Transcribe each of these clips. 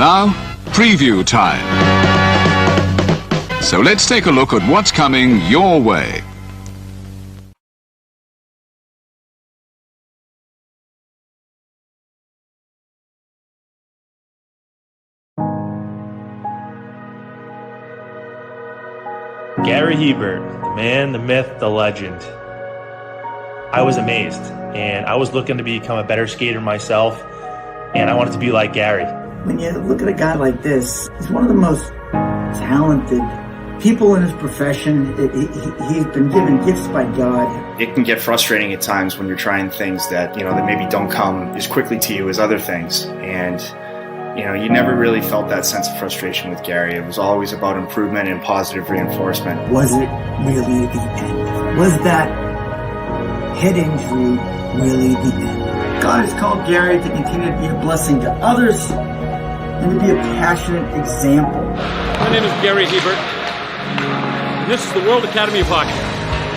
Now, preview time. So let's take a look at what's coming your way. Gary Hebert, the man, the myth, the legend. I was amazed, and I was looking to become a better skater myself, and I wanted to be like Gary. When you look at a guy like this, he's one of the most talented people in his profession. He's been given gifts by God. It can get frustrating at times when you're trying things that, that maybe don't come as quickly to you as other things. And, you never really felt that sense of frustration with Gary. It was always about improvement and positive reinforcement. Was it really the end? Was that head injury really the end? God has called Gary to continue to be a blessing to others and to be a passionate example. My name is Gary Hebert, and this is the World Academy of Hockey,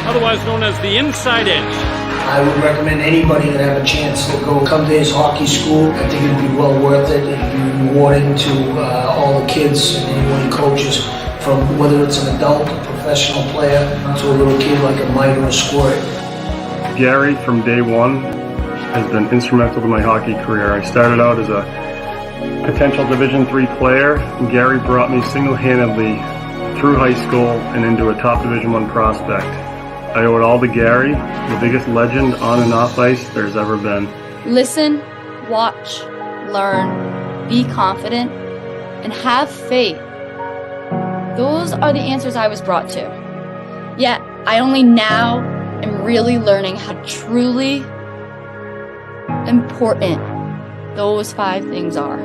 otherwise known as the Inside Edge. I would recommend anybody that have a chance to come to his hockey school. I think it'd be well worth it. It'd be rewarding to all the kids and anyone he coaches, from whether it's an adult, a professional player, to a little kid like a Mike or a Squirt. Gary, from day one, has been instrumental to my hockey career. I started out as a potential Division III player, and Gary brought me single-handedly through high school and into a top Division I prospect. I owe it all to Gary, the biggest legend on and off ice there's ever been. Listen, watch, learn, be confident, and have faith. Those are the answers I was brought to. Yet, I only now am really learning how truly important those 5 things are.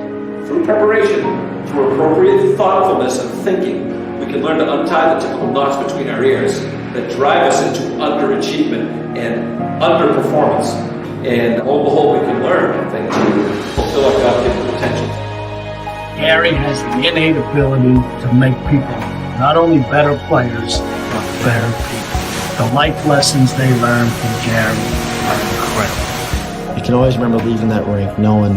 Through preparation, through appropriate thoughtfulness and thinking, we can learn to untie the typical knots between our ears that drive us into underachievement and underperformance. And lo and behold, we can learn, I think, to fulfill our God-given potential. Gary has the innate ability to make people not only better players, but better people. The life lessons they learn from Gary are incredible. You can always remember leaving that rink knowing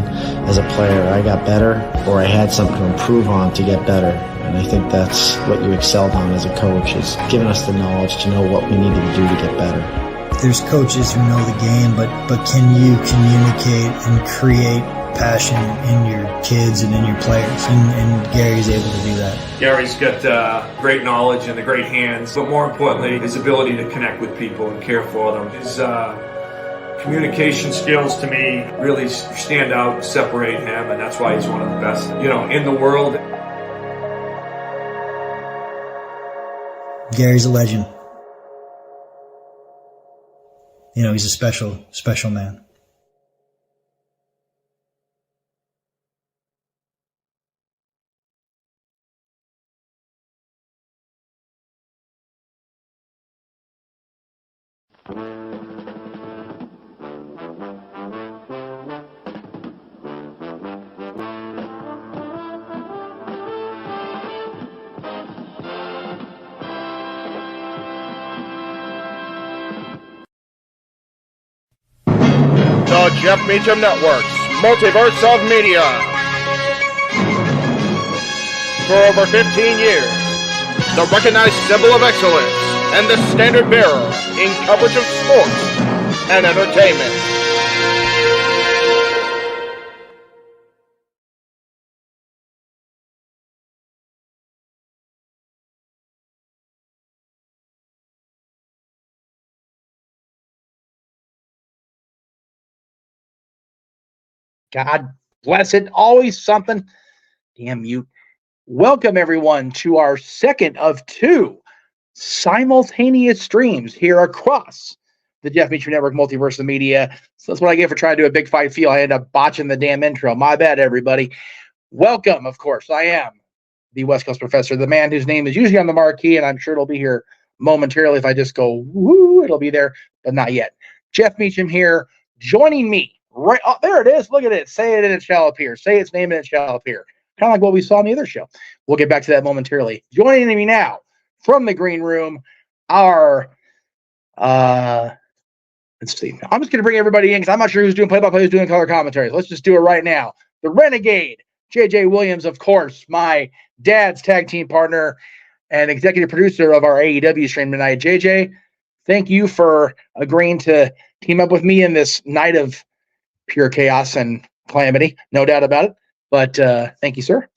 as a player I got better, or I had something to improve on to get better. And I think that's what you excelled on as a coach, is giving us the knowledge to know what we needed to do to get better. There's coaches who know the game, but can you communicate and create passion in your kids and in your players? And Gary's able to do that. Gary's got great knowledge and the great hands, but more importantly, his ability to connect with people and care for them. His communication skills, to me, really stand out and separate him, and that's why he's one of the best, in the world. Gary's a legend. He's a special, special man. The Jeff Meacham Network's Multiverse of Media. For over 15 years, the recognized symbol of excellence and the standard bearer in coverage of sports and entertainment. God bless it. Always something. Damn mute. Welcome, everyone, to our second of 2 simultaneous streams here across the Jeff Meacham Network Multiverse of Media. So that's what I get for trying to do a big fight feel. I end up botching the damn intro. My bad, everybody. Welcome, of course. I am the West Coast Professor, the man whose name is usually on the marquee, and I'm sure it'll be here momentarily. If I just go, woo, it'll be there, but not yet. Jeff Meacham here, joining me. Right, oh, there it is. Look at it. Say it and it shall appear. Say its name and it shall appear. Kind of like what we saw in the other show. We'll get back to that momentarily. Joining me now from the green room, our let's see. I'm just going to bring everybody in because I'm not sure who's doing play-by-play, who's doing color commentaries. Let's just do it right now. The Renegade, JJ Williams, of course, my dad's tag team partner and executive producer of our AEW stream tonight. JJ, thank you for agreeing to team up with me in this night of pure chaos and calamity. No doubt about it. But thank you, sir.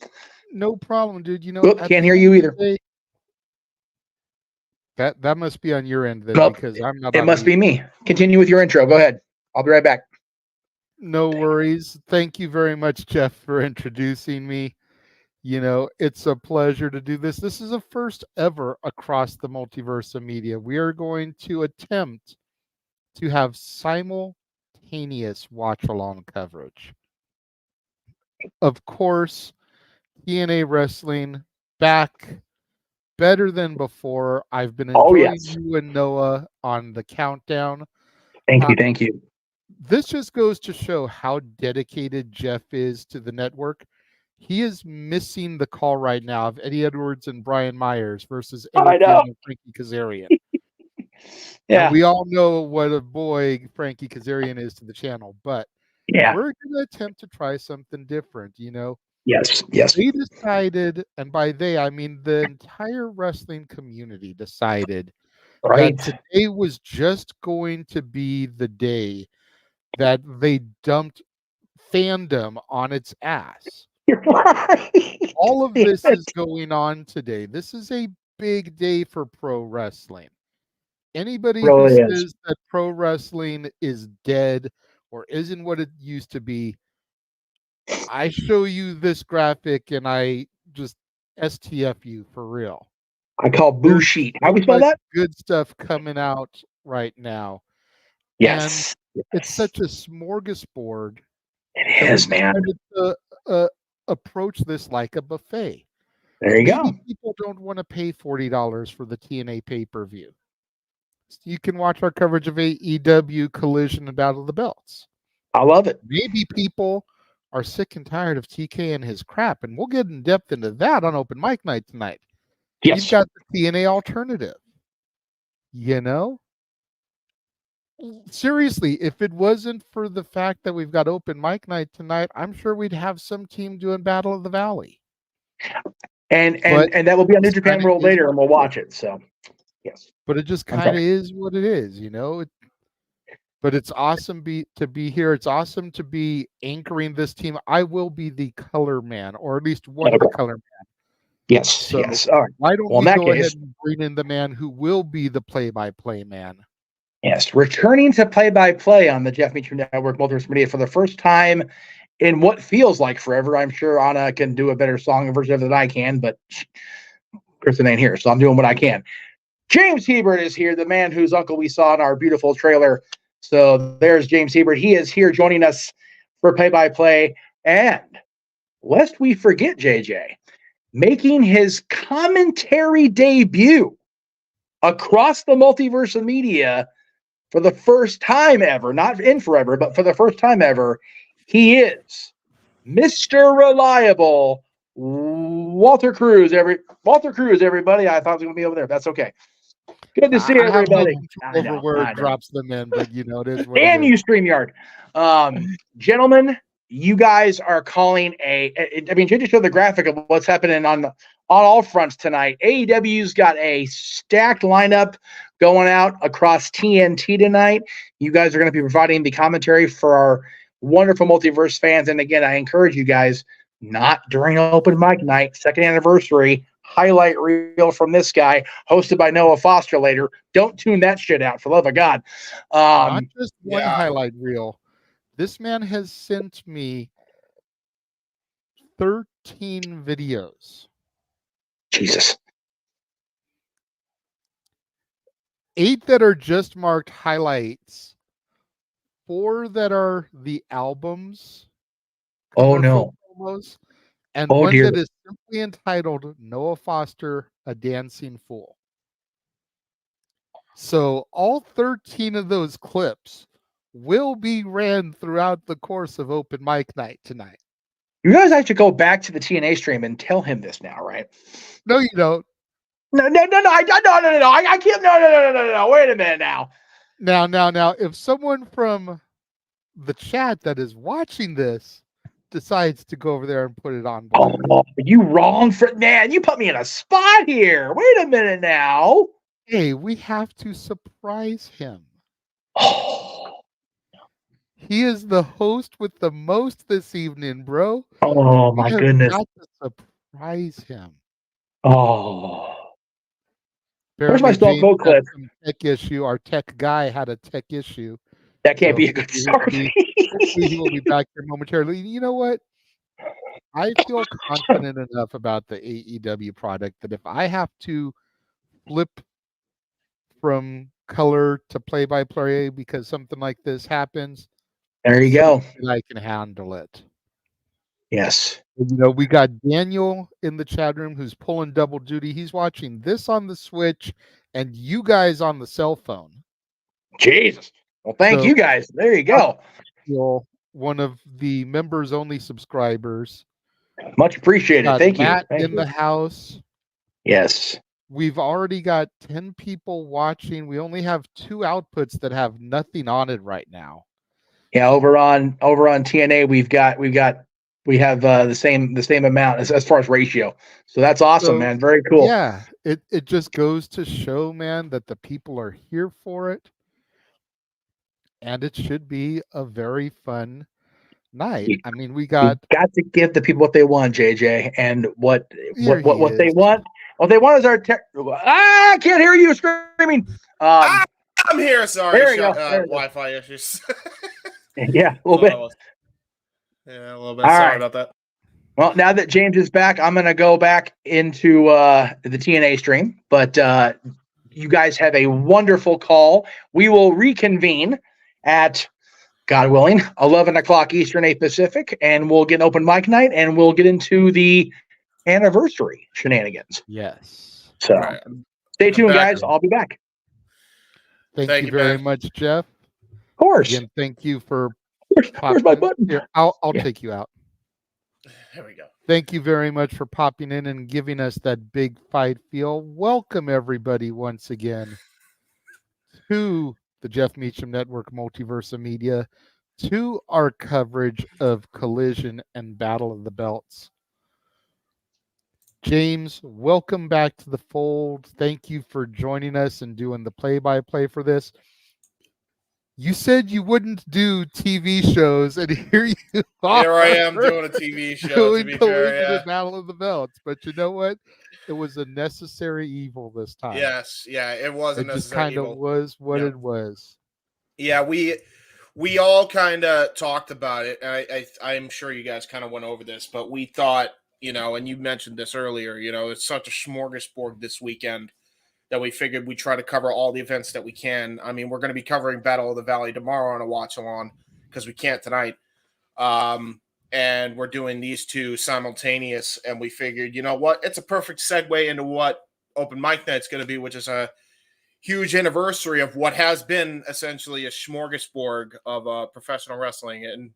No problem, dude. You know, Can't hear you either. That must be on your end then, Nope. because I'm not. It must be me. Continue with your intro. Go ahead. I'll be right back. No worries. Thank you very much, Jeff, for introducing me. You know, it's a pleasure to do this. This is a first ever across the multiverse of media. We are going to attempt to have simultaneous watch-along coverage. Of course, TNA Wrestling back better than before. I've been enjoying you and Noah on the countdown. Thank you. This just goes to show how dedicated Jeff is to the network. He is missing the call right now of Eddie Edwards and Brian Myers versus Eric Young and Frankie Kazarian. Yeah. And we all know what a boy Frankie Kazarian is to the channel, but we're going to attempt to try something different, you know? Yes. They decided, and by they, I mean the entire wrestling community decided that today was just going to be the day that they dumped fandom on its ass. All of this is going on today. This is a big day for pro wrestling. Anybody who says that pro wrestling is dead or isn't what it used to be, I show you this graphic and I just STF you for real. I call boo sheet. How we spell that? Good stuff coming out right now. Yes. And it's such a smorgasbord. It is, man. Approach this like a buffet. There you go. People don't want to pay $40 for the TNA pay-per-view. You can watch our coverage of AEW Collision and Battle of the Belts. I love it. Maybe people are sick and tired of TK and his crap, and we'll get in depth into that on open mic night tonight. Yes. You've got the TNA alternative. You know? Seriously, if it wasn't for the fact that we've got open mic night tonight, I'm sure we'd have some team doing Battle of the Valley. And that will be on New Japan World later, and we'll watch it. So, yes. But it just kind of is what it is, you know? But it's awesome to be here. It's awesome to be anchoring this team. I will be the color man, or at least one of the color man. Yes, so yes. All right. Why don't we go ahead and bring in the man who will be the play-by-play man? Yes, returning to play-by-play on the Jeff Meacham Network Multiverse Media for the first time in what feels like forever. I'm sure Anna can do a better song version of it than I can, but Kristen ain't here, so I'm doing what I can. James Hebert is here, the man whose uncle we saw in our beautiful trailer. So there's James Hebert. He is here joining us for play-by-play. And lest we forget, JJ, making his commentary debut across the multiverse of media for the first time ever, not in forever, but for the first time ever, he is Mr. Reliable Walter Cruz. Walter Cruz, everybody. I thought it was going to be over there. That's okay. Good to see everybody. Over where it drops them in, but you know it is. Damn you, StreamYard. Gentlemen, you guys are calling JJ showed the graphic of what's happening on all fronts tonight. AEW's got a stacked lineup going out across TNT tonight. You guys are going to be providing the commentary for our wonderful multiverse fans. And again, I encourage you guys, not during open mic night, second anniversary, highlight reel from this guy, hosted by Noah Foster later. Don't tune that shit out, for love of God. Not just one highlight reel. This man has sent me 13 videos. Jesus. 8 that are just marked highlights. 4 that are the albums. Oh no. Promos, and one that is simply entitled Noah Foster, A Dancing Fool. So all 13 of those clips will be ran throughout the course of open mic night tonight. You guys have to go back to the TNA stream and tell him this now, right? No, you don't. No. I can't. No. Wait a minute now. Now, if someone from the chat that is watching this decides to go over there and put it on. Oh, you wrong for man. You put me in a spot here. Wait a minute now. Hey, we have to surprise him. He is the host with the most this evening, bro. Oh my goodness. Got to surprise him. Oh. Apparently, Where's my stall code clip? Tech issue. Our tech guy had a tech issue. That can't be a good start. Hopefully he will be back here momentarily. You know what? I feel confident enough about the AEW product that if I have to flip from color to play-by-play because something like this happens, there you go. I can handle it. Yes. You know, we got Daniel in the chat room who's pulling double duty. He's watching this on the Switch and you guys on the cell phone. Jesus. Well, thank you guys. There you go. One of the members only subscribers. Much appreciated. Thank you. Matt Thank in you. the house. Yes. We've already got 10 people watching. We only have 2 outputs that have nothing on it right now. Yeah, over on TNA, we have the same amount as far as ratio. So that's awesome, man. Very cool. Yeah, it just goes to show, man, that the people are here for it. And it should be a very fun night. I mean, we got to give the people what they want, JJ, and what they want. What they want is our tech. I can't hear you screaming. I'm here. Sorry, there you go. Wi-Fi issues. Yeah, a little bit. Yeah, a little bit. Sorry about that. Well, now that James is back, I'm going to go back into the TNA stream. But you guys have a wonderful call. We will reconvene at, God willing, 11 o'clock Eastern, 8 Pacific, and we'll get an open mic night, and we'll get into the anniversary shenanigans. Yes. So stay tuned, guys. I'll be back. Thank you very much, Jeff. Of course. Again, thank you for where's my button? Here, I'll take you out. There we go. Thank you very much for popping in and giving us that big fight feel. Welcome everybody once again to the Jeff Meacham Network Multiverse of Media, to our coverage of Collision and Battle of the Belts. James, welcome back to the fold. Thank you for joining us and doing the play-by-play for this. You said you wouldn't do TV shows, and here you are. Here I am doing a TV show. To be fair, yeah. Battle of the Belts, but you know what? It was a necessary evil this time. Yes, yeah, it was a necessary evil. It just kind of was what it was. Yeah, we all kind of talked about it, and I'm sure you guys kind of went over this, but we thought, you know, and you mentioned this earlier, you know, it's such a smorgasbord this weekend that we figured we'd try to cover all the events that we can. I mean, we're going to be covering Battle of the Valley tomorrow on a watch-along because we can't tonight. And we're doing these two simultaneous, and we figured, you know what? It's a perfect segue into what Open Mic Night's going to be, which is a huge anniversary of what has been essentially a smorgasbord of professional wrestling. And,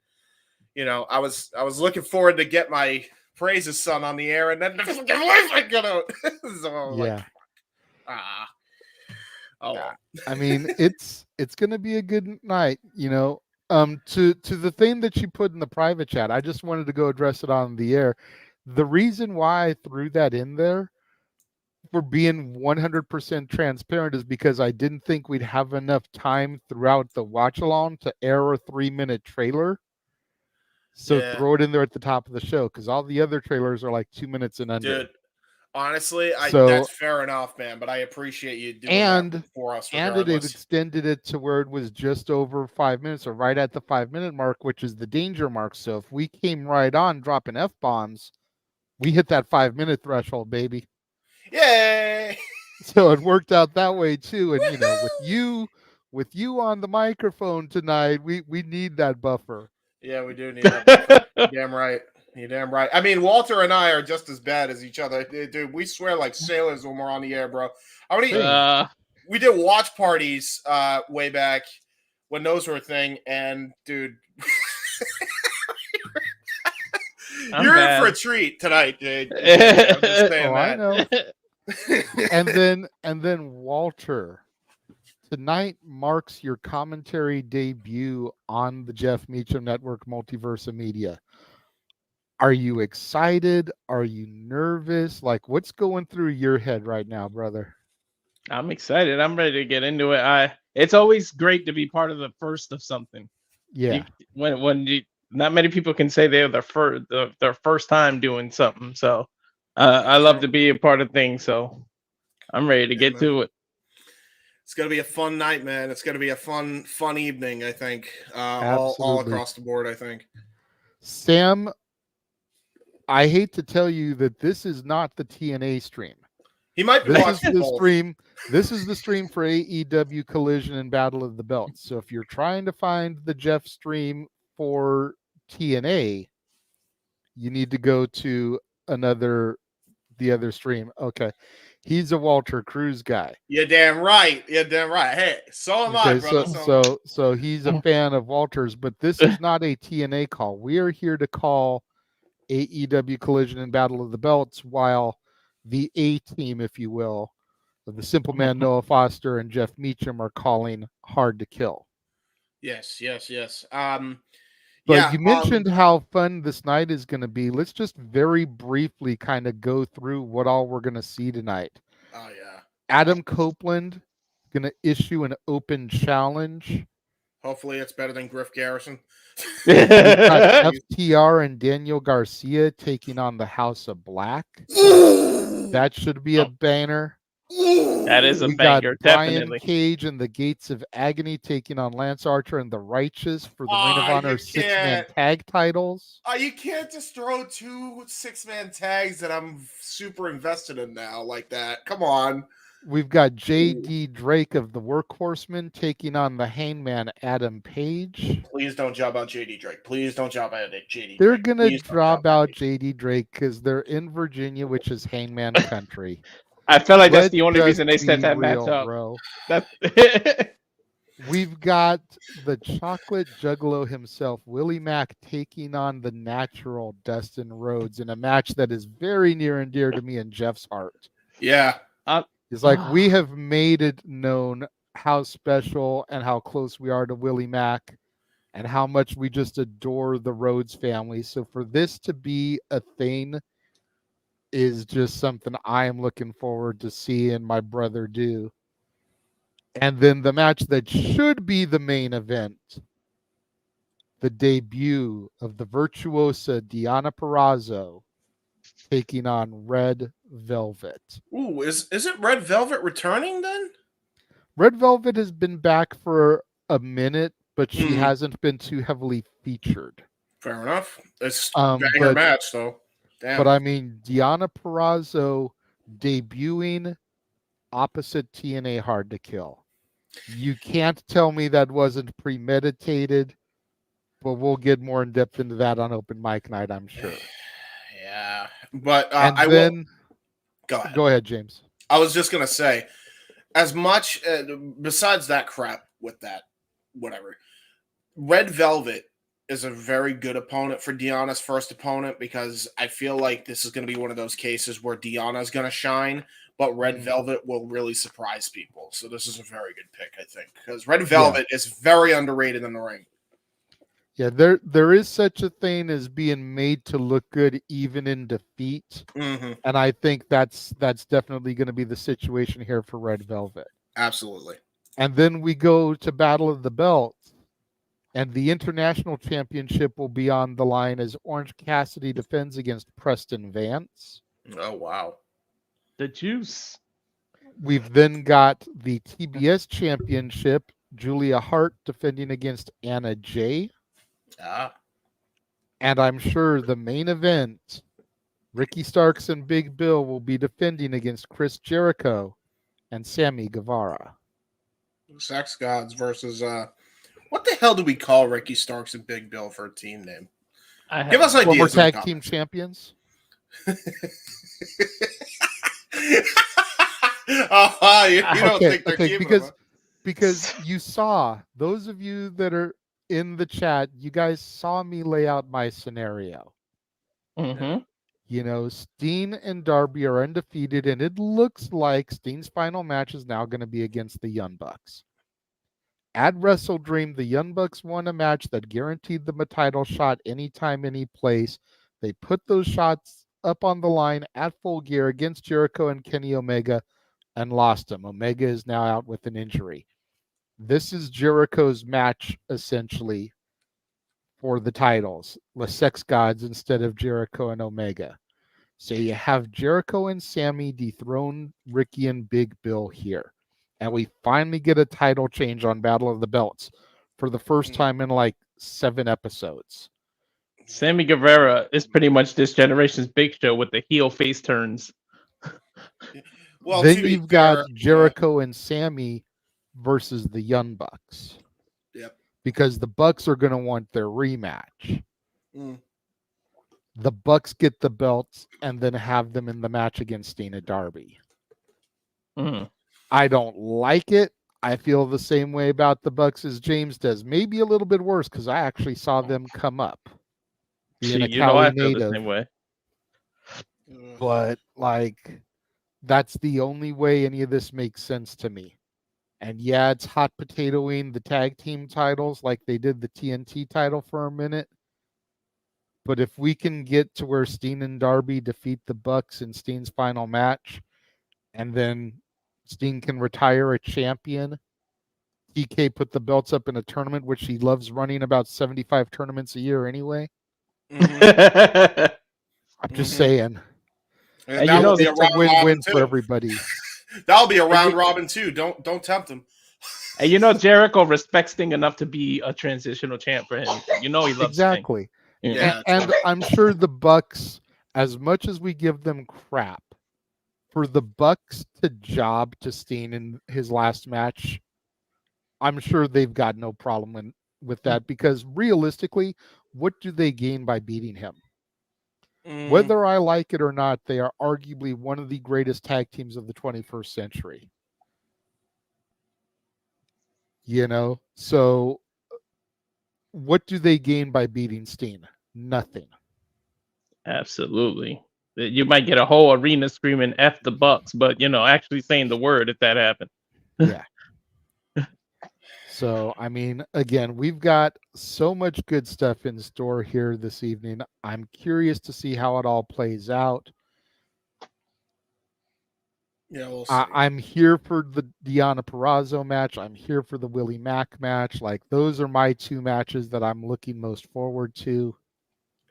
you know, I was looking forward to get my praises sung on the air, and then the fucking Wi-Fi got out. So I was like, I mean, it's gonna be a good night, you know. To the thing that you put in the private chat, I just wanted to go address it on the air. The reason why I threw that in there, for being 100% transparent, is because I didn't think we'd have enough time throughout the watch along to air a 3-minute trailer. So throw it in there at the top of the show, because all the other trailers are like 2 minutes and under. Dude, honestly, that's fair enough, man. But I appreciate you doing that for us. And it extended it to where it was just over 5 minutes, or right at the 5-minute mark, which is the danger mark. So if we came right on dropping F-bombs, we hit that 5-minute threshold, baby. Yay! So it worked out that way too. And you know, with you on the microphone tonight, we need that buffer. Yeah, we do need that buffer. You're damn right. You're damn right. I mean, Walter and I are just as bad as each other. Dude, we swear like sailors when we're on the air, bro. We did watch parties way back when those were a thing, and dude, you're in for a treat tonight, dude. I'm just saying I know. and then Walter, tonight marks your commentary debut on the Jeff Meacham Network Multiverse of Media. Are you excited? Are you nervous? Like, what's going through your head right now, brother? I'm excited. I'm ready to get into it. It's always great to be part of the first of something. Yeah. Not many people can say they're their first time doing something. So I love to be a part of things. So I'm ready to get to it. It's gonna be a fun night, man. It's gonna be a fun evening. I think all across the board. I think. Sam, I hate to tell you that this is not the TNA stream. He might be watching the both. stream. This is the stream for AEW Collision and Battle of the Belts. So if you're trying to find the Jeff stream for TNA, you need to go to the other stream. Okay. He's a Walter Cruz guy. You're damn right. You're damn right. Hey, so am I, brother. So he's a fan of Walter's, but this is not a TNA call. We are here to call AEW Collision and Battle of the Belts, while the A team, if you will, of the Simple Man Noah Foster and Jeff Meacham are calling Hard to Kill. Yes. But you mentioned how fun this night is going to be. Let's just very briefly kind of go through what all we're going to see tonight. Oh, yeah. Adam Copeland going to issue an open challenge. Hopefully it's better than Griff Garrison. We've got FTR and Daniel Garcia taking on the House of Black. That should be a banner. That is a banger, Brian definitely. Cage and the Gates of Agony taking on Lance Archer and the Righteous for the Ring of Honor 6-man tag titles. You can't just throw 2 6-man tags that I'm super invested in now like that. Come on. We've got J.D. Drake of the Workhorsemen taking on the Hangman Adam Page. Please don't job out J.D. Drake. Please don't job out J.D. They're going to drop out J.D. Drake because they're in Virginia, which is Hangman country. I feel like that's the only reason they set that match up. Bro. We've got the chocolate juggalo himself, Willie Mack, taking on the natural Dustin Rhodes in a match that is very near and dear to me and Jeff's heart. Yeah. It's like we have made it known how special and how close we are to Willie Mack and how much we just adore the Rhodes family. So for this to be a thing is just something I am looking forward to seeing my brother do. And then the match that should be the main event, the debut of the virtuosa Deonna Purrazzo taking on Red Velvet. Ooh, is it Red Velvet returning then? Red Velvet has been back for a minute, but she hasn't been too heavily featured. Fair enough. It's a banger match, though. Damn. But I mean, Deonna Purrazzo debuting opposite TNA Hard to Kill. You can't tell me that wasn't premeditated, but we'll get more in depth into that on open mic night, I'm sure. Yeah, but Go ahead, James. I was just gonna say, as much besides that crap with that, whatever. Red Velvet is a very good opponent for Deonna's first opponent because I feel like this is going to be one of those cases where Deonna's going to shine, but Red Velvet will really surprise people. So this is a very good pick, I think, because Red Velvet is very underrated in the ring. Yeah, there is such a thing as being made to look good even in defeat. Mm-hmm. And I think that's definitely going to be the situation here for Red Velvet. Absolutely. And then we go to Battle of the Belts, and the International Championship will be on the line as Orange Cassidy defends against Preston Vance. Oh, wow. The juice. We've then got the TBS Championship, Julia Hart defending against Anna Jay. And I'm sure the main event, Ricky Starks and Big Bill will be defending against Chris Jericho and Sammy Guevara. Sex Gods versus what the hell do we call Ricky Starks and Big Bill for a team name? Give us ideas. Former tag team champions. You don't think they're keeping because you saw, those of you that are in the chat, you guys saw me lay out my scenario. Mm-hmm. You know, Steen and Darby are undefeated, and it looks like Steen's final match is now going to be against the Young Bucks. At Wrestle Dream, the Young Bucks won a match that guaranteed them a title shot anytime, any place. They put those shots up on the line at Full Gear against Jericho and Kenny Omega and lost them. Omega is now out with an injury. This is Jericho's match, essentially, for the titles. The Sex Gods instead of Jericho and Omega. So you have Jericho and Sammy dethrone Ricky and Big Bill here. And we finally get a title change on Battle of the Belts for the first time in like 7 episodes. Sammy Guevara is pretty much this generation's Big Show with the heel face turns. Well, then you've got Jericho and Sammy versus the Young Bucks. Yep. Because the Bucks are going to want their rematch. Mm. The Bucks get the belts and then have them in the match against Steen and Darby. Mm. I don't like it. I feel the same way about the Bucks as James does. Maybe a little bit worse because I actually saw them come up. Being a Cali I feel native. the same way. But like, that's the only way any of this makes sense to me. And yeah, it's hot potatoing the tag team titles like they did the TNT title for a minute. But if we can get to where Steen and Darby defeat the Bucks in Steen's final match, and then Steen can retire a champion, TK put the belts up in a tournament, which he loves running about 75 tournaments a year anyway. Mm-hmm. I'm just saying. And that will be a it's a round win-win robin for too. everybody. That'll be a round robin too. Don't tempt him. And you know Jericho respects Sting enough to be a transitional champ for him. You know he loves Exactly. Sting. Yeah. And I'm sure the Bucks, as much as we give them crap, for the Bucks to job to Steen in his last match, I'm sure they've got no problem with that because realistically, what do they gain by beating him? Whether I like it or not, they are arguably one of the greatest tag teams of the 21st century. You know, so what do they gain by beating Steen? Nothing. Absolutely. You might get a whole arena screaming F the Bucks, but actually saying the word if that happened. Yeah. So, I mean, again, we've got so much good stuff in store here this evening. I'm curious to see how it all plays out. Yeah, we'll see. I'm here for the Deonna Purrazzo match. I'm here for the Willie Mack match. Like, those are my 2 matches that I'm looking most forward to.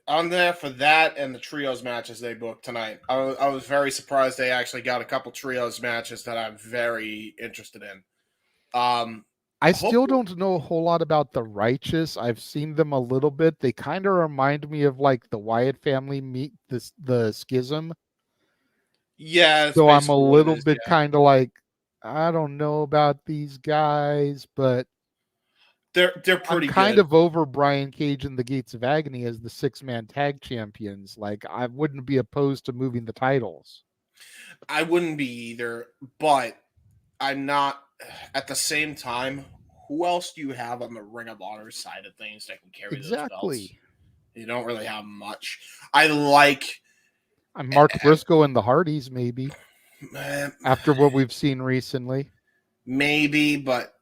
I'm there for that and the trios matches they booked tonight. I was very surprised they actually got a couple trios matches that I'm very interested in. I still don't know a whole lot about the Righteous. I've seen them a little bit. They kind of remind me of like the Wyatt family meet the Schism. Yeah. So I'm a little bit kind of like, I don't know about these guys, but they're pretty I'm kind good. of over Brian Cage and the Gates of Agony as the 6-man tag champions. Like, I wouldn't be opposed to moving the titles. I wouldn't be either, but I'm not. At the same time, who else do you have on the Ring of Honor side of things that can carry those belts? You don't really have much. I like Mark Briscoe and the Hardys, maybe. After what we've seen recently. Maybe, but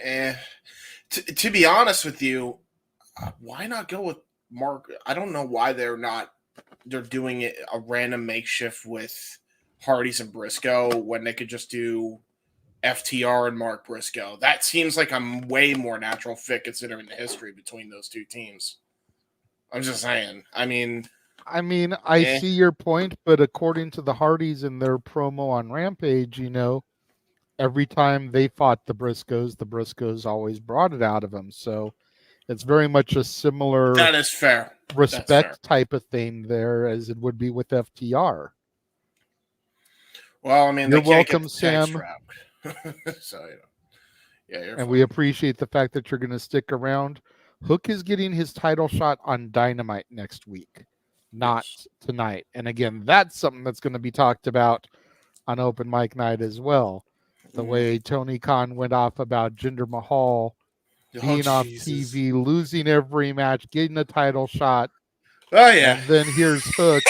to be honest with you, why not go with Mark? I don't know why they're doing it a random makeshift with Hardys and Briscoe when they could just do FTR and Mark Briscoe. That seems like a way more natural fit considering the history between those 2 teams. I'm just saying. I mean, I see your point, but according to the Hardys in their promo on Rampage, every time they fought the Briscoes always brought it out of them. So it's very much a similar that is fair. respect type of thing there as it would be with FTR. Well, I mean, you're they can't welcome, get the tag Sam. strap. So, yeah, you're and fine. we appreciate the fact that you're going to stick around. Hook is getting his title shot on Dynamite next week, not tonight. And again, that's something that's going to be talked about on Open Mic Night as well. The way Tony Khan went off about Jinder Mahal being off TV, losing every match, getting a title shot. Oh, yeah. And then here's Hook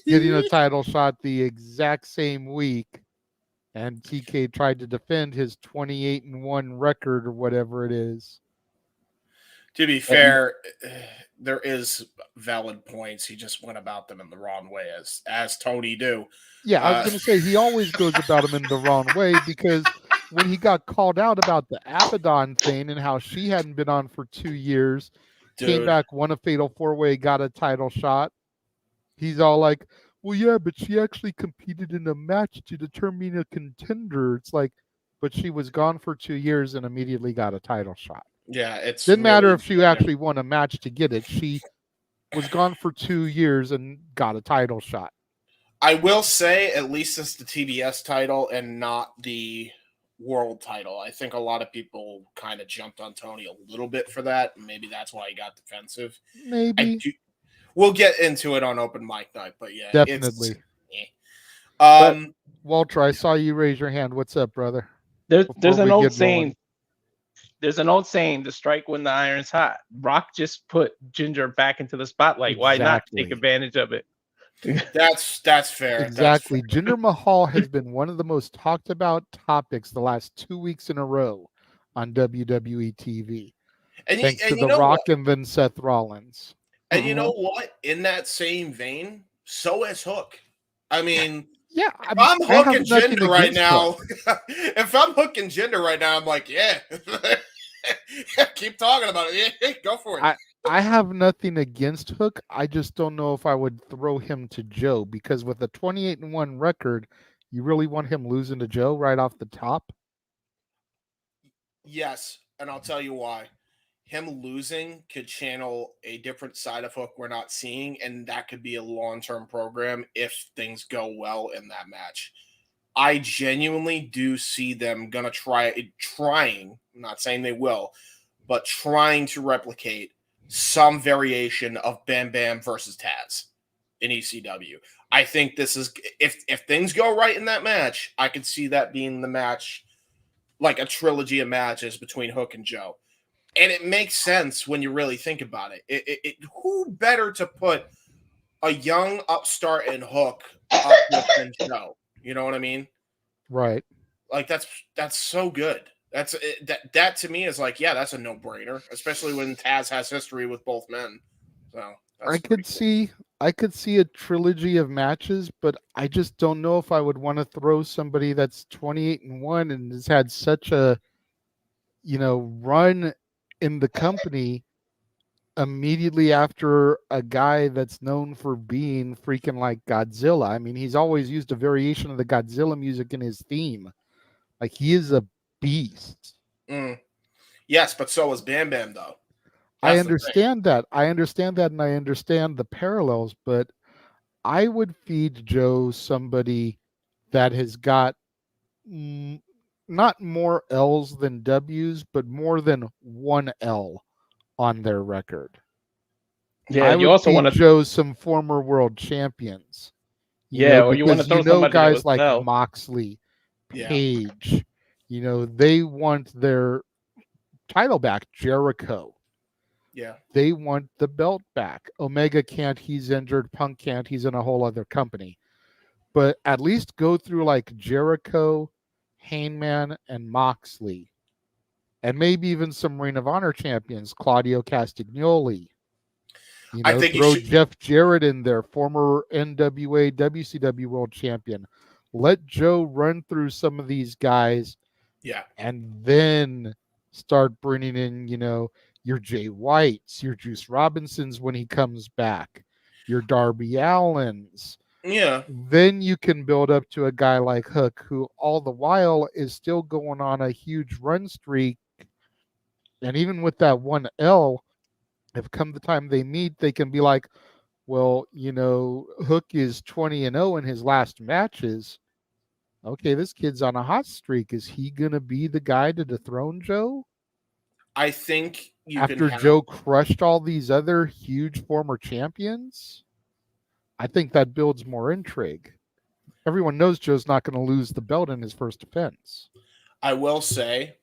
getting a title shot the exact same week. And TK tried to defend his 28-1 record or whatever it is. To be fair, there is valid points. He just went about them in the wrong way, as Tony do. Yeah, I was going to say he always goes about them in the wrong way, because when he got called out about the Abaddon thing and how she hadn't been on for 2 years, came Dude. back, won a fatal 4-way, got a title shot. He's all like, well, yeah, but she actually competed in a match to determine a contender. It's like, but she was gone for 2 years and immediately got a title shot. Yeah, it's Didn't really, matter if she actually won a match to get it. She was gone for 2 years and got a title shot. I will say, at least it's the TBS title and not the world title. I think a lot of people kind of jumped on Tony a little bit for that. Maybe that's why he got defensive. Maybe. We'll get into it on open mic night, but yeah, Definitely. Walter, I saw you raise your hand. What's up, brother? There's an old saying. There's an old saying: "To strike when the iron's hot." Rock just put Ginger back into the spotlight. Why not take advantage of it? That's fair. Exactly. That's fair. Jinder Mahal has been one of the most talked about topics the last 2 weeks in a row on WWE TV. Thanks to The Rock and then Seth Rollins. And you know what? In that same vein, so is Hook. I mean, yeah, if I'm hooking Jinder right now, I'm like, yeah, keep talking about it. Yeah, go for it. I have nothing against Hook. I just don't know if I would throw him to Joe, because with a 28-1 record, you really want him losing to Joe right off the top? Yes, and I'll tell you why. Him losing could channel a different side of Hook we're not seeing, and that could be a long-term program if things go well in that match. I genuinely do see them gonna trying, I'm not saying they will, but trying to replicate some variation of Bam Bam versus Taz in ECW. I think this is, if things go right in that match, I could see that being the match, like a trilogy of matches between Hook and Joe. And it makes sense when you really think about it. Who better to put a young upstart and Hook up with than Joe? You know what I mean? Right. Like that's so good. That to me is like, yeah, that's a no-brainer, especially when Taz has history with both men. So I could see a trilogy of matches, but I just don't know if I would want to throw somebody that's 28-1 and has had such a run in the company immediately after a guy that's known for being freaking like Godzilla. I mean, he's always used a variation of the Godzilla music in his theme. Like, he is a beast. Yes, but so is Bam Bam, though. I understand that. And I understand the parallels, but I would feed Joe somebody that has got not more L's than W's, but more than one L on their record. Yeah, you also want to Joe some former world champions. Or you want to throw somebody guys like L. Moxley, Page. They want their title back. Jericho. Yeah. They want the belt back. Omega can't, he's injured. Punk can't, he's in a whole other company. But at least go through like Jericho, Hangman, and Moxley. And maybe even some Ring of Honor champions, Claudio Castagnoli. I think throw Jeff Jarrett in there, former NWA, WCW world champion. Let Joe run through some of these guys. Yeah. And then start bringing in, your Jay Whites, your Juice Robinsons when he comes back, your Darby Allens. Yeah. Then you can build up to a guy like Hook, who all the while is still going on a huge run streak. And even with that one L, if come the time they meet, they can be like, well, Hook is 20-0 in his last matches. Okay, this kid's on a hot streak. Is he going to be the guy to dethrone Joe? I think after Joe crushed all these other huge former champions, I think that builds more intrigue. Everyone knows Joe's not going to lose the belt in his first defense. I will say,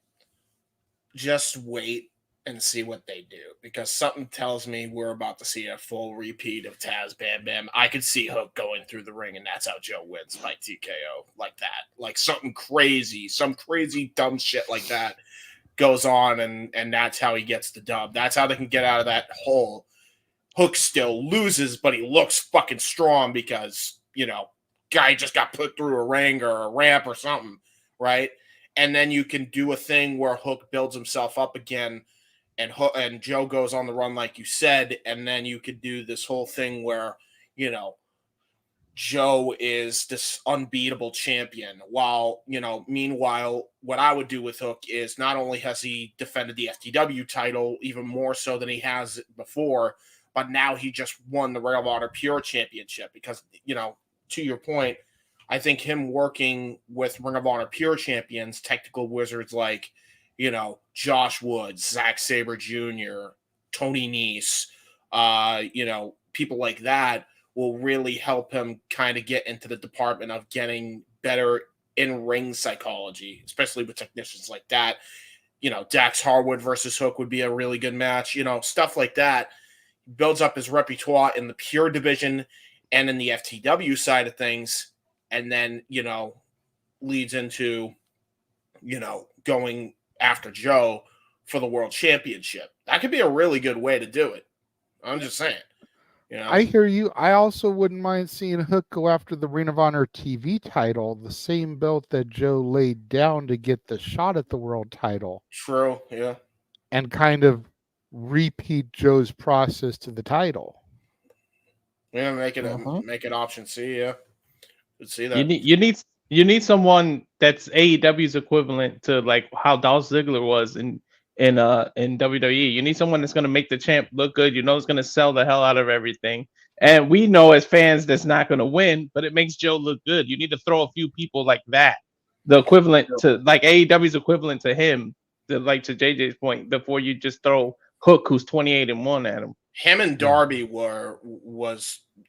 just wait and see what they do, because something tells me we're about to see a full repeat of Taz Bam Bam. I could see Hook going through the ring, and that's how Joe wins by TKO, like that. Like something crazy, some crazy dumb shit like that goes on, and that's how he gets the dub. That's how they can get out of that hole. Hook still loses, but he looks fucking strong because, guy just got put through a ring or a ramp or something, right? And then you can do a thing where Hook builds himself up again, and Joe goes on the run, like you said, and then you could do this whole thing where, Joe is this unbeatable champion, while, meanwhile, what I would do with Hook is not only has he defended the FTW title even more so than he has before, but now he just won the Ring of Honor Pure Championship because, to your point, I think him working with Ring of Honor Pure champions, technical wizards like, Josh Woods, Zack Sabre Jr., Tony Nese, people like that will really help him kind of get into the department of getting better in-ring psychology, especially with technicians like that. Dax Harwood versus Hook would be a really good match, stuff like that. Builds up his repertoire in the Pure division and in the FTW side of things, and then, leads into, going after Joe for the World Championship. That could be a really good way to do it. I'm just saying. I hear you. I also wouldn't mind seeing Hook go after the Ring of Honor TV title, the same belt that Joe laid down to get the shot at the world title. True, yeah. And kind of repeat Joe's process to the title. Yeah, make it option C, yeah. Could see that. You need someone that's AEW's equivalent to like how Dolph Ziggler was in WWE. You need someone that's going to make the champ look good. It's going to sell the hell out of everything. And we know as fans that's not going to win, but it makes Joe look good. You need to throw a few people like that, the equivalent to like AEW's equivalent to him, to JJ's point, before you just throw Hook, who's 28-1 at him. Him and Darby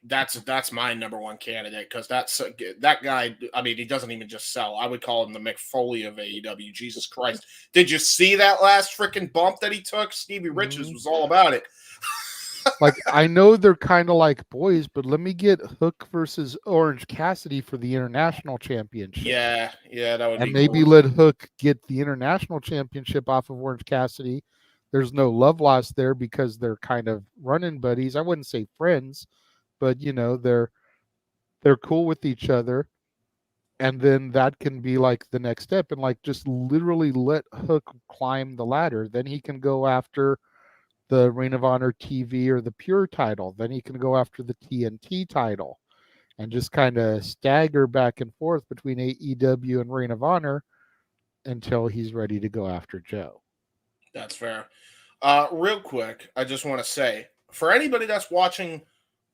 that's my number one candidate, because that guy. I mean, he doesn't even just sell. I would call him the Mick Foley of AEW. Jesus Christ! Did you see that last freaking bump that he took? Stevie Richards was all about it. Like, I know they're kind of like boys, but let me get Hook versus Orange Cassidy for the international championship. Yeah, that would. And maybe let Hook get the international championship off of Orange Cassidy. There's no love lost there because they're kind of running buddies. I wouldn't say friends, but they're cool with each other. And then that can be like the next step, and like just literally let Hook climb the ladder. Then he can go after the Ring of Honor TV or the Pure title. Then he can go after the TNT title, and just kind of stagger back and forth between AEW and Ring of Honor until he's ready to go after Joe. That's fair. Real quick, I just want to say, for anybody that's watching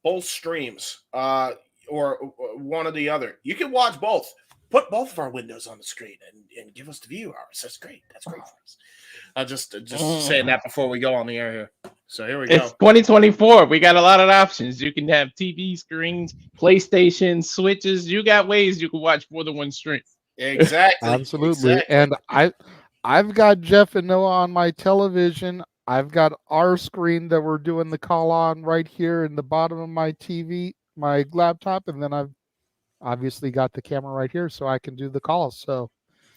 both streams, or one or the other, you can watch both. Put both of our windows on the screen and give us the view hours. That's great. That's great for us. Just saying that before we go on the air here. So here we go. It's 2024. We got a lot of options. You can have TV screens, PlayStation, Switches. You got ways you can watch more than one stream. Exactly. Absolutely. Exactly. And I've got Jeff and Noah on my television. I've got our screen that we're doing the call on right here in the bottom of my TV, my laptop, and then I've obviously got the camera right here so I can do the calls. So,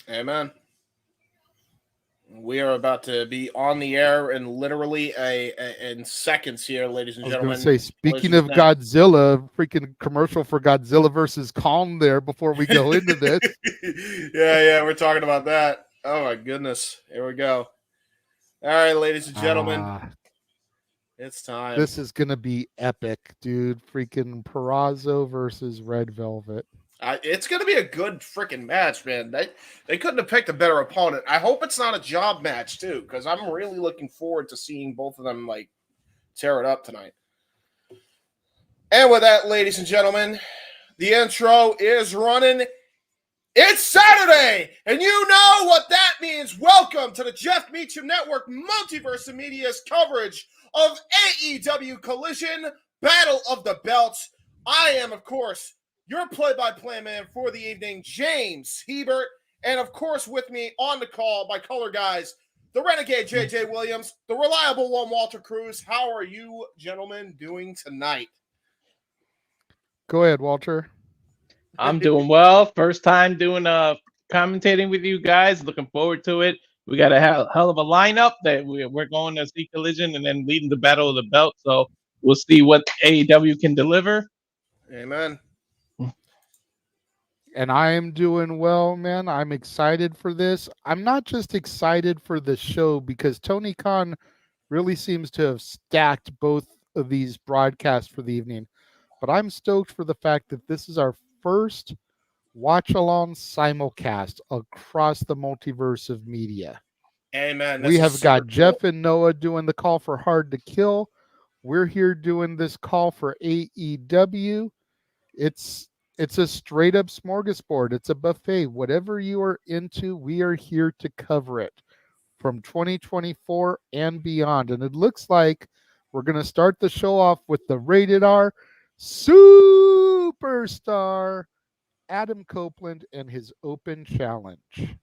amen. We are about to be on the air in literally in seconds here, ladies and gentlemen. I was going to say, speaking of Godzilla, freaking commercial for Godzilla versus Kong there before we go into this. Yeah, we're talking about that. Oh my goodness. Here we go. All right, ladies and gentlemen. It's time. This is going to be epic, dude. Freaking Perazo versus Red Velvet. It's going to be a good freaking match, man. They couldn't have picked a better opponent. I hope it's not a job match, too, because I'm really looking forward to seeing both of them, like, tear it up tonight. And with that, ladies and gentlemen, the intro is running. It's Saturday, and you know what that means. Welcome to the Jeff Meacham Network Multiverse of Media's coverage of AEW Collision Battle of the Belts. I am, of course, your play-by-play man for the evening, James Hebert, and of course with me on the call, my color guys, the Renegade JJ Williams, the reliable one Walter Cruz. How are you gentlemen doing tonight? Go ahead, Walter. I'm doing well. First time doing commentating with you guys. Looking forward to it. We got a hell of a lineup that we're going to see Collision and then leading the Battle of the Belt. So we'll see what AEW can deliver. Amen. And I am doing well, man. I'm excited for this. I'm not just excited for the show because Tony Khan really seems to have stacked both of these broadcasts for the evening, but I'm stoked for the fact that this is our first watch-along simulcast across the multiverse of media. Amen. We have got Jeff and Noah doing the call for Hard to Kill. We're here doing this call for AEW. It's a straight up smorgasbord. It's a buffet. Whatever you are into, we are here to cover it from 2024 and beyond. And it looks like we're going to start the show off with the rated R superstar Adam Copeland and his open challenge.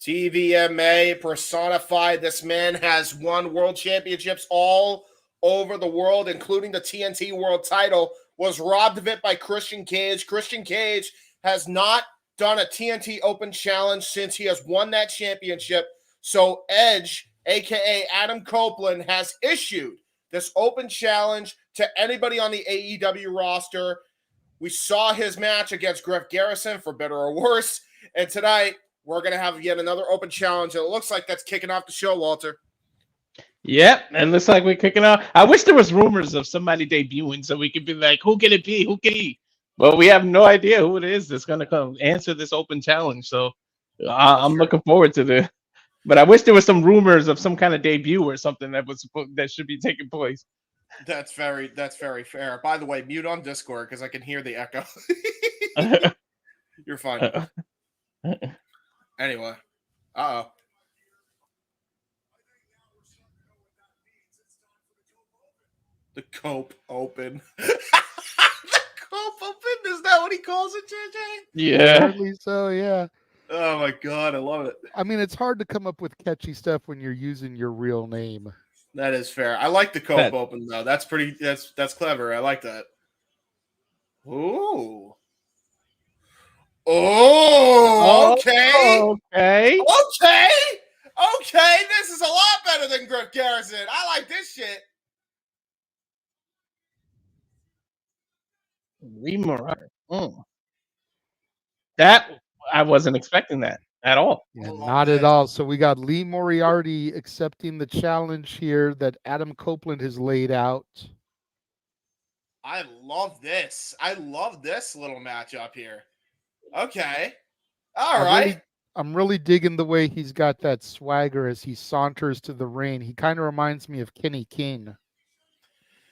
TVMA personified. This man has won world championships all over the world, including the TNT world title, was robbed of it by Christian Cage. Christian Cage has not done a TNT Open Challenge since he has won that championship. So Edge, a.k.a. Adam Copeland, has issued this Open Challenge to anybody on the AEW roster. We saw his match against Griff Garrison, for better or worse. And tonight, we're going to have yet another Open Challenge. And it looks like that's kicking off the show, Walter. Yep, and looks like we're kicking off. I wish there was rumors of somebody debuting so we could be like, who can it be? Who can he? But we have no idea who it is that's going to come answer this Open Challenge. So I'm looking forward to this. But I wish there was some rumors of some kind of debut or something that should be taking place. That's very fair. By the way, mute on Discord because I can hear the echo. You're fine. Anyway. Uh-oh. The Cope Open. The Cope Open? Is that what he calls it, JJ? Yeah. Apparently so, yeah. Oh my God, I love it. I mean, it's hard to come up with catchy stuff when you're using your real name. That is fair. I like the Cope Open though. That's pretty. That's clever. I like that. Ooh. Oh. Okay. Okay. Okay. This is a lot better than Griff Garrison. I like this shit. Lee Moriarty. That I wasn't expecting that at all. Yeah, not at all. So we got Lee Moriarty accepting the challenge here that Adam Copeland has laid out. I love this. I love this little matchup here. Okay. All right. I'm really digging the way he's got that swagger as he saunters to the ring. He kind of reminds me of Kenny King.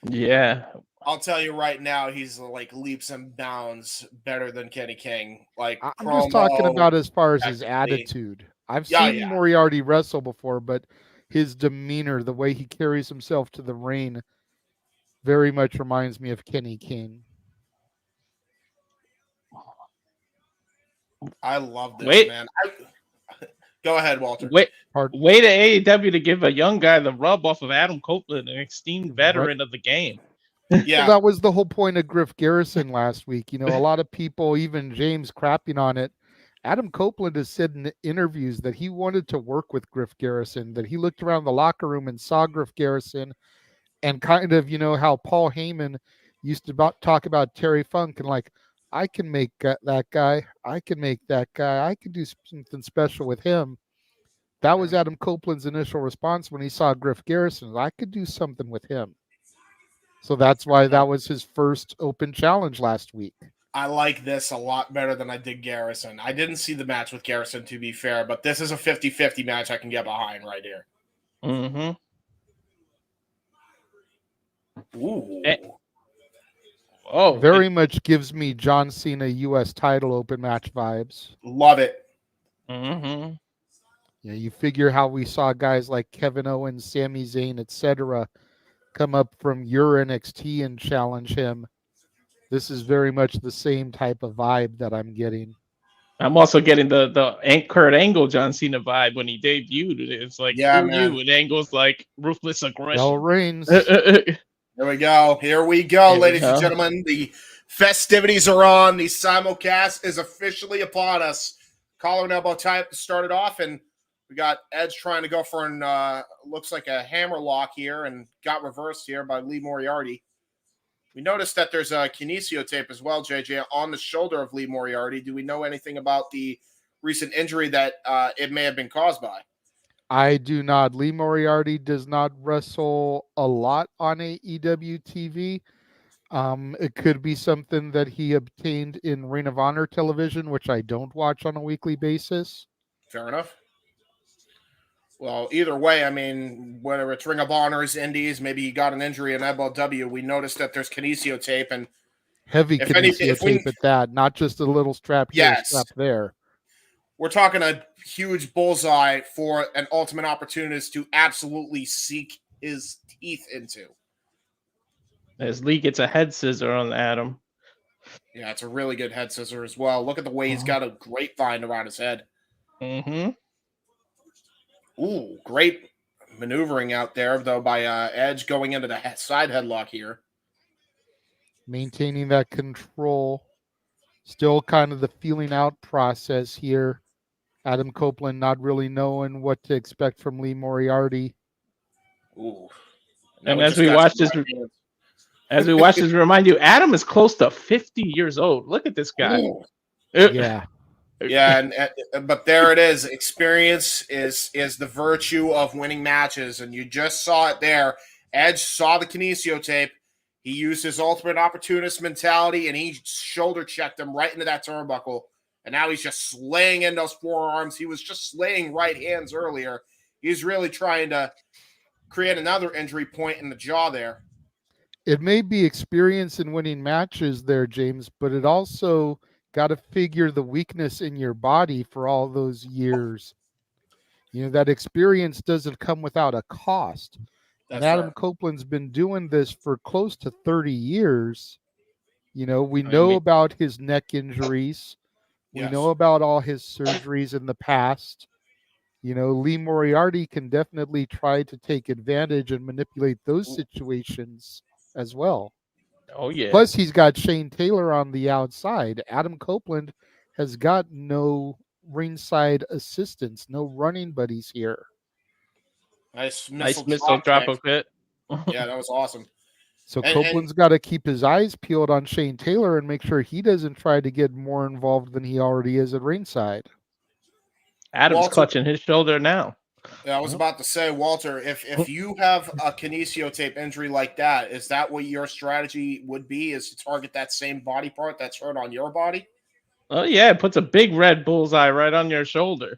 Yeah. I'll tell you right now, he's like leaps and bounds better than Kenny King. Like I'm just talking about as far as his attitude. I've seen Moriarty wrestle before, but his demeanor, the way he carries himself to the ring, very much reminds me of Kenny King. I love this, man. Go ahead, Walter. Way to AEW to give a young guy the rub off of Adam Copeland, an esteemed veteran of the game. Yeah, well, that was the whole point of Griff Garrison last week. You know, a lot of people, even James, crapping on it. Adam Copeland has said in interviews that he wanted to work with Griff Garrison, that he looked around the locker room and saw Griff Garrison, and kind of, you know, how Paul Heyman used to talk about Terry Funk and like, I can make that guy. I can make that guy. I can do something special with him. That was Adam Copeland's initial response when he saw Griff Garrison. I could do something with him. So that's why that was his first Open Challenge last week. I like this a lot better than I did Garrison. I didn't see the match with Garrison, to be fair, but this is a 50-50 match I can get behind right here. Mm-hmm. Ooh. Very much gives me John Cena U.S. title open match vibes. Love it. Mm-hmm. Yeah, you figure how we saw guys like Kevin Owens, Sami Zayn, etc., come up from your NXT and challenge him. This is very much the same type of vibe that I'm getting. I'm also getting the Kurt Angle John Cena vibe when he debuted. It's like, yeah, man. You, and Angle's like ruthless aggression. Bell rings. Here we go, ladies and gentlemen. The festivities are on. The simulcast is officially upon us. Collar and elbow type started off, and We got Edge trying to go for an looks like a hammer lock here and got reversed here by Lee Moriarty. We noticed that there's a kinesio tape as well, JJ, on the shoulder of Lee Moriarty. Do we know anything about the recent injury that it may have been caused by? I do not. Lee Moriarty does not wrestle a lot on AEW TV. It could be something that he obtained in Ring of Honor television, which I don't watch on a weekly basis. Fair enough. Well, either way, I mean, whether it's Ring of Honors, Indies, maybe he got an injury in MLW, we noticed that there's kinesio tape and heavy kinesio tape at that, not just a little strap here, strap there. We're talking a huge bullseye for an ultimate opportunist to absolutely seek his teeth into. As Lee gets a head scissor on Adam. Yeah, it's a really good head scissor as well. Look at the way he's got a grapevine around his head. Mm-hmm. Ooh, great maneuvering out there, though, by Edge going into the side headlock here. Maintaining that control. Still kind of the feeling out process here. Adam Copeland not really knowing what to expect from Lee Moriarty. Ooh. And as we watch this, remind you, Adam is close to 50 years old. Look at this guy. Ooh. Yeah. Yeah, but there it is. Experience is the virtue of winning matches, and you just saw it there. Edge saw the kinesio tape. He used his ultimate opportunist mentality, and he shoulder checked him right into that turnbuckle. And now he's just slaying in those forearms. He was just slaying right hands earlier. He's really trying to create another injury point in the jaw there. It may be experience in winning matches there, James, but it also got to figure the weakness in your body for all those years. You know, that experience doesn't come without a cost. And Adam Copeland's been doing this for close to 30 years. You know, we know about his neck injuries. We know about all his surgeries in the past. You know, Lee Moriarty can definitely try to take advantage and manipulate those situations as well. Oh, yeah. Plus, he's got Shane Taylor on the outside. Adam Copeland has got no ringside assistance, no running buddies here. Nice missile drop of it. Yeah, that was awesome. So Copeland's got to keep his eyes peeled on Shane Taylor and make sure he doesn't try to get more involved than he already is at ringside. Adam's clutching his shoulder now. Yeah, I was about to say, Walter, if you have a kinesio tape injury like that, is that what your strategy would be, is to target that same body part that's hurt on your body? Oh, yeah, it puts a big red bullseye right on your shoulder.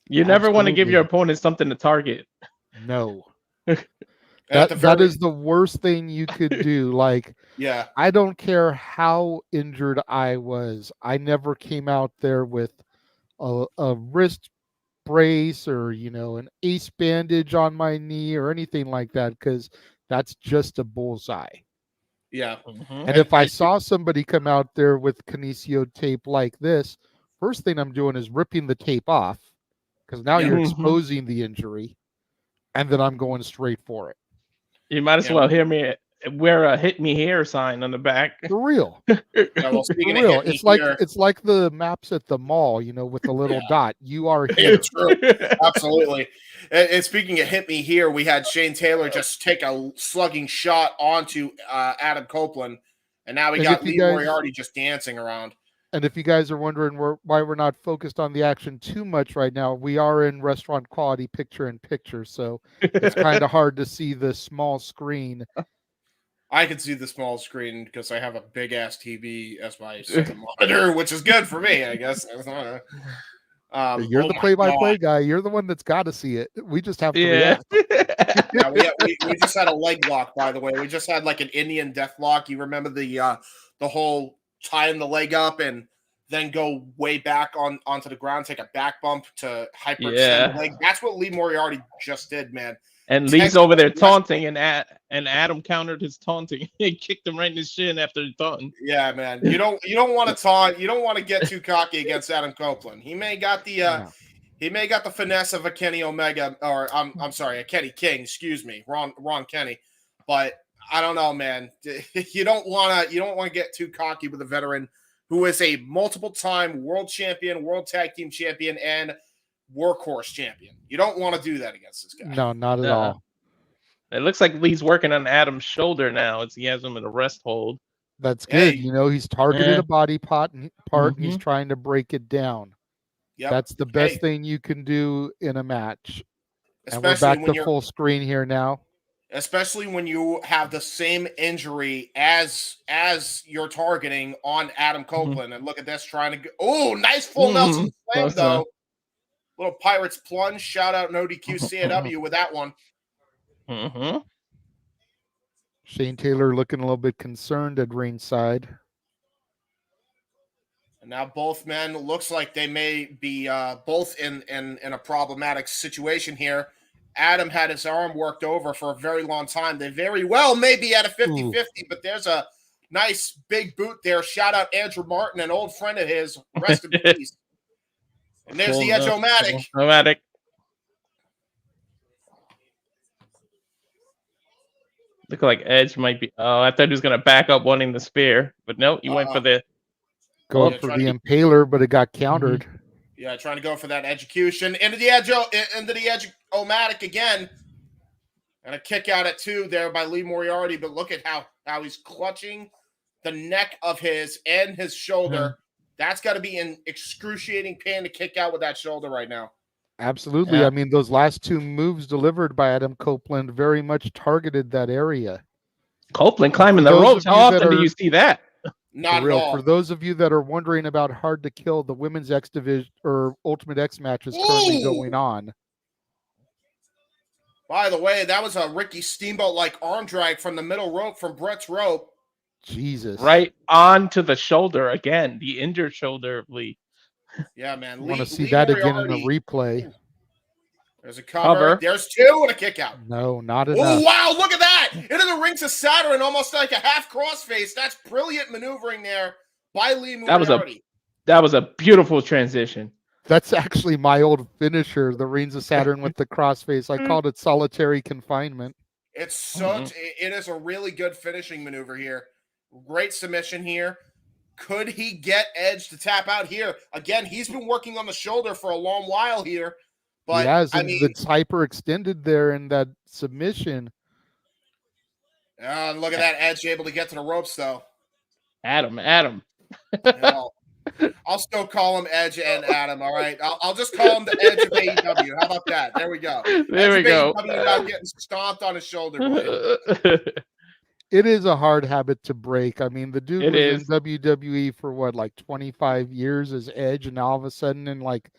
You never want to give your opponent something to target. No. That is the worst thing you could do. Like, yeah, I don't care how injured I was. I never came out there with a wrist brace or, you know, an ace bandage on my knee or anything like that, because that's just a bullseye. Yeah. And if I saw somebody come out there with kinesio tape like this, first thing I'm doing is ripping the tape off, because now you're exposing the injury, and then I'm going straight for it. You might as well hear me wear a "Hit Me Here" sign on the back. For real. Well, For real. It's like the maps at the mall, you know, with the little dot. You are here. It's true. Absolutely. And speaking of "Hit Me Here," we had Shane Taylor just take a slugging shot onto Adam Copeland, and now we got Lee Moriarty just dancing around. And if you guys are wondering why we're not focused on the action too much right now, we are in restaurant quality picture-in-picture, so it's kind of hard to see the small screen. I can see the small screen because I have a big-ass TV as my second monitor, which is good for me, I guess. You're the play-by-play guy. You're the one that's got to see it. We just have to react. Yeah, we just had a leg lock, by the way. We just had like an Indian death lock. You remember the whole tying the leg up and then go way back onto the ground, take a back bump to hyperextend the leg. That's what Lee Moriarty just did, man. And Lee's over there taunting, and Adam countered his taunting. He kicked him right in his shin after the taunting. Yeah, man. You don't want to taunt. You don't want to get too cocky against Adam Copeland. He may got the finesse of a Kenny Omega, or I'm sorry, a Kenny King. Excuse me, Ron Kenny. But I don't know, man. You don't want to get too cocky with a veteran who is a multiple-time world champion, world tag team champion, and workhorse champion. You don't want to do that against this guy. No, not at all. It looks like Lee's working on Adam's shoulder now as he has him in a rest hold. That's good. Hey. You know, he's targeted a body part and he's Mhm. trying to break it down. Yep. That's the best Hey. thing you can do in a match. And we're Especially back when to you're full screen here now. especially when you have the same injury as you're targeting on Adam Copeland. And look at this, trying to go. Oh, nice full Nelson slam, though. Little Pirates plunge. Shout out no DQ CAW with that one. Mm-hmm. Shane Taylor looking a little bit concerned at ringside. And now both men looks like they may be both in a problematic situation here. Adam had his arm worked over for a very long time. They very well may be at a 50-50, but there's a nice big boot there. Shout out Andrew Martin, an old friend of his. Rest in peace. And there's the Edge-O-Matic. Edge-O-Matic. Look like Edge might be. Oh, I thought he was going to back up wanting the spear, but no, he went for the. Going for the impaler, but it got countered. Yeah, trying to go for that execution. Into the Edge-O-Matic again. And a kick out at 2 there by Lee Moriarty, but look at how he's clutching the neck of his and his shoulder. That's got to be in excruciating pain to kick out with that shoulder right now. Absolutely. Yeah. I mean, those last 2 moves delivered by Adam Copeland very much targeted that area. Copeland climbing the ropes. How often do you see that? Not for at all. For those of you that are wondering about Hard to Kill, the Women's X Division or Ultimate X match is currently going on. By the way, that was a Ricky Steamboat-like arm drag from the middle rope from Brett's rope. Jesus. Right onto the shoulder again, the injured shoulder of Lee. Yeah, man. I want to see that again in a replay. There's a cover. There's 2 and a kick out. No, not enough. Oh, wow. Look at that. Into the rings of Saturn, almost like a half crossface. That's brilliant maneuvering there by Lee Moriarty. That was a beautiful transition. That's actually my old finisher, the Rings of Saturn with the crossface. I called it solitary confinement. It's such it is a really good finishing maneuver here. Great submission here. Could he get Edge to tap out here? Again, he's been working on the shoulder for a long while here. But he has, I and mean, it's hyper extended there in that submission. Look at that Edge able to get to the ropes, though. Adam. I'll still call him Edge and Adam, all right? I'll just call him the Edge of AEW. How about that? There we go. There we go. AEW now getting stomped on his shoulder blade. It is a hard habit to break. I mean, the dude It was is. in WWE for what, like 25 years as Edge, and all of a sudden in like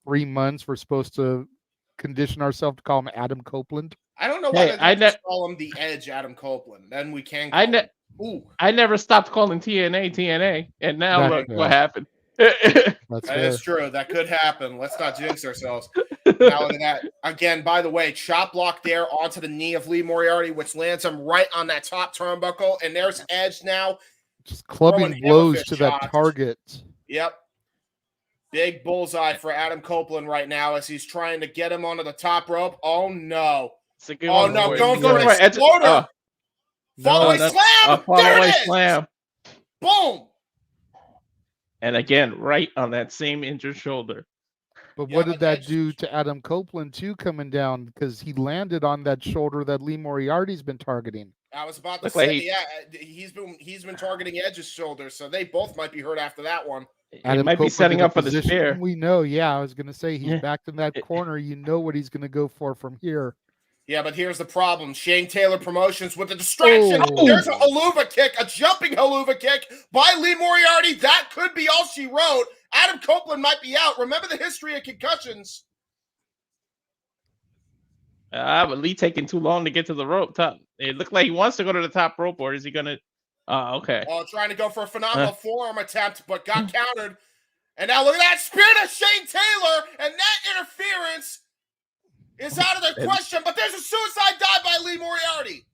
3 months, we're supposed to condition ourselves to call him Adam Copeland. I don't know why they just call him the Edge Adam Copeland. Then we can call him. I never stopped calling TNA, and now look what happened. That is true. That could happen. Let's not jinx ourselves. Now look at that. Again, by the way, chop block there onto the knee of Lee Moriarty, which lands him right on that top turnbuckle. And there's Edge now. Just clubbing blows to that target. Yep. Big bullseye for Adam Copeland right now as he's trying to get him onto the top rope. Oh, no. Oh, no. Going for an exploder. Follow-away slam. Follow-away slam. Boom. And again, right on that same injured shoulder. But what did that do to Adam Copeland, too, coming down? Because he landed on that shoulder that Lee Moriarty's been targeting. I was about to say, he's been targeting Edge's shoulder, so they both might be hurt after that one. He might be setting up for the spear. We know, I was going to say, he's back in that corner. You know what he's going to go for from here. Yeah, but here's the problem. Shane Taylor Promotions with the distraction. Oh. There's a haluva kick, a jumping haluva kick by Lee Moriarty. That could be all she wrote. Adam Copeland might be out. Remember the history of concussions. But Lee taking too long to get to the rope top. It looked like he wants to go to the top rope, or is he going to? Oh, okay. Trying to go for a phenomenal forearm attempt, but got countered. And now look at that spear to Shane Taylor, and that interference is out of the question, but there's a suicide dive by Lee Moriarty.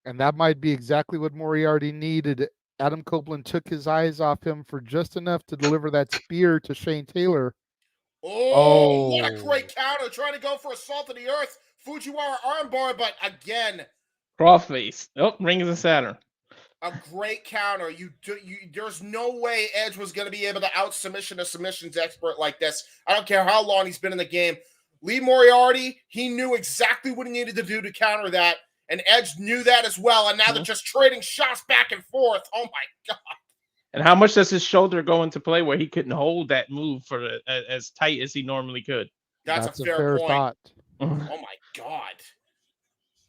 And that might be exactly what Moriarty needed. Adam Copeland took his eyes off him for just enough to deliver that spear to Shane Taylor. Oh, what a great counter. Trying to go for a salt of the earth. Fujiwara armbar, but again. Crossface. Oh, Rings of Saturn. A great counter. There's no way Edge was going to be able to out-submission a submissions expert like this. I don't care how long he's been in the game. Lee Moriarty, he knew exactly what he needed to do to counter that, and Edge knew that as well, and now they're just trading shots back and forth. Oh, my God. And how much does his shoulder go into play where he couldn't hold that move for as tight as he normally could? That's a fair point. thought. Oh, my God.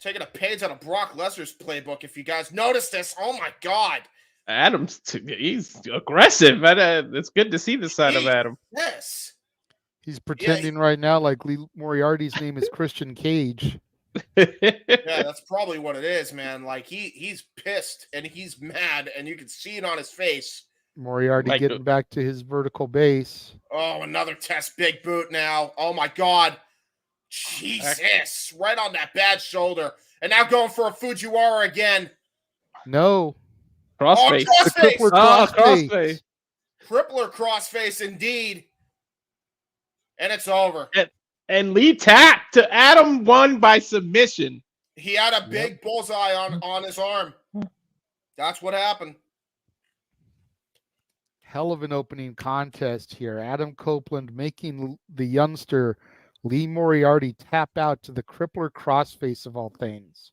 Taking a page out of Brock Lesnar's playbook, if you guys noticed this. Oh, my God. Adam's he's aggressive. It's good to see the side of Adam. Yes. He's pretending right now like Lee Moriarty's name is Christian Cage. Yeah, that's probably what it is, man. Like he's pissed and he's mad, and you can see it on his face. Moriarty getting back to his vertical base. Oh, another test big boot now. Oh my God. Jesus. Right on that bad shoulder. And now going for a Fujiwara again. No. Crossface. Oh, crossface. Crippler crossface indeed. And it's over. And Lee tapped to Adam won by submission. He had a big bullseye on his arm. That's what happened. Hell of an opening contest here. Adam Copeland making the youngster Lee Moriarty tap out to the crippler crossface of all things.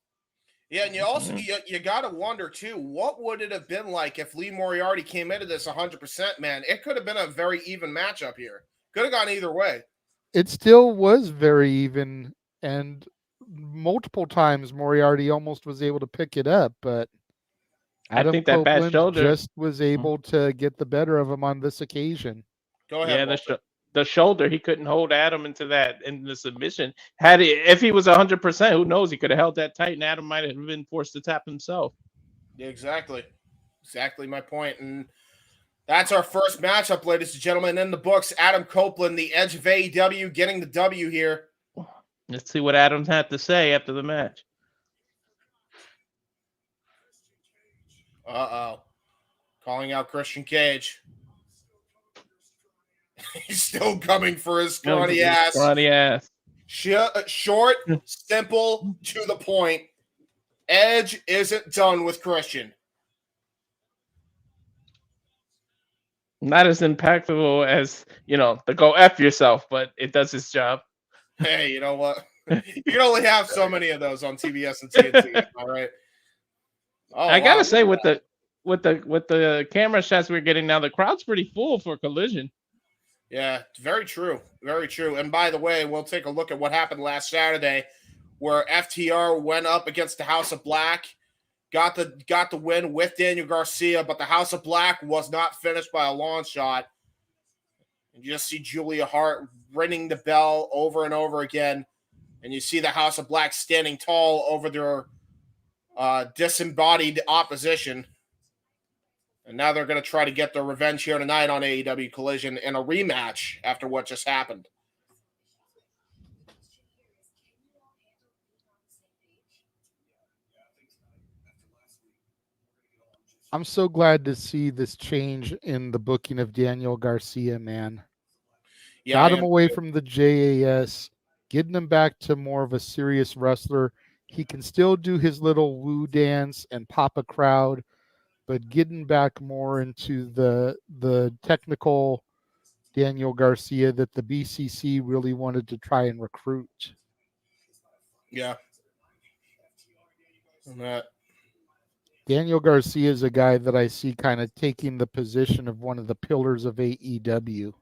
Yeah, and you also you got to wonder too, what would it have been like if Lee Moriarty came into this 100%, man? It could have been a very even matchup here. Could have gone either way. It still was very even, and multiple times Moriarty almost was able to pick it up, but Adam I think that bad Copeland shoulder just was able to get the better of him on this occasion. Go ahead. Yeah, the shoulder, he couldn't hold Adam into that in the submission. If he was 100%, who knows? He could have held that tight, and Adam might have been forced to tap himself. Yeah, exactly my point. And that's our first matchup, ladies and gentlemen, in the books. Adam Copeland, the Edge of AEW, getting the W here. Let's see what Adams had to say after the match. Uh-oh. Calling out Christian Cage. He's still coming for his scrawny ass. Scrawny ass. Short, simple, to the point. Edge isn't done with Christian. Not as impactful as, the go F yourself, but it does its job. Hey, you know what? You can only have so many of those on TBS and TNT. All right. Oh, I gotta say, with the camera shots we're getting now, the crowd's pretty full for Collision. Yeah, very true. Very true. And by the way, we'll take a look at what happened last Saturday, where FTR went up against the House of Black, got the win with Daniel Garcia, but the House of Black was not finished by a long shot. And you just see Julia Hart ringing the bell over and over again, and you see the House of Black standing tall over their disembodied opposition. And now they're going to try to get their revenge here tonight on AEW Collision in a rematch after what just happened. I'm so glad to see this change in the booking of Daniel Garcia, man. Yeah, got him away from the JAS, getting him back to more of a serious wrestler. He can still do his little woo dance and pop a crowd, but getting back more into the technical Daniel Garcia that the BCC really wanted to try and recruit. Yeah. Daniel Garcia is a guy that I see kind of taking the position of one of the pillars of AEW.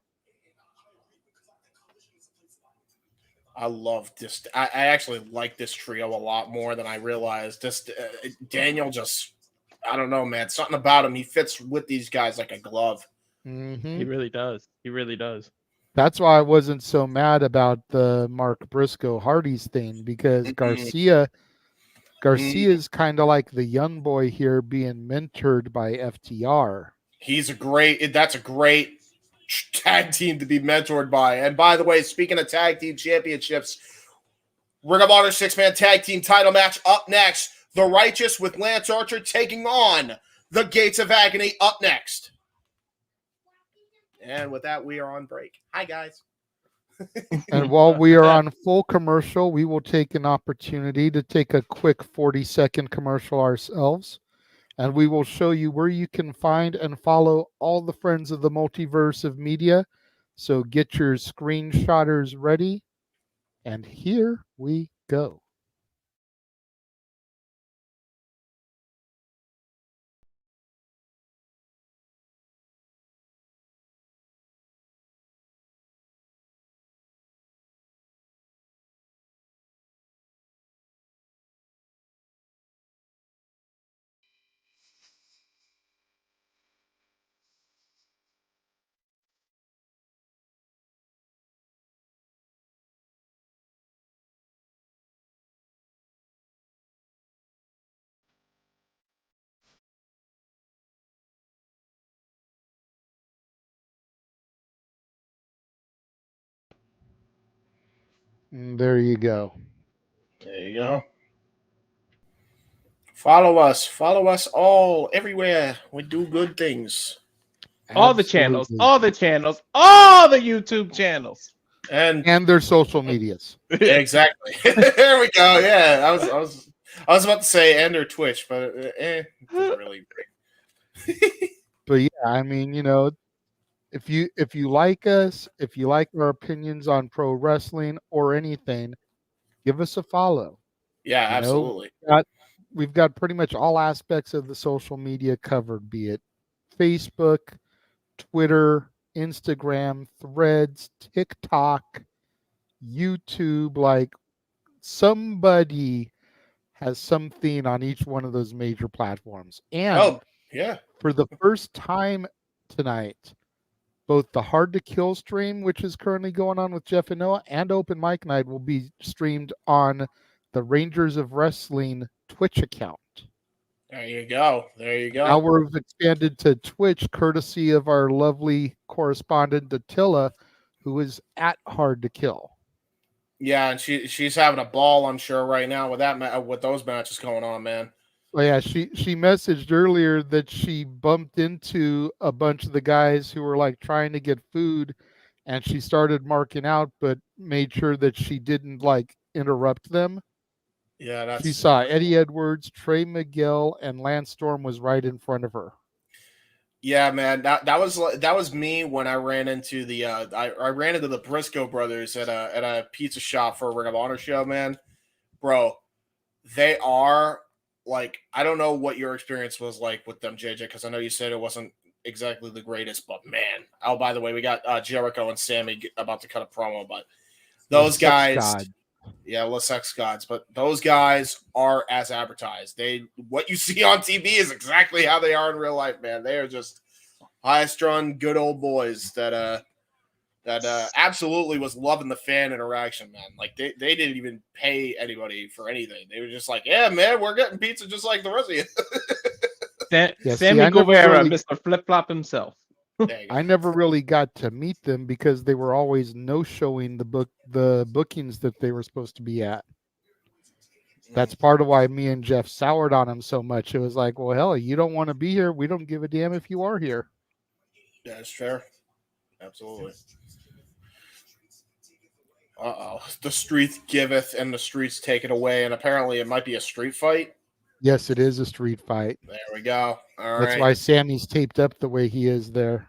I love this. I actually like this trio a lot more than I realized. Just Daniel just, I don't know, man. Something about him. He fits with these guys like a glove. Mm-hmm. He really does. He really does. That's why I wasn't so mad about the Mark Briscoe Hardy's thing, because Garcia is kind of like the young boy here being mentored by FTR. That's a great tag team to be mentored by. And by the way, speaking of tag team championships, Ring of Honor 6-man tag team title match up next. The Righteous with Lance Archer taking on the Gates of Agony up next. And with that, we are on break. Hi, guys. And while we are on full commercial, we will take an opportunity to take a quick 40-second commercial ourselves. and we will show you where you can find and follow all the friends of the Multiverse of Media. So get your screenshotters ready, and here we go. And there you go. There you go. Follow us all everywhere. We do good things. All the channels, all the YouTube channels, and their social medias. Exactly. There we go. Yeah, I was about to say and or Twitch, but doesn't really. But yeah, I mean, if you like us, if you like our opinions on pro wrestling or anything, give us a follow. Yeah, absolutely. We've got pretty much all aspects of the social media covered, be it Facebook, Twitter, Instagram, Threads, TikTok, YouTube. Like, somebody has something on each one of those major platforms. And yeah. For the first time tonight, both the Hard to Kill stream, which is currently going on with Jeff and Noah, and Open Mic Night will be streamed on the Rangers of Wrestling Twitch account. There you go. There you go. Now we've expanded to Twitch, courtesy of our lovely correspondent Attila, who is at Hard to Kill. Yeah, and she's having a ball, I'm sure, right now with those matches going on, man. Oh yeah, she messaged earlier that she bumped into a bunch of the guys who were like trying to get food, and she started marking out, but made sure that she didn't like interrupt them. Yeah, she saw Eddie Edwards, Trey Miguel, and Lance Storm was right in front of her. Yeah, man, that was me when I ran into the I ran into the Briscoe brothers at a pizza shop for a Ring of Honor show, man. Bro, they are like, I don't know what your experience was like with them, JJ, because I know you said it wasn't exactly the greatest, but man. Oh, by the way, we got Jericho and Sammy about to cut a promo, but those guys, yeah, Les Sex Gods, but those guys are as advertised. What you see on TV is exactly how they are in real life, man. They are just high-strung, good old boys that absolutely was loving the fan interaction, man. Like they didn't even pay anybody for anything. They were just like, yeah, man, we're getting pizza just like the rest of you. Sammy Guevara, Mr. Flip Flop himself. I never really got to meet them because they were always no-showing the bookings that they were supposed to be at. That's part of why me and Jeff soured on him so much. It was like, well, hell, you don't want to be here. We don't give a damn if you are here. Yeah, that's fair. Absolutely. The street giveth and the streets take it away, and apparently it might be a street fight. Yes, it is a street fight. There we go. All That's right. why Sammy's taped up the way he is there.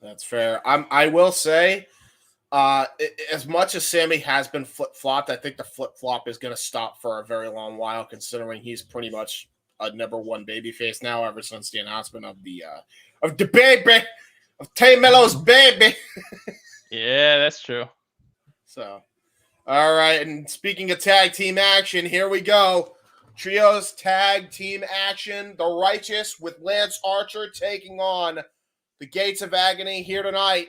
That's fair. I will say, as much as Sammy has been flip-flopped, I think the flip-flop is going to stop for a very long while, considering he's pretty much a number one babyface now ever since the announcement of the baby, of Tay Mello's baby. Yeah, that's true. So, all right. And speaking of tag team action, here we go. Trios tag team action. The Righteous with Lance Archer taking on the Gates of Agony here tonight.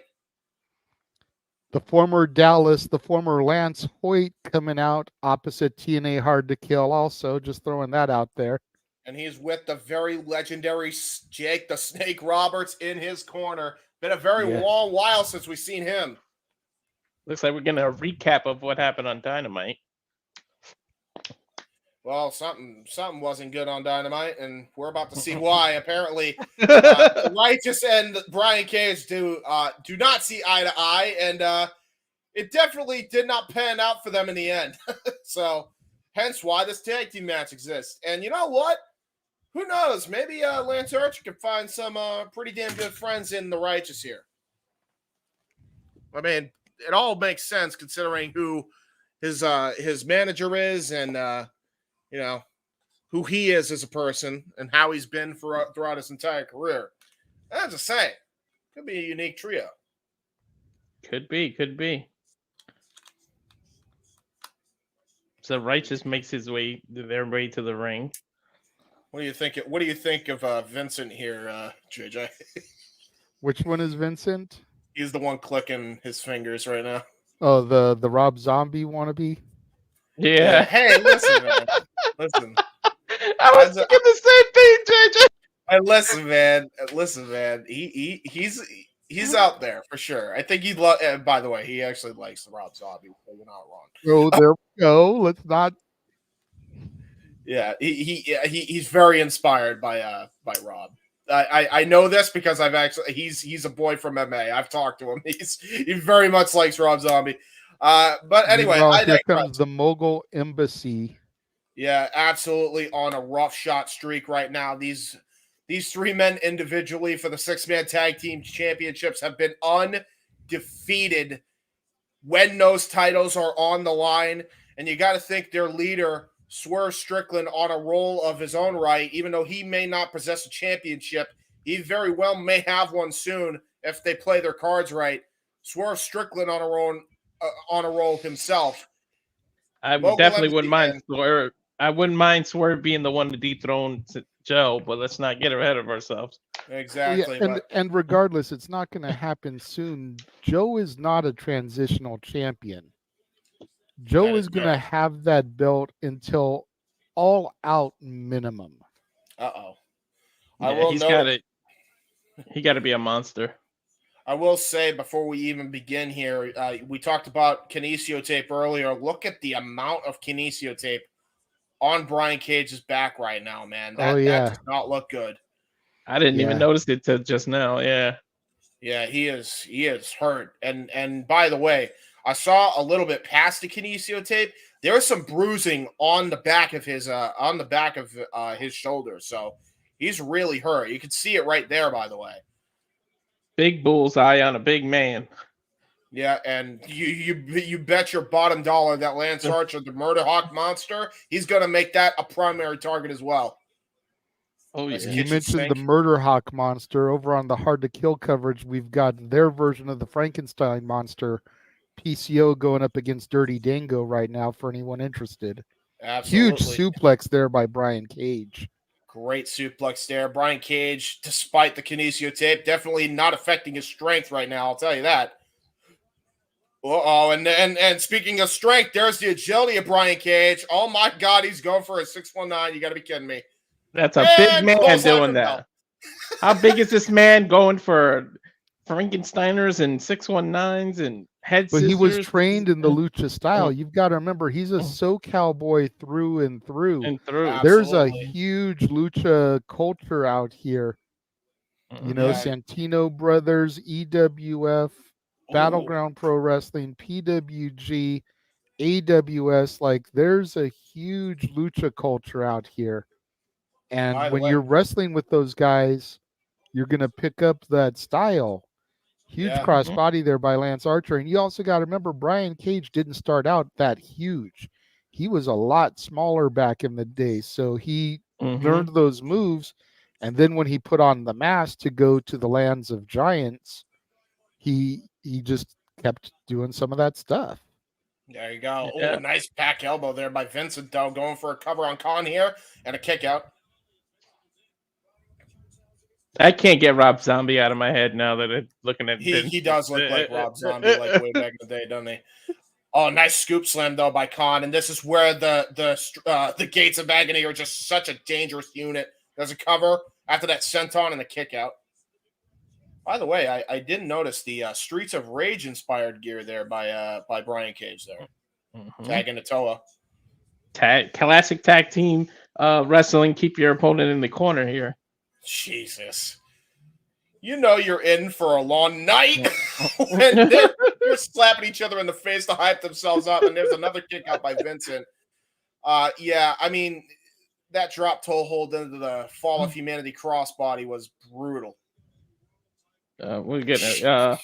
The former Dallas, the former Lance Hoyt coming out opposite TNA Hard to Kill also. Just throwing that out there. And he's with the very legendary Jake the Snake Roberts in his corner. Been a very long while since we've seen him. Looks like we're getting a recap of what happened on Dynamite. Well, something wasn't good on Dynamite, and we're about to see why. Apparently, Righteous and Brian Cage do not see eye to eye, and it definitely did not pan out for them in the end. So, hence why this tag team match exists. And you know what? Who knows? Maybe Lance Archer can find some pretty damn good friends in the Righteous here. I mean, it all makes sense considering who his manager is, and you know, who he is as a person and how he's been throughout his entire career. I'm just saying, could be a unique trio. Could be. So Righteous makes their way to the ring. What do you think? What do you think of Vincent here, JJ? Which one is Vincent? He's the one clicking his fingers right now. Oh, the Rob Zombie wannabe. Yeah. Hey, listen, man. Listen. I was thinking the same thing, JJ. Listen, man. He's out there for sure. I think he'd love. By the way, he actually likes the Rob Zombie. So you're not wrong. Oh, there we go. Let's not. Yeah, he's very inspired by Rob. I know this because he's a boy from MMA. I've talked to him. He very much likes Rob Zombie. But anyway, here comes the Mogul Embassy. Yeah, absolutely on a rough shot streak right now. These three men individually for the 6-man tag team championships have been undefeated when those titles are on the line. And you got to think their leader, Swerve Strickland, on a roll of his own right, even though he may not possess a championship, he very well may have one soon if they play their cards right. Swerve Strickland on a roll himself. I definitely wouldn't mind Swerve. I wouldn't mind Swerve being the one to dethrone Joe, but let's not get ahead of ourselves. Exactly. Yeah, and regardless, it's not going to happen soon. Joe is not a transitional champion. Joe is going to have that belt until All Out minimum. He's got it. He got to be a monster. I will say before we even begin here, we talked about kinesio tape earlier. Look at the amount of kinesio tape on Brian Cage's back right now, man. That does not look good. I didn't even notice it till just now. Yeah. Yeah, he is hurt. And by the way, I saw a little bit past the kinesio tape. There was some bruising on the back of his his shoulder. So he's really hurt. You can see it right there, by the way. Big bullseye on a big man. Yeah, and you bet your bottom dollar that Lance Archer, the Murder Hawk Monster, he's going to make that a primary target as well. Oh, yeah. You mentioned the Murder Hawk Monster. Over on the Hard to Kill coverage, we've got their version of the Frankenstein Monster, PCO, going up against Dirty Dango right now for anyone interested. Absolutely. Huge suplex there by Brian Cage. Great suplex there. Brian Cage, despite the kinesio tape, definitely not affecting his strength right now, I'll tell you that. And speaking of strength, there's the agility of Brian Cage. Oh my God, he's going for a 619. You got to be kidding me. That's a big man doing that. How big is this man going for Frankensteiners and 619s and head But scissors? he was trained in the lucha style. You've got to remember, he's a SoCal boy through and through. There's a huge lucha culture out here. You know, Santino Brothers, EWF, Battleground Pro Wrestling, PWG, AWS. Like, there's a huge lucha culture out here. And when you're wrestling with those guys, you're going to pick up that style. Huge crossbody there by Lance Archer. And you also got to remember, Brian Cage didn't start out that huge. He was a lot smaller back in the day. So he learned those moves. And then when he put on the mask to go to the lands of giants, he just kept doing some of that stuff. There you go. Yeah. Oh, nice back elbow there by Vincent, though, going for a cover on Khan here and a kick out. I can't get Rob Zombie out of my head now that I'm looking at Vince. He does look like Rob Zombie, like way back in the day, doesn't he? Oh, nice scoop slam, though, by Khan. And this is where the Gates of Agony are just such a dangerous unit. There's a cover after that senton and the kick out. By the way, I didn't notice the Streets of Rage inspired gear there by Brian Cage there. Tagging Atoa. Classic tag team wrestling. Keep your opponent in the corner here. Jesus. You know you're in for a long night when they're slapping each other in the face to hype themselves up, and there's another kick out by Vincent. I mean, that drop toe hold into the Fall of Humanity crossbody was brutal. We're getting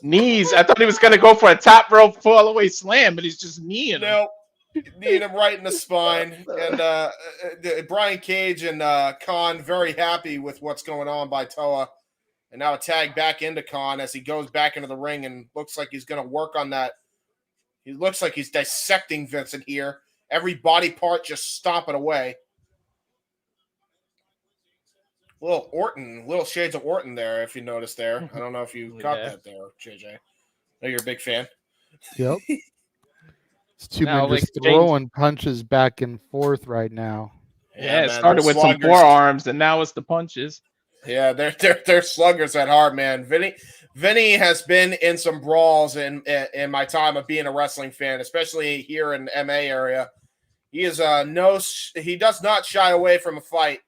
knees. I thought he was gonna go for a top rope fall away slam, but he's just kneeing him. Nope. Kneed him right in the spine. And Brian Cage and Khan very happy with what's going on by Toa. And now a tag back into Khan as he goes back into the ring and looks like he's going to work on that. He looks like he's dissecting Vincent here. Every body part just stomping away. Little shades of Orton there, if you noticed there. I don't know if you caught that there, JJ. I know you're a big fan. Yep. It's two men just throwing punches back and forth right now. Yeah, it started with some forearms, and now it's the punches. Yeah, they're sluggers at heart, man. Vinny has been in some brawls in my time of being a wrestling fan, especially here in the MA area. He is he does not shy away from a fight.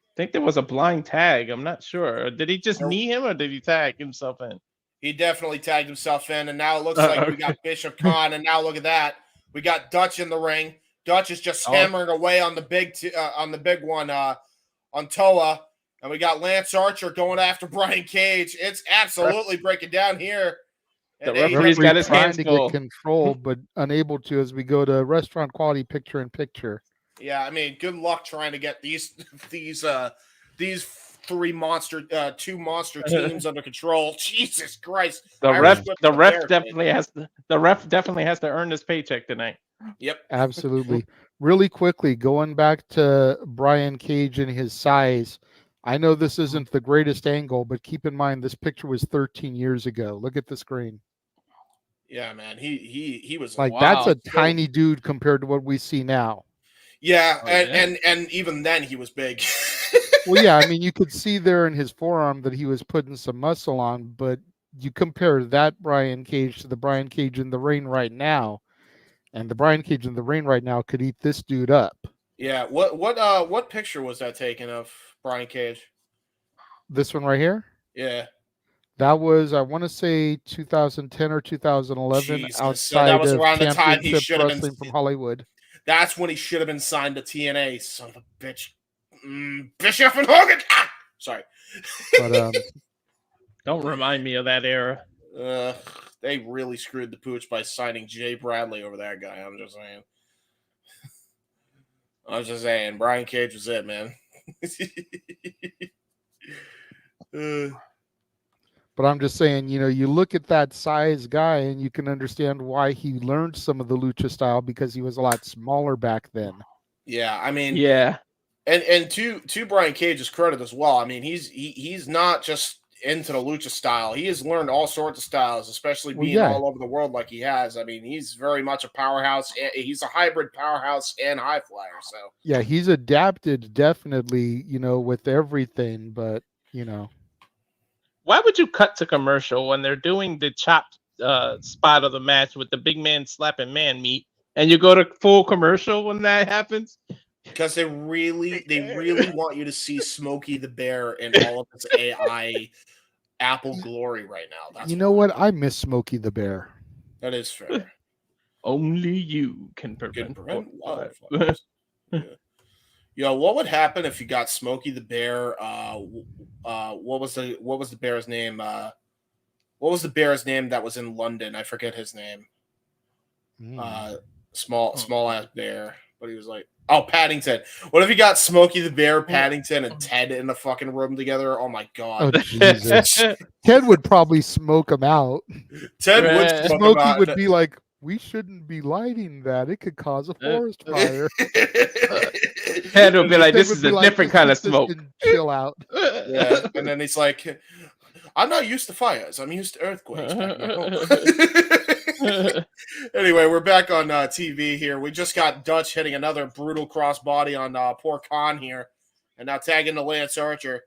I think there was a blind tag. I'm not sure. Did he just knee him, or did he tag himself in? He definitely tagged himself in, and now it looks like we got Bishop Khan, and now look at that. We got Dutch in the ring. Dutch is just hammering away on the big one on Toa, and we got Lance Archer going after Brian Cage. It's absolutely breaking down here. The referee's got his hands to full. get control, but unable to as we go to restaurant quality picture-in-picture. Yeah, I mean, good luck trying to get these two monster teams under control. Jesus Christ! The ref definitely has to earn this paycheck tonight. Yep, absolutely. Really quickly, going back to Brian Cage and his size. I know this isn't the greatest angle, but keep in mind this picture was 13 years ago. Look at the screen. Yeah, man, he was like that's a tiny dude compared to what we see now. Yeah, and even then he was big. Well, yeah, I mean, you could see there in his forearm that he was putting some muscle on, but you compare that Brian Cage to the Brian Cage in the ring right now, and the Brian Cage in the ring right now could eat this dude up. Yeah, what picture was that taken of Brian Cage? This one right here? Yeah. That was, I want to say 2010 or 2011 Jesus. outside so that was of around the time he should have wrestling from Hollywood. That's when he should have been signed to TNA, son of a bitch. Bischoff and Hogan. Ah! Sorry. But don't remind me of that era. They really screwed the pooch by signing Jay Bradley over that guy. I'm just saying. Brian Cage was it, man. But I'm just saying, you look at that size guy and you can understand why he learned some of the lucha style because he was a lot smaller back then. Yeah, I mean, yeah. And to Brian Cage's credit as well, I mean, he's not just into the lucha style. He has learned all sorts of styles, especially being all over the world like he has. I mean, he's very much a powerhouse. He's a hybrid powerhouse and high flyer. So yeah, he's adapted definitely, with everything. But why would you cut to commercial when they're doing the chopped spot of the match with the big man slapping man meat, and you go to full commercial when that happens? Because they really want you to see Smokey the Bear in all of its AI Apple glory right now. That's what? I miss Smokey the Bear. That is fair. Only you can prevent wildfires. Yo, what would happen if you got Smokey the Bear? What was the bear's name? What was the bear's name that was in London? I forget his name. Small ass bear, but he was like, Paddington. What if you got Smokey the Bear, Paddington, and Ted in the fucking room together? Oh my god. Oh Jesus. Ted would probably smoke him out. Ted would smoke Smokey him out. would be like, we shouldn't be lighting that. It could cause a forest fire. Ted would be like, this is a different kind of smoke. Chill out. Yeah. And then he's like, I'm not used to fires. I'm used to earthquakes. Anyway, we're back on TV here. We just got Dutch hitting another brutal crossbody on poor Khan here. And now tagging the Lance Archer.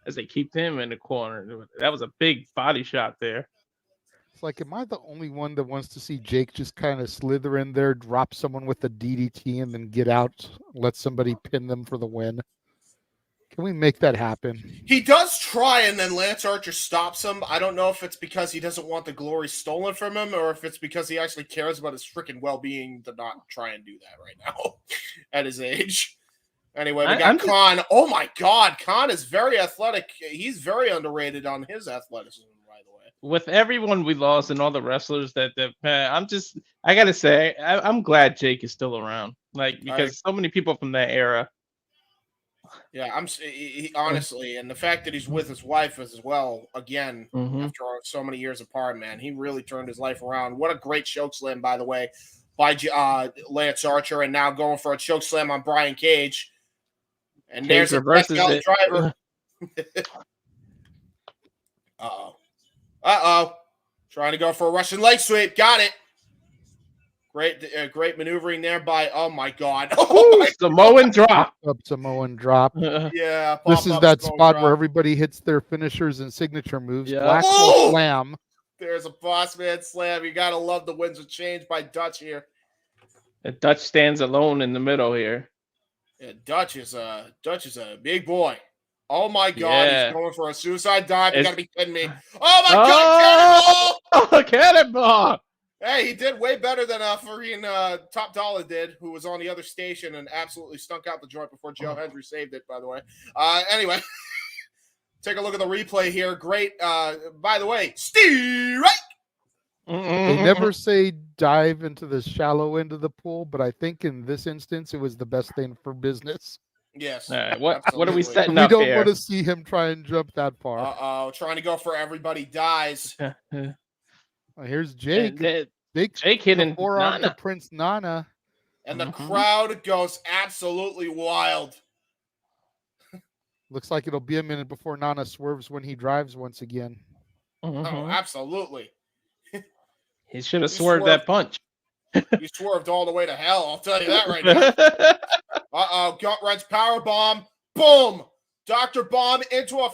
As they keep him in the corner. That was a big body shot there. It's like, am I the only one that wants to see Jake just kind of slither in there, drop someone with a DDT, and then get out, let somebody pin them for the win? Can we make that happen? He does try, and then Lance Archer stops him. I don't know if it's because he doesn't want the glory stolen from him, or if it's because he actually cares about his freaking well-being to not try and do that right now at his age. Anyway, we got Khan. Oh my God, Khan is very athletic. He's very underrated on his athleticism, by the way. With everyone we lost and all the wrestlers that I gotta say, I'm glad Jake is still around. Like, because so many people from that era. Yeah, honestly, and the fact that he's with his wife as well, again, after so many years apart, man, he really turned his life around. What a great chokeslam, by the way, by Lance Archer, and now going for a chokeslam on Brian Cage. And Cage there's a Death Belt driver. Uh-oh. Trying to go for a Russian leg sweep. Got it. Great maneuvering there by, oh my God. Oh, Samoan drop. Samoan drop. Yeah. This is that spot where everybody hits their finishers and signature moves. Yeah. Black hole slam. There's a boss man slam. You got to love the winds of change by Dutch here. Dutch stands alone in the middle here. Yeah, Dutch is a big boy. Oh my God, He's going for a suicide dive. You got to be kidding me. Oh my God, cannonball! Oh, cannonball! Hey, he did way better than freaking Top Dollar did, who was on the other station and absolutely stunk out the joint before Joe Hendry saved it, by the way. Anyway, take a look at the replay here. Great. By the way, Steve Reich. They never say dive into the shallow end of the pool, but I think in this instance, it was the best thing for business. Yes. All right, what are we setting we up don't here? want to see him try and jump that far. Uh-oh, trying to go for everybody dies. Here's Jake. Jake hitting forearm Nana. to Prince Nana. And the crowd goes absolutely wild. Looks like it'll be a minute before Nana swerves when he drives once again. Oh, absolutely. He should have swerved that punch. You swerved all the way to hell, I'll tell you that right now. Uh-oh, gut wrench power bomb. Boom! Dr. Bomb into a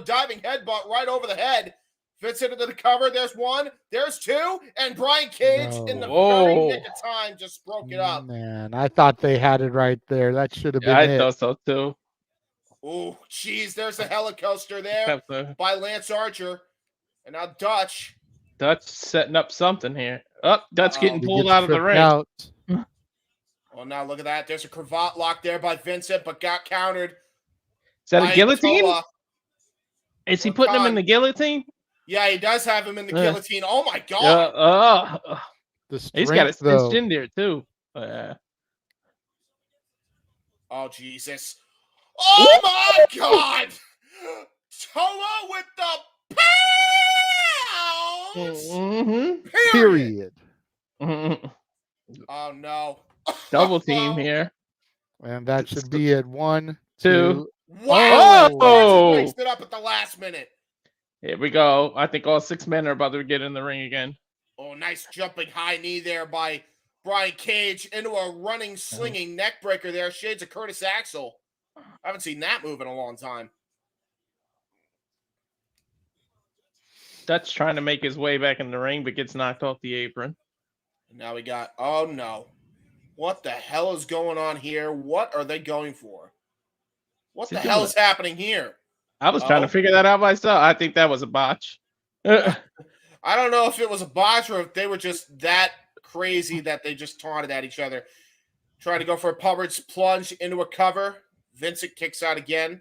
diving headbutt right over the head. Fits into the cover. There's one. There's two. And Brian Cage in the very nick of time just broke it up. Man, I thought they had it right there. That should have been I it. thought so too. Oh, jeez. There's a helicoaster there by Lance Archer. And now Dutch. Dutch setting up something here. Oh, Dutch getting pulled out of the ring. Well, now look at that. There's a cravat lock there by Vincent, but got countered. Is that a guillotine? Is he putting him in the guillotine? Yeah, he does have him in the guillotine. Oh, my God. He's got it stitched in there, too. Oh, Jesus. Oh, my God. Toa with the pounds. Period. Oh, no. Double team here. And that should be it. 1, 2. Wow. Oh! Mixed it up at the last minute. Here we go. I think all 6 men are about to get in the ring again. Oh, nice jumping high knee there by Brian Cage into a running, slinging neck breaker there. Shades of Curtis Axel. I haven't seen that move in a long time. Dutch trying to make his way back in the ring, but gets knocked off the apron. Now we got, oh no. What the hell is going on here? What are they going for? What the hell is happening here? I was trying to figure that out myself. I think that was a botch. I don't know if it was a botch or if they were just that crazy that they just taunted at each other. Trying to go for a Pubbert's plunge into a cover. Vincent kicks out again.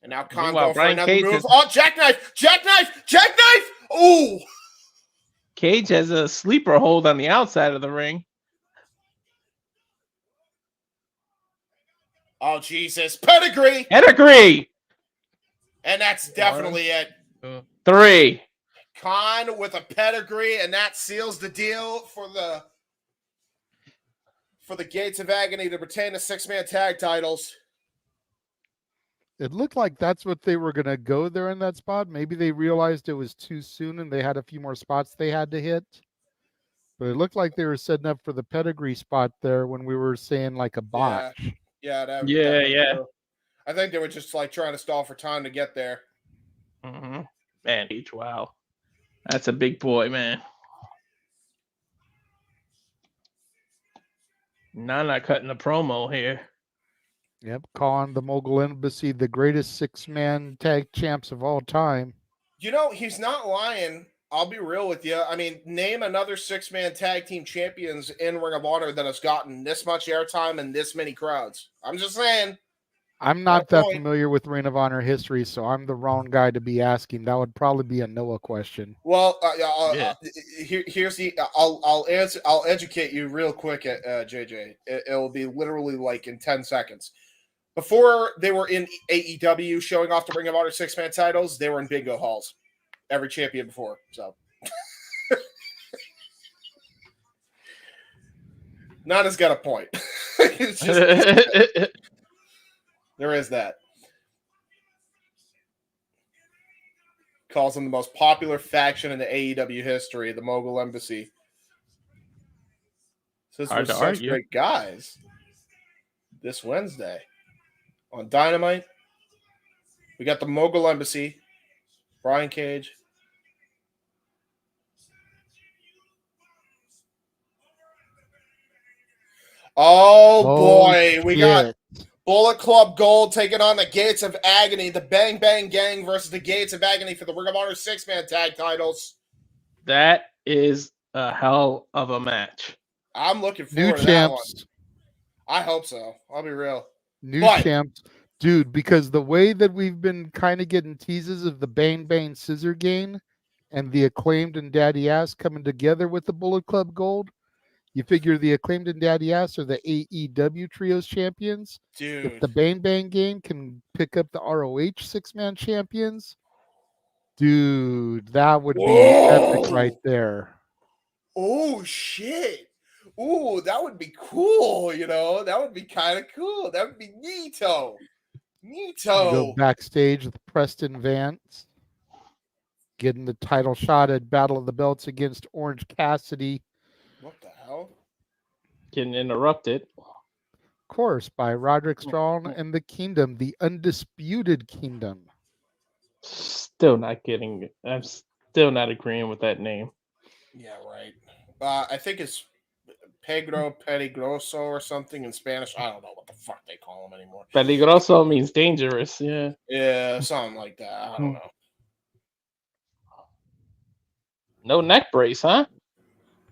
And now Khan going for another move. Oh, jackknife! Jackknife! Jackknife! Ooh! Cage has a sleeper hold on the outside of the ring. Oh, Jesus. Pedigree! Pedigree! And that's definitely it. 3. Khan with a pedigree, and that seals the deal for the Gates of Agony to retain the 6-man tag titles. It looked like that's what they were going to go there in that spot. Maybe they realized it was too soon and they had a few more spots they had to hit. But it looked like they were setting up for the pedigree spot there when we were saying like a botch. Yeah. Yeah. I think they were just like trying to stall for time to get there. Man, wow. That's a big boy, man. Nana cutting the promo here. Yep, calling the Mogul Embassy the greatest 6-man tag champs of all time. You know, he's not lying. I'll be real with you. I mean, name another 6-man tag team champions in Ring of Honor that has gotten this much airtime and this many crowds. I'm just saying. I'm not that familiar with Ring of Honor history, so I'm the wrong guy to be asking. That would probably be a Noah question. Well, here's the. I'll answer. I'll educate you real quick, JJ. It'll be literally like in 10 seconds. Before they were in AEW showing off the Ring of Honor 6-man titles, they were in bingo halls. Every champion before. So Nana's got a point. It's just, there is that. Calls them the most popular faction in the AEW history, the Mogul Embassy. Says we're such great guys. This Wednesday on Dynamite, we got the Mogul Embassy, Brian Cage. Oh boy, we got Bullet Club Gold taking on the Gates of Agony, the Bang Bang Gang versus the Gates of Agony for the Ring of Honor 6-man tag titles. That is a hell of a match. I'm looking forward to that one. I hope so. I'll be real. New champs. Dude, because the way that we've been kind of getting teases of the Bang Bang Scissor Gang and the Acclaimed and Daddy Ass coming together with the Bullet Club Gold, you figure the Acclaimed and Daddy Ass are the AEW Trios champions. Dude. If the Bang Bang Gang can pick up the ROH 6-man champions, dude, that would be epic right there. Oh, shit. Ooh, that would be cool, you know? That would be kind of cool. That would be neato. Go backstage with Preston Vance, getting the title shot at Battle of the Belts against Orange Cassidy. What the hell? Getting interrupted. Of course, by Roderick Strong and the Kingdom, the Undisputed Kingdom. Still not getting it. I'm still not agreeing with that name. Yeah, right. I think it's Pedro Peligroso or something in Spanish. I don't know what the fuck they call him anymore. Peligroso means dangerous. Yeah. Yeah, something like that. I don't know. No neck brace, huh?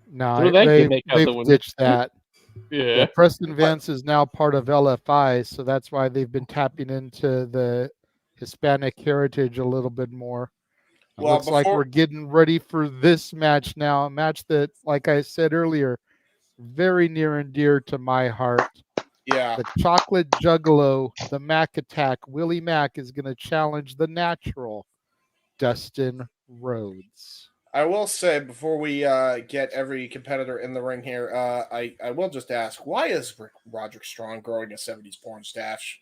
No, they've ditched that. Yeah. Preston Vance is now part of LFI, so that's why they've been tapping into the Hispanic heritage a little bit more. Well, looks like we're getting ready for this match now, a match that, like I said earlier, very near and dear to my heart. Yeah. The Chocolate Juggalo, the Mac Attack, Willie Mack is going to challenge the Natural, Dustin Rhodes. I will say, before we get every competitor in the ring here, I will just ask, why is Roderick Strong growing a 70s porn stash?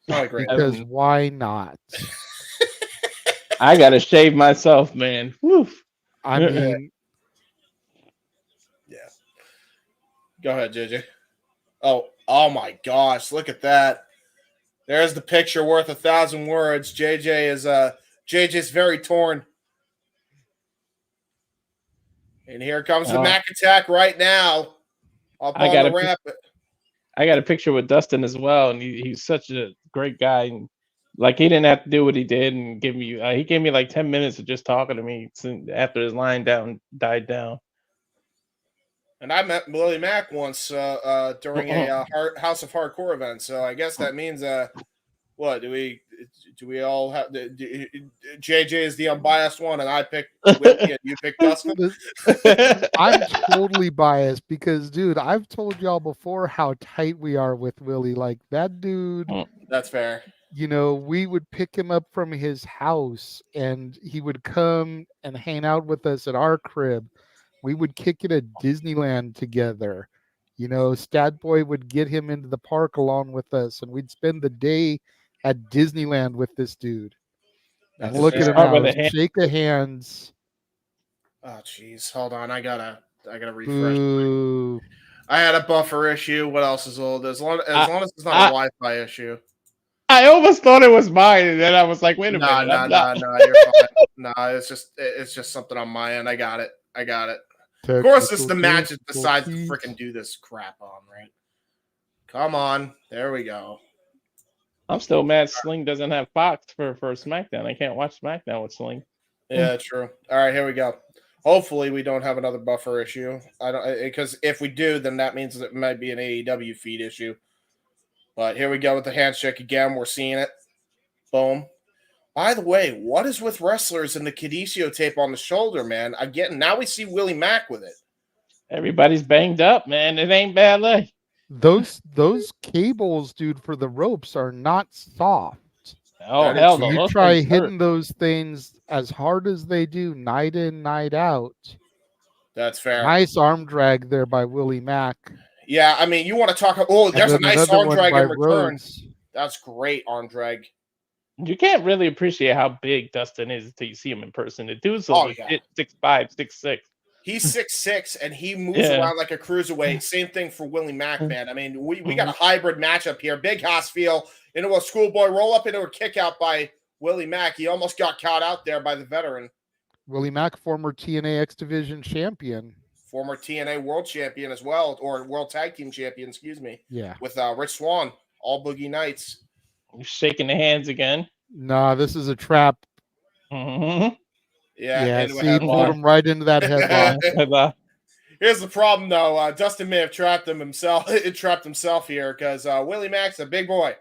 Because why not? I got to shave myself, man. Woof. I mean... Yeah. Go ahead, JJ. Oh my gosh, look at that. There's the picture worth 1,000 words. JJ's very torn. And here comes the Mac Attack right now. Up on the ramp. I got a picture with Dustin as well, and he's such a great guy. And like, he didn't have to do what he did and give me. He gave me like 10 minutes of just talking to me after his line died down. And I met Willie Mack once during a House of Hardcore event. So I guess that means what do we all have? JJ is the unbiased one, and I picked Willie, and you picked Dustin. I'm totally biased because, dude, I've told y'all before how tight we are with Willie. Like, that dude. That's fair. You know, we would pick him up from his house, and he would come and hang out with us at our crib. We would kick it at Disneyland together. You know, Stat Boy would get him into the park along with us, and we'd spend the day at Disneyland with this dude. And look at him now. Shake the hands. Oh, jeez. Hold on. I gotta refresh. I had a buffer issue. What else is old? As long as it's not a Wi-Fi issue. I almost thought it was mine, and then I was like, "Wait a minute." No, you're fine. No, it's just something on my end. I got it. Of course, it's the match that decides to freaking do this crap on, right? Come on. There we go. I'm still mad Sling doesn't have Fox for SmackDown. I can't watch SmackDown with Sling. Yeah, true. All right, here we go. Hopefully, we don't have another buffer issue. I don't, because if we do, then that means it might be an AEW feed issue. But here we go with the handshake again. We're seeing it. Boom. By the way, what is with wrestlers and the Cadisio tape on the shoulder, man? Again, now we see Willie Mack with it. Everybody's banged up, man. It ain't bad luck. Those cables, dude, for the ropes are not soft. Oh hell So no! you Those try things hitting hurt. those things as hard as they do, night in, night out. That's fair. Nice arm drag there by Willie Mack. Yeah, I mean, you want to talk. Oh, And there's a then nice another arm one drag by in return. Rhodes. That's great arm drag. You can't really appreciate how big Dustin is until you see him in person. The dude's so legit 6'5", 6'6". He's 6'6", and he moves Yeah. around like a cruiserweight. Same thing for Willie Mack, man. I mean, we got a hybrid matchup here. Big Haas feel into a schoolboy roll up into a kick out by Willie Mack. He almost got caught out there by the veteran. Willie Mack, former TNA X Division champion. Former TNA world champion as well, or world tag team champion, excuse me. Yeah. With Rich Swann, all Boogie Nights. He's shaking the hands again. Nah, this is a trap. Mm-hmm. Yeah, into a see, pulled him right into that headlock. Here's the problem, though. Dustin may have trapped himself here because Willie Mack's a big boy.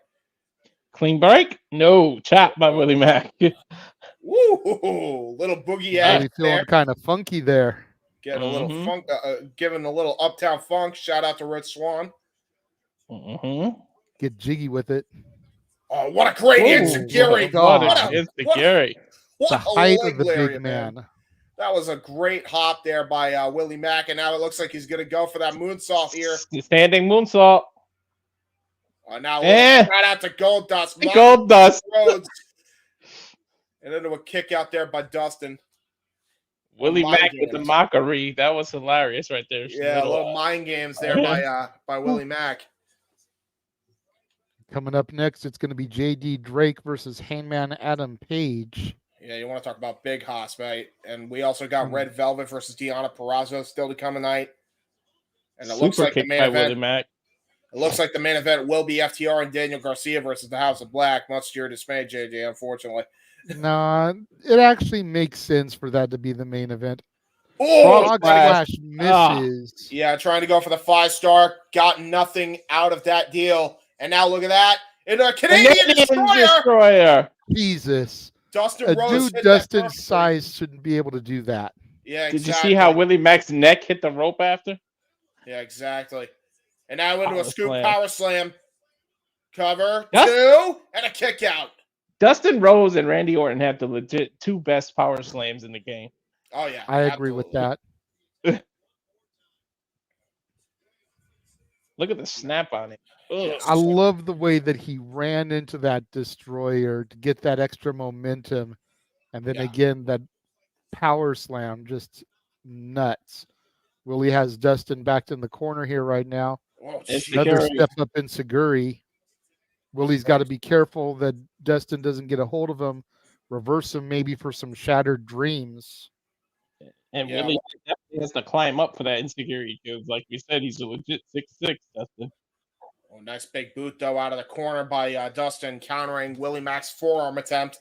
Clean break? No, chop by Willie Mack. Woo! Little boogie ass Really feeling kind of funky there. Getting a little funk, giving a little uptown funk. Shout out to Rich Swann. Get jiggy with it. Oh, what a great enziguri! What a enziguri! The height of the lariat, big man. That was a great hop there by Willie Mack, and now it looks like he's going to go for that moonsault here. Standing moonsault. Now shout out to Gold Dust. Gold Dust. Rhodes. And into a kick out there by Dustin. Willie Mack with the mockery. That was hilarious right there. Yeah, a little mind games there by Willie Mack. Coming up next, it's going to be J.D. Drake versus Hangman Adam Page. Yeah, you want to talk about Big Hoss, right? And we also got Red Velvet versus Deonna Purrazzo still to come tonight. And it looks like the main event. It looks like the main event will be FTR and Daniel Garcia versus the House of Black. Much to your dismay, JJ, unfortunately. Nah, it actually makes sense for that to be the main event. Oh, Frog Splash misses. Yeah, trying to go for the 5-star. Got nothing out of that deal. And now look at that. Into a Canadian Destroyer. Jesus. Dustin Rhodes dude Dustin's size shouldn't be able to do that. Yeah, exactly. Did you see how Willie Mack's neck hit the rope after? Yeah, exactly. And now into a scoop slam. power slam. Cover, 2, and a kick out. Dustin Rhodes and Randy Orton have the legit 2 best power slams in the game. Oh, yeah. I agree with that. Look at the snap on it. Ugh. I love the way that he ran into that destroyer to get that extra momentum. And then again, that power slam, just nuts. Willie has Dustin backed in the corner here right now. Oh, another step up in Seguri. Willie's got to be careful that Dustin doesn't get a hold of him, reverse him maybe for some shattered dreams. And Willie definitely has to climb up for that insecurity because, like we said, he's a legit 6'6", Dustin. Oh, nice big boot, though, out of the corner by Dustin, countering Willie Mack's forearm attempt.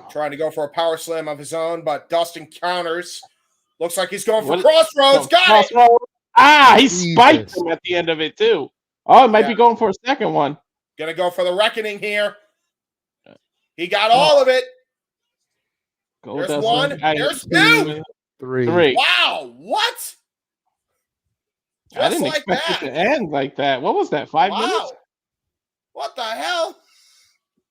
Trying to go for a power slam of his own, but Dustin counters. Looks like he's going for Crossroads. Got it! Ah, he spiked him at the end of it, too. Oh, it might be going for a second one. Gonna go for the reckoning here. He got all of it. There's Dustin. 1. There's 2. 3. Wow, what? I didn't Just like expect that. it to end like that. What was that, 5 minutes? Wow. What the hell?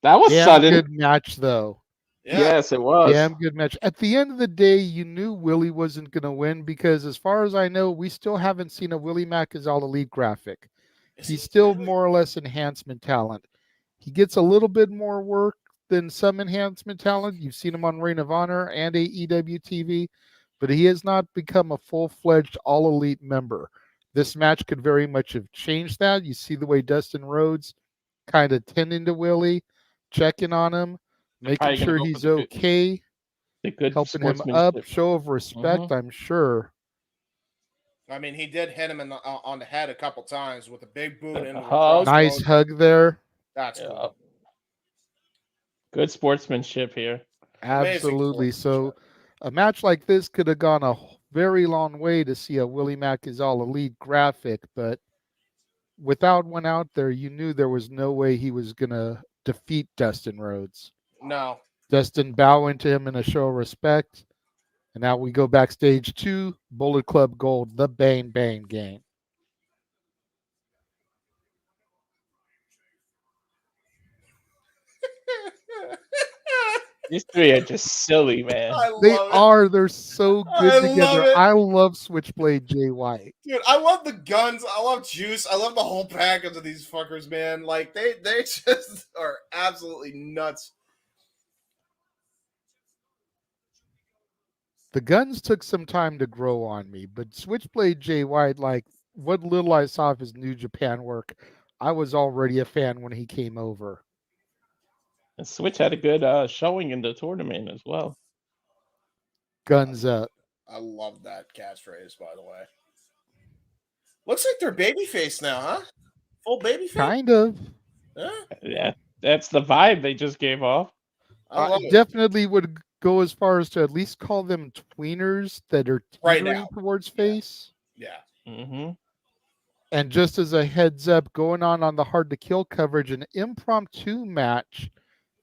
That was sudden. Good match, though. Yeah. Yes, it was. Damn good match. At the end of the day, you knew Willie wasn't going to win because, as far as I know, we still haven't seen a Willie Mack is All Elite graphic. He's still more or less enhancement talent. He gets a little bit more work than some enhancement talent. You've seen him on Ring of Honor and AEW TV, but he has not become a full-fledged All Elite member. This match could very much have changed that. You see the way Dustin Rhodes kind of tending to Willie, checking on him, making sure he's okay, helping him up, show of respect, I'm sure. I mean, he did hit him on the head a couple times with a big boot. Nice hug there. That's cool. Good sportsmanship here. Absolutely. So a match like this could have gone a very long way to see a Willie Mack is All Elite graphic, but without one out there, you knew there was no way he was going to defeat Dustin Rhodes. No. Dustin bowing to him in a show of respect. And now we go backstage to Bullet Club Gold, the Bang Bang game. These three are just silly, man. They're so good together. I love Switchblade Jay White. Dude, I love the guns. I love Juice. I love the whole package of these fuckers, man. Like they just are absolutely nuts. The guns took some time to grow on me, but Switchblade Jay White, like what little I saw of his New Japan work, I was already a fan when he came over. And Switch had a good showing in the tournament as well. Guns up. I love that catchphrase, by the way. Looks like they're babyface now, huh? Full babyface? Kind of. Yeah, that's the vibe they just gave off. I definitely would go as far as to at least call them tweeners that are teetering towards face. Yeah. Mm-hmm. And just as a heads up, going on the Hard to Kill coverage, an impromptu match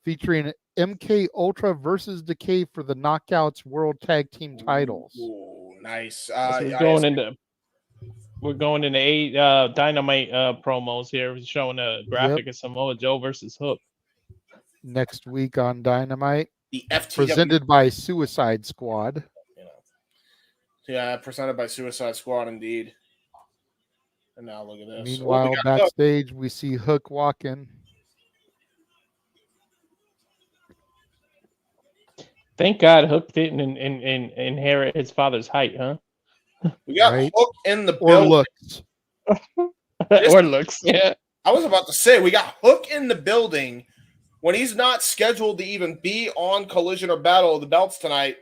featuring MK Ultra versus Decay for the Knockouts World Tag Team titles. Ooh, nice. We're going into 8 Dynamite promos here. We're showing a graphic of Samoa Joe versus Hook. Next week on Dynamite. The FTW. Presented by Suicide Squad. Yeah, presented by Suicide Squad, indeed. And now look at this. Meanwhile, backstage, we see Hook walk in. Thank God Hook didn't inherit his father's height, huh? We got Hook in the or building. looks. Or looks, yeah. I was about to say, we got Hook in the building when he's not scheduled to even be on Collision or Battle of the Belts tonight.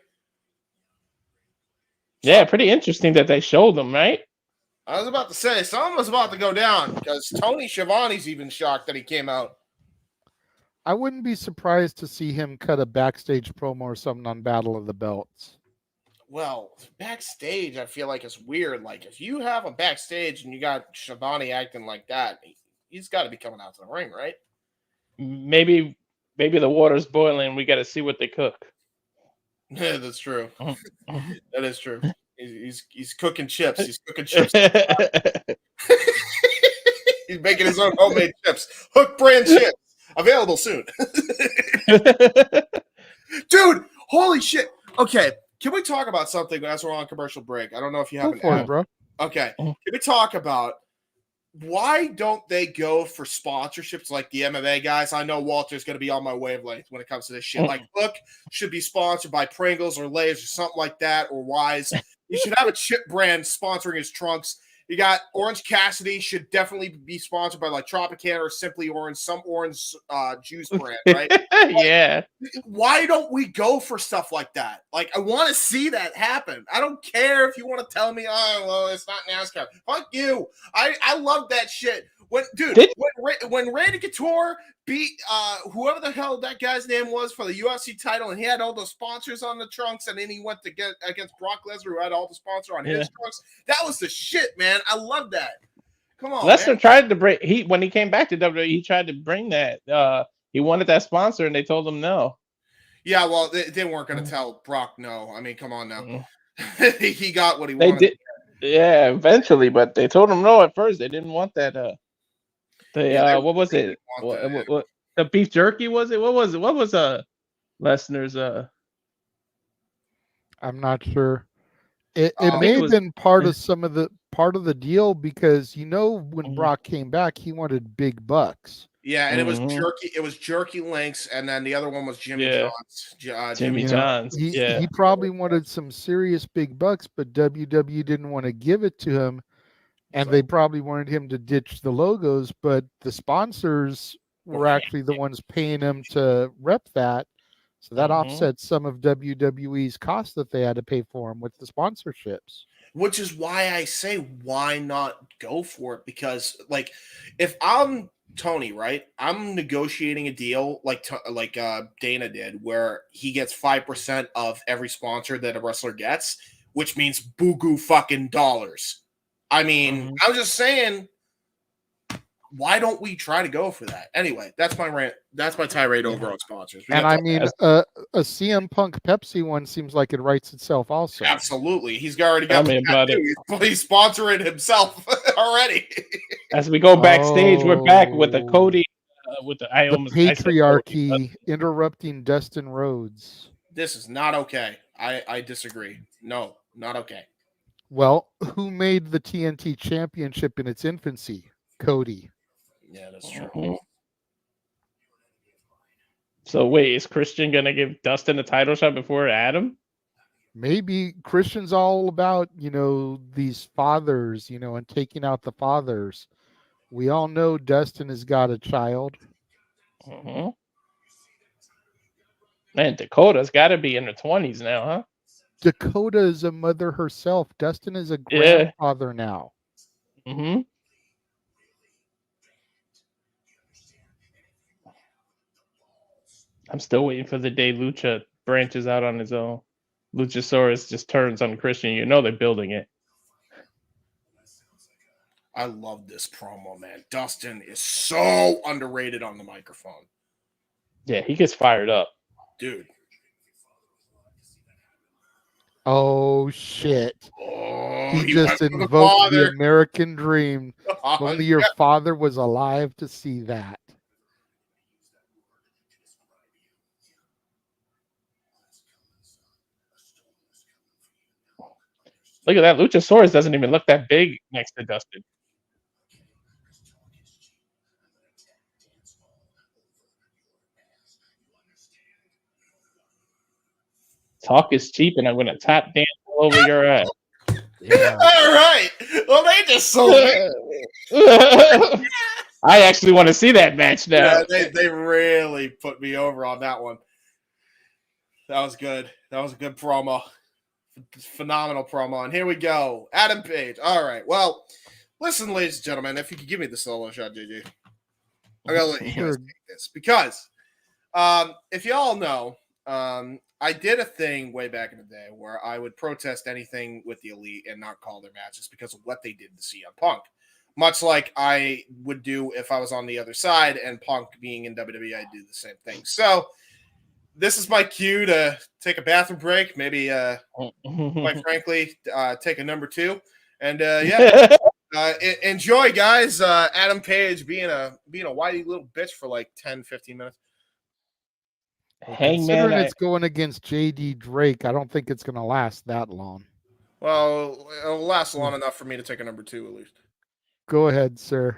Yeah, pretty interesting that they showed him, right? I was about to say, something was about to go down because Tony Schiavone's even shocked that he came out. I wouldn't be surprised to see him cut a backstage promo or something on Battle of the Belts. Well, backstage, I feel like it's weird. Like, if you have a backstage and you got Schiavone acting like that, he's got to be coming out to the ring, right? Maybe the water's boiling. We got to see what they cook. Yeah, that's true. That is true. He's cooking chips. He's cooking chips. He's making his own homemade chips. Hook brand chips. Available soon. Dude, holy shit. Okay, can we talk about something as we're on commercial break? I don't know if you have Go for it, bro. Okay, can we talk about why don't they go for sponsorships like the MMA guys? I know Walter's going to be on my wavelength when it comes to this shit. Like, Hook should be sponsored by Pringles or Lay's or something like that, or Wise. You should have a chip brand sponsoring his trunks. You got Orange Cassidy should definitely be sponsored by like Tropicana or Simply Orange, some orange juice brand, right? Yeah. Why don't we go for stuff like that? Like, I want to see that happen. I don't care if you want to tell me, oh, well, it's not NASCAR. Fuck you. I love that shit. When Randy Couture beat whoever the hell that guy's name was for the UFC title, and he had all the sponsors on the trunks, and then he went to get against Brock Lesnar, who had all the sponsor on his trunks. That was the shit, man. I love that. Come on, Lesnar man. tried to bring when he came back to WWE, he tried to bring that. He wanted that sponsor, and they told him no. Yeah, well, they weren't going to tell Brock no. I mean, come on now. He got what he wanted. They did, yeah, eventually, but they told him no at first. They didn't want that. What was it? What the beef jerky was it? What was it? What was Lesnar's I'm not sure. It may have been part of the deal because when Brock came back, he wanted big bucks. Yeah, and it was jerky. It was Jerky Links, and then the other one was Jimmy John's. Jimmy John's. He probably wanted some serious big bucks, but WWE didn't want to give it to him, and they probably wanted him to ditch the logos. But the sponsors were actually the ones paying him to rep that, so that offsets some of WWE's costs that they had to pay for him with the sponsorships. Which is why I say, why not go for it? Because, like, if I'm Tony, right? I'm negotiating a deal like Dana did, where he gets 5% of every sponsor that a wrestler gets, which means buku fucking dollars. I mean, I'm just saying, why don't we try to go for that? Anyway, that's my rant. That's my tirade over on sponsors. And I mean, a CM Punk Pepsi one seems like it writes itself also. Absolutely. He's already got the tattoo. He's sponsoring himself already. As we go backstage, we're back with the Cody, with the patriarchy interrupting Dustin Rhodes. This is not okay. I disagree. No, not okay. Well, who made the TNT Championship in its infancy? Cody. Yeah, that's true. So wait, is Christian gonna give Dustin a title shot before Adam? Maybe Christian's all about, these fathers, and taking out the fathers. We all know Dustin has got a child. Man, Dakota's got to be in her 20s now, huh? Dakota is a mother herself. Dustin is a grandfather now. I'm still waiting for the day Lucha branches out on his own. Luchasaurus just turns on Christian. You know they're building it. I love this promo, man. Dustin is so underrated on the microphone. Yeah, he gets fired up. Dude. Oh, shit. He he just invoked the American dream. Only your father was alive to see that. Look at that. Luchasaurus doesn't even look that big next to Dustin. Talk is cheap, and I'm going to tap dance all over your ass. Yeah. All right. Well, they just sold it. I actually want to see that match now. Yeah, they really put me over on that one. That was good. That was a good promo. Phenomenal promo. And here we go. Adam Page. All right. Well, listen, ladies and gentlemen, if you could give me the solo shot, JJ. I gotta let you guys take this. Because if you all know, I did a thing way back in the day where I would protest anything with the Elite and not call their matches because of what they did to CM Punk. Much like I would do if I was on the other side and Punk being in WWE, I'd do the same thing. So this is my cue to take a bathroom break, maybe, quite frankly, take a number 2. And, enjoy, guys. Adam Page being a whitey little bitch for like 10, 15 minutes. Considering it's going against JD Drake, I don't think it's going to last that long. Well, it'll last long enough for me to take a number 2 at least. Go ahead, sir.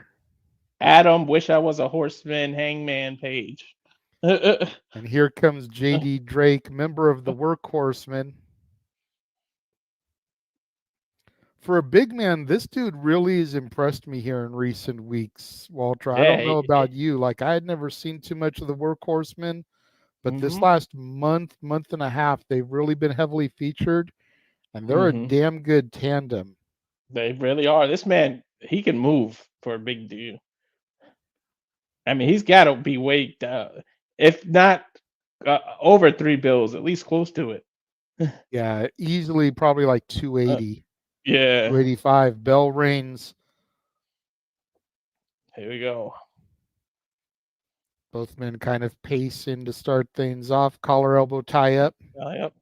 Adam, wish I was a horseman, Hangman Page. And here comes JD Drake, member of the Workhorsemen. For a big man, this dude really has impressed me here in recent weeks, Walter. I don't know about you. Like, I had never seen too much of the Workhorsemen, but this last month and a half, they've really been heavily featured, and they're a damn good tandem. They really are. This man, he can move for a big dude. I mean, he's got to be weighed down. If not over 3 bills, at least close to it. Yeah, easily probably like 280. Yeah. 285. Bell rings. Here we go. Both men kind of pacing to start things off. Collar elbow tie up. Yep.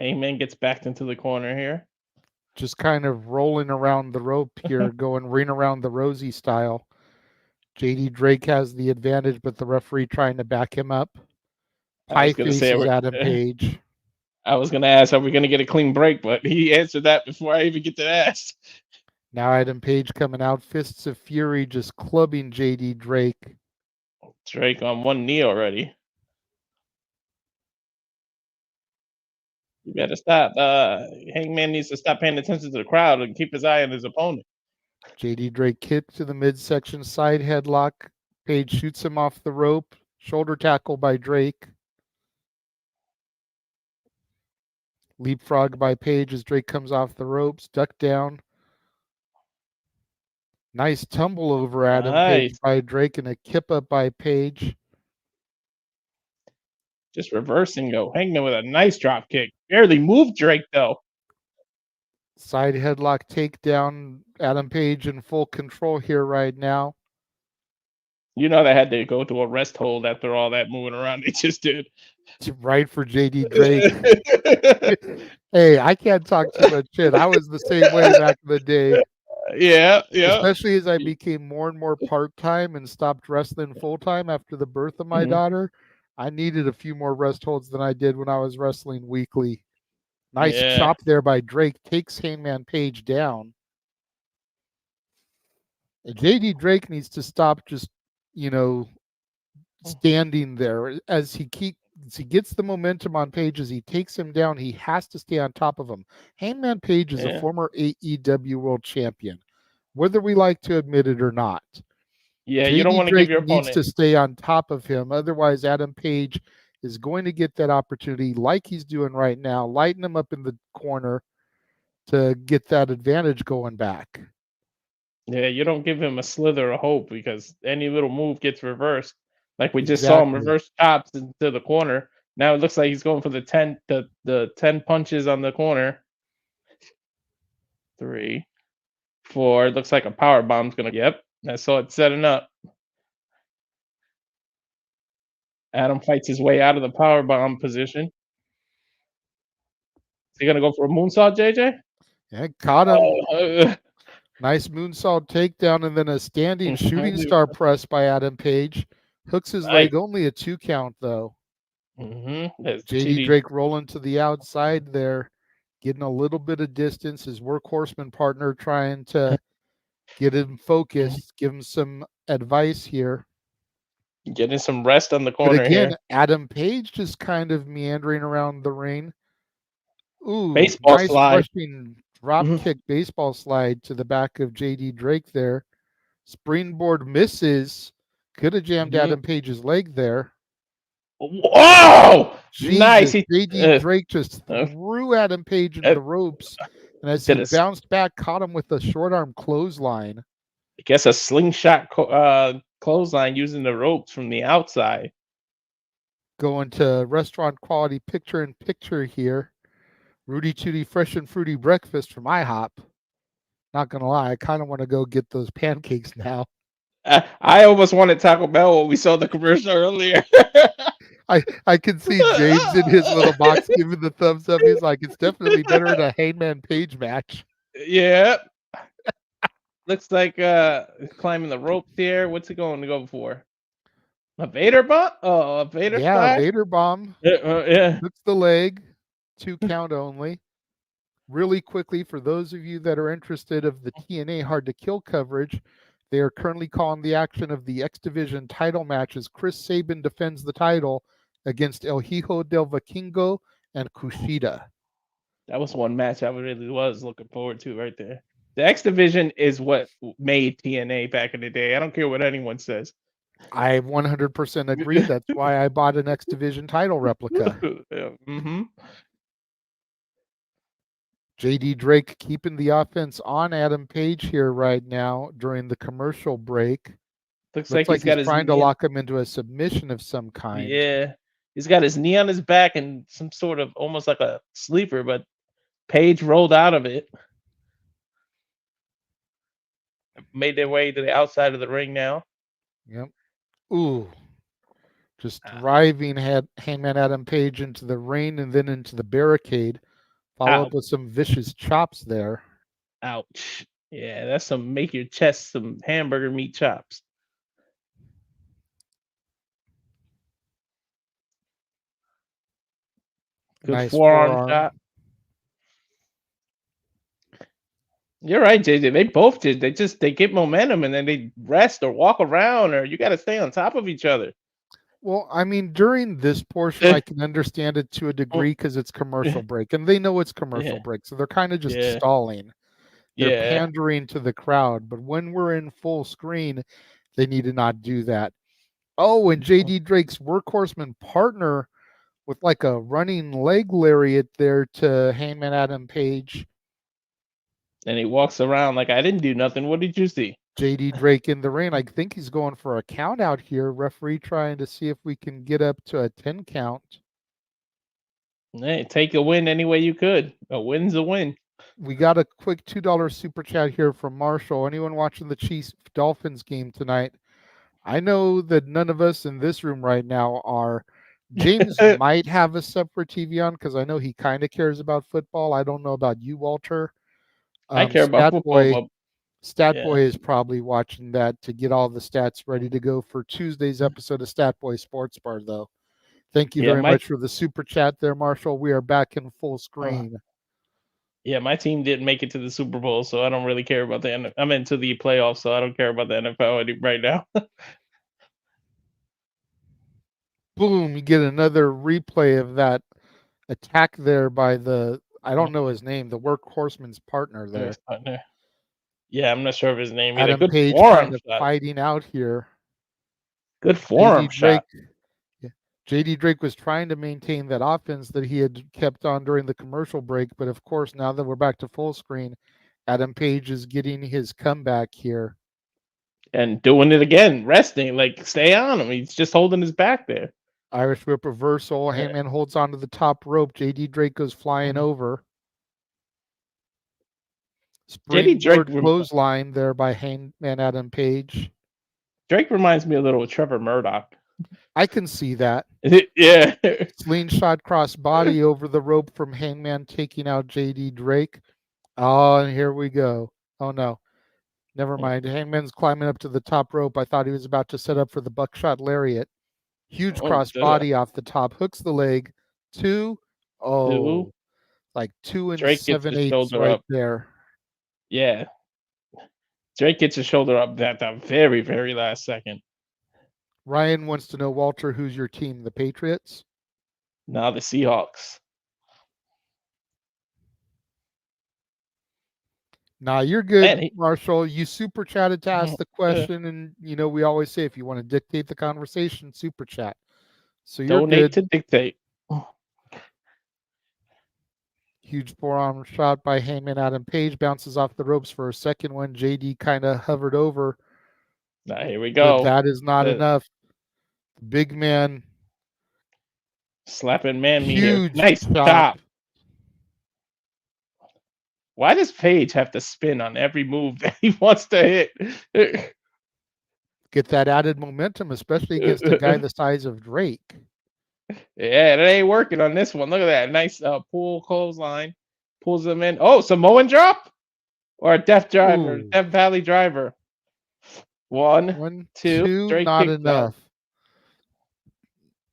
Heyman gets backed into the corner here. Just kind of rolling around the rope here, going ring around the Rosie style. JD Drake has the advantage, but the referee trying to back him up. Pie faces Adam Page. I was going to ask, are we going to get a clean break? But he answered that before I even get to ask. Now Adam Page coming out, Fists of Fury just clubbing JD Drake. Drake on one knee already. You better stop. Hangman needs to stop paying attention to the crowd and keep his eye on his opponent. JD Drake kick to the midsection side headlock. Page shoots him off the rope. Shoulder tackle by Drake. Leapfrog by Page as Drake comes off the ropes. Duck down. Nice tumble over Adam Page Nice. by Drake and a kip up by Page. Just reversing though. Hangman with a nice drop kick. Barely moved Drake though. Side headlock takedown. Adam Page in full control here right now. You know they had to go to a rest hold after all that moving around they just did. Right for JD Drake. Hey, I can't talk too much shit. I was the same way back in the day. Yeah. Especially as I became more and more part-time and stopped wrestling full-time after the birth of my daughter. I needed a few more rest holds than I did when I was wrestling weekly. Nice chop there by Drake. Takes Hangman Page down. And JD Drake needs to stop just, standing there. As he gets the momentum on Page, as he takes him down, he has to stay on top of him. Hangman Page is a former AEW World Champion, whether we like to admit it or not. Yeah, JD you don't want to Drake give your needs opponent to stay on top of him. Otherwise, Adam Page is going to get that opportunity like he's doing right now, lighten him up in the corner to get that advantage going back. Yeah, you don't give him a slither of hope because any little move gets reversed. Like we just saw him reverse chops into the corner. Now it looks like he's going for the 10 punches on the corner. 3, 4. It looks like a power bomb's gonna. Yep, I saw it setting up. Adam fights his way out of the power bomb position. Is he gonna go for a moonsault, JJ? Yeah, caught him. Nice moonsault takedown and then a standing shooting star press by Adam Page. Hooks his leg, only a 2 count though. JD Drake rolling to the outside there, getting a little bit of distance. His workhorseman partner trying to get him focused, give him some advice here. Getting some rest on the corner but again, here. Adam Page just kind of meandering around the ring. Ooh, Baseball nice slide. rushing drop kick baseball slide to the back of JD Drake there. Springboard misses. Could have jammed Adam Page's leg there. Whoa! Jesus, Nice. JD Drake just threw Adam Page into the ropes. And as he bounced back, caught him with a short arm clothesline. I guess a slingshot clothesline using the ropes from the outside. Going to restaurant quality picture in picture here. Rudy Tooty Fresh and Fruity Breakfast from IHOP. Not going to lie, I kind of want to go get those pancakes now. I almost wanted Taco Bell when we saw the commercial earlier. I can see James in his little box giving the thumbs up. He's like, it's definitely better than a Hangman Page match. Yeah. Looks like climbing the ropes here. What's he going to go for? A Vader bomb? Oh, a Vader Yeah, splash? Vader bomb. Yeah. Hooks the leg. 2 count only. Really quickly, for those of you that are interested of the TNA Hard to Kill coverage, they are currently calling the action of the X Division title matches. Chris Sabin defends the title against El Hijo del Vikingo and Kushida. That was one match I really was looking forward to right there. The X Division is what made TNA back in the day. I don't care what anyone says. I 100% agree. That's why I bought an X Division title replica. JD Drake keeping the offense on Adam Page here right now during the commercial break. Looks like he's trying to lock him into a submission of some kind. Yeah. He's got his knee on his back and some sort of almost like a sleeper, but Page rolled out of it. Made their way to the outside of the ring now. Yep. Ooh. Just driving Hangman Adam Page into the ring and then into the barricade. Follow up with some vicious chops there. Ouch. Yeah, that's some make your chest some hamburger meat chops. Good nice forearm shot. You're right, JJ. They both did. They get momentum and then they rest or walk around, or you got to stay on top of each other. Well, I mean, during this portion, I can understand it to a degree because it's commercial break, and they know it's commercial break, so they're kind of just stalling. They're pandering to the crowd, but when we're in full screen, they need to not do that. Oh, and JD Drake's workhorseman partner with like a running leg lariat there to Hangman Adam Page. And he walks around like, I didn't do nothing. What did you see? JD Drake in the ring. I think he's going for a count out here. Referee trying to see if we can get up to a 10 count. Hey, take a win any way you could. A win's a win. We got a quick $2 super chat here from Marshall. Anyone watching the Chiefs Dolphins game tonight? I know that none of us in this room right now are. James might have a separate TV on because I know he kind of cares about football. I don't know about you, Walter. I care about football. Boy is probably watching that to get all the stats ready to go for Tuesday's episode of Stat Boy Sports Bar, though. Thank you very much for the super chat there, Marshall. We are back in full screen. Yeah, my team didn't make it to the Super Bowl, so I don't really care about the NFL. I'm into the playoffs, so I don't care about the NFL right now. Boom, you get another replay of that attack there by I don't know his name, the workhorseman's partner there. Yeah, I'm not sure of his name either. Adam Good Page forearm kind of shot. fighting out here. Good forearm shot. JD Drake was trying to maintain that offense that he had kept on during the commercial break, but of course, now that we're back to full screen, Adam Page is getting his comeback here. And doing it again, resting, like stay on him. He's just holding his back there. Irish whip reversal. Hangman holds onto the top rope. JD Drake goes flying over. Springboard clothesline there by Hangman Adam Page. Drake reminds me a little of Trevor Murdoch. I can see that. Yeah. Slingshot cross body over the rope from Hangman taking out JD Drake. Oh, and here we go. Oh, no. Never mind. Hangman's climbing up to the top rope. I thought he was about to set up for the buckshot lariat. Huge cross body off the top. Hooks the leg. 2. Oh. Like 2 and Drake 7/8 right there. Yeah. Drake gets his shoulder up at the very, very last second. Ryan wants to know, Walter, who's your team? The Patriots? No, the Seahawks. Nah, you're good, Marshall. You super chatted to ask the question, and we always say if you want to dictate the conversation, super chat. So you're Donate good. to dictate. Huge forearm shot by Hangman Adam Page, bounces off the ropes for a second one. JD kind of hovered over. Now here we go. But that is not enough. Big man. Slapping man me here. Nice chop. Why does Page have to spin on every move that he wants to hit? Get that added momentum, especially against a guy the size of Drake. Yeah, it ain't working on this one. Look at that. Nice pull clothesline. Pulls him in. Oh, Samoan drop? Or a Death Driver. Ooh. Death Valley Driver. One, two. Drake not enough.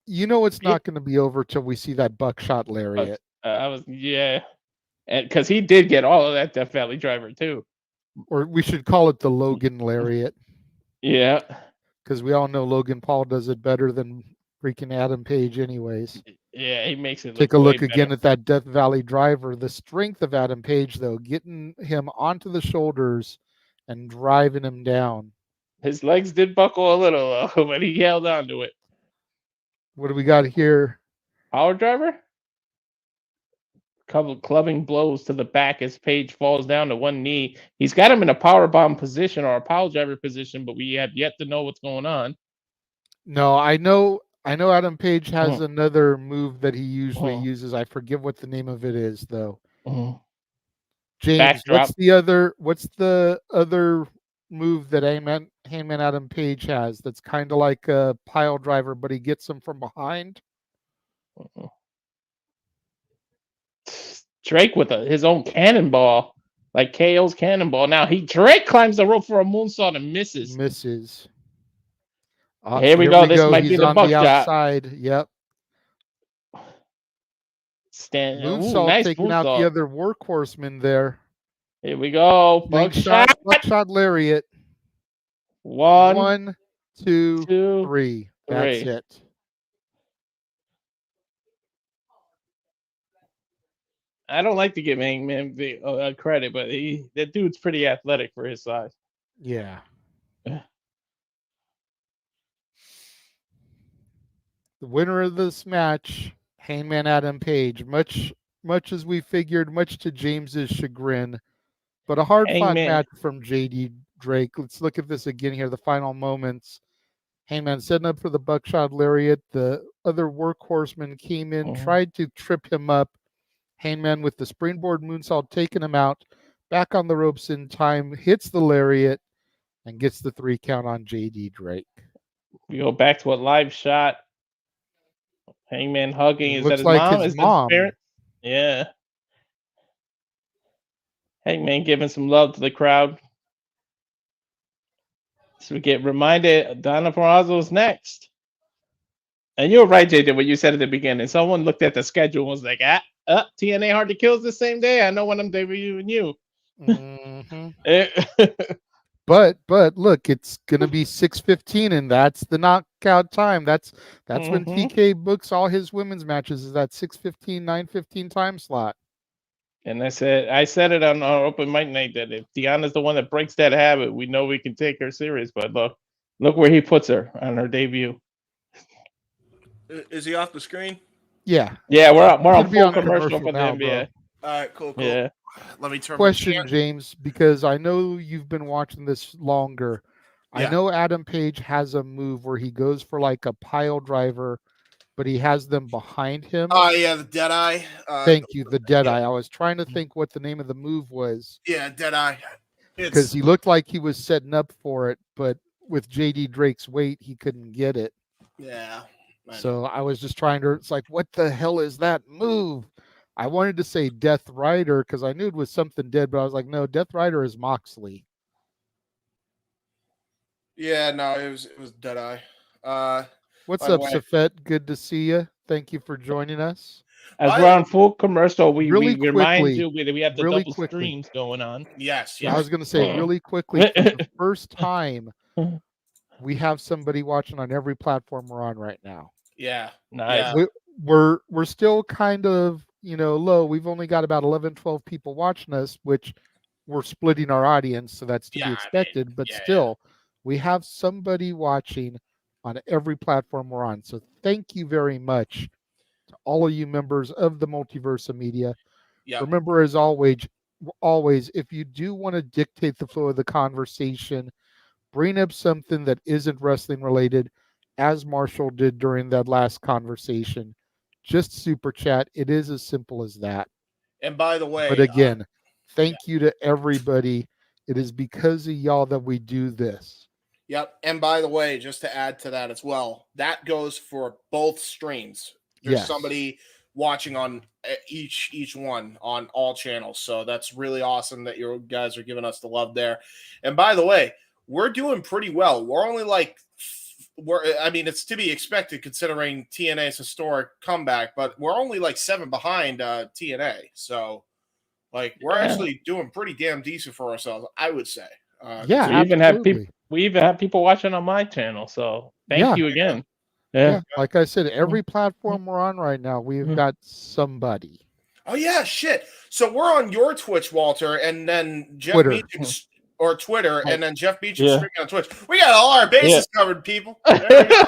It's not going to be over till we see that buckshot lariat. And because he did get all of that Death Valley Driver too. Or we should call it the Logan lariat. Yeah. Because we all know Logan Paul does it better than freaking Adam Page anyways. Yeah, he makes it Take a look again at that Death Valley Driver. The strength of Adam Page, though, getting him onto the shoulders and driving him down. His legs did buckle a little, but he held on to it. What do we got here? Power Driver? Couple clubbing blows to the back as Page falls down to one knee. He's got him in a power bomb position or a power driver position, but we have yet to know what's going on. No, I know Adam Page has another move that he usually uses. I forget what the name of it is, though. James, Backdrop. what's the other move that Hangman Adam Page has that's kind of like a pile driver, but he gets him from behind? Drake with his own cannonball, like KO's cannonball. Now Drake climbs the rope for a moonsault and misses. Here we go. This might be the buckshot. Outside. Yep. Moonsault nice taking moonsault. out the other workhorseman there. Here we go. Buckshot lariat. One, two, three. That's it. I don't like to give Hangman credit, but that dude's pretty athletic for his size. Yeah. The winner of this match, Hangman Adam Page, much as we figured, much to James's chagrin, but a hard-fought match from JD Drake. Let's look at this again here. The final moments. Hangman setting up for the buckshot lariat. The other workhorseman came in, tried to trip him up. Hangman with the springboard moonsault taking him out. Back on the ropes in time, hits the lariat, and gets the 3 count on JD Drake. We go back to a live shot. Hangman hugging. Is that Looks his like mom? his Is that his mom. parent? Yeah. Hangman giving some love to the crowd. So we get reminded Donna Purrazzo's next. And you're right, JJ, what you said at the beginning. Someone looked at the schedule and was like, TNA Hard to Kill is the same day. I know when I'm debuting you. But look, it's gonna be 6:15, and that's the knockout time. That's when TK books all his women's matches. Is that 6:15, 9:15 time slot? And I said it on our open mic night that if Deanna's the one that breaks that habit, we know we can take her serious. But look where he puts her on her debut. Is he off the screen? Yeah. Yeah, we're on Be on full commercial for the now, NBA. All right, cool. Yeah. Let me turn Question, James, because I know you've been watching this longer. I know Adam Page has a move where he goes for like a pile driver, but he has them behind him. Oh, yeah, the Deadeye. Thank you, the Deadeye. I was trying to think what the name of the move was. Yeah, Deadeye. Because he looked like he was setting up for it, but with JD Drake's weight, he couldn't get it. Yeah. So I was just trying to, it's like, what the hell is that move? I wanted to say Death Rider because I knew it was something dead, but I was like, no, Death Rider is Moxley. Yeah, no, it was Deadeye. What's up, Safet? Good to see you. Thank you for joining us. As we're on full commercial, we remind you that we have the really double quickly. streams going on. Yes. I was going to say really quickly, for the first time, we have somebody watching on every platform we're on right now. Yeah. Nice. Yeah. We're still kind of, low. We've only got about 11, 12 people watching us, which we're splitting our audience, so that's to be expected. But still, we have somebody watching on every platform we're on. So thank you very much to all of you members of the Multiverse of Media. Yep. Remember, as always, if you do want to dictate the flow of the conversation, bring up something that isn't wrestling related, as Marshall did during that last conversation. Just super chat. It is as simple as that. And by the way, but again, thank you to everybody. It is because of y'all that we do this. Yep. And by the way, just to add to that as well, that goes for both streams. There's somebody watching on each one on all channels. So that's really awesome that you guys are giving us the love there. And by the way, we're doing pretty well. We're only it's to be expected considering TNA's historic comeback, but we're only like 7 behind TNA. So we're actually doing pretty damn decent for ourselves, I would say. We even have people watching on my channel. So thank you again. Yeah. Like I said, every platform we're on right now, we've got somebody. Oh yeah, shit. So we're on your Twitch, Walter, and then Jeff Twitter. Beach or Twitter, and then Jeff Beach is streaming on Twitch. We got all our bases covered, people. There we go.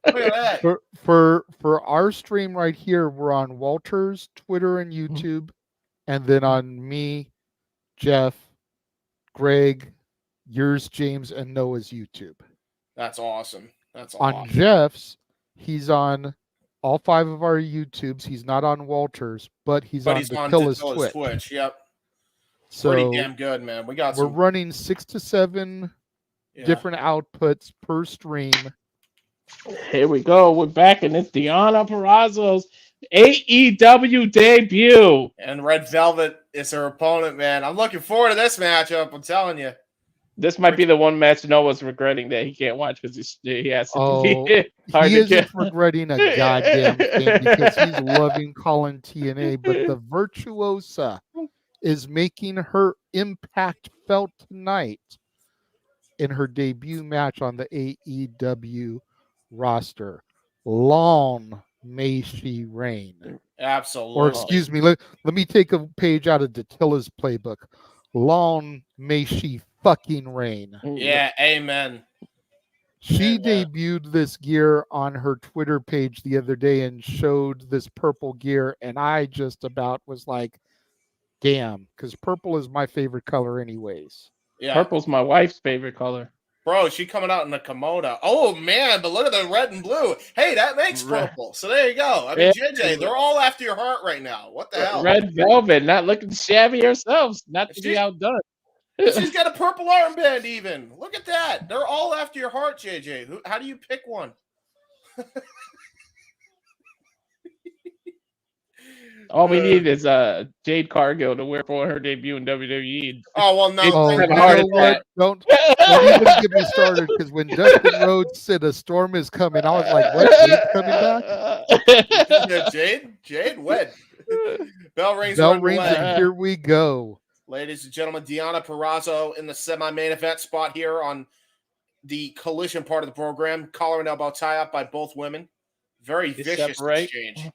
Look at that. For our stream right here, we're on Walter's Twitter and YouTube, and then on me, Jeff, Greg, yours, James, and Noah's YouTube. That's awesome. That's on awesome. Jeff's. He's on all 5 of our YouTubes. He's not on Walter's, but he's on Datilla's Twitch. Yep. So pretty damn good, man. We're running 6 to 7 different outputs per stream. Here we go. We're back, and it's Deonna Purrazzo's AEW debut. And Red Velvet is her opponent, man. I'm looking forward to this matchup. I'm telling you. This might be the one match Noah's regretting that he can't watch because he has to be hard he to isn't get. regretting a goddamn thing because he's loving calling TNA, but the Virtuosa is making her impact felt tonight in her debut match on the AEW roster. Long may she reign. Absolutely. Or excuse me, let me take a page out of Datilla's playbook. Long may she fucking reign. Yeah, amen. She debuted this gear on her Twitter page the other day and showed this purple gear, and I just about was like, damn, because purple is my favorite color anyways. Yeah. Purple's my wife's favorite color. Bro, she coming out in the kimono. Oh, man, but look at the red and blue. Hey, that makes purple. So there you go. I mean, JJ, they're all after your heart right now. What the hell? Red velvet, not looking shabby herself, not to be outdone. She's got a purple armband even. Look at that. They're all after your heart, JJ. How do you pick one? All we need is Jade Cargill to wear for her debut in WWE. Oh, well, no. Don't even get me started, because when Dustin Rhodes said a storm is coming, I was like, what? Jade's coming back? Jade, when? Bell rings. And here we go. Ladies and gentlemen, Deonna Purrazzo in the semi-main event spot here on the Collision part of the program. Collar and elbow tie-up by both women. Very vicious exchange.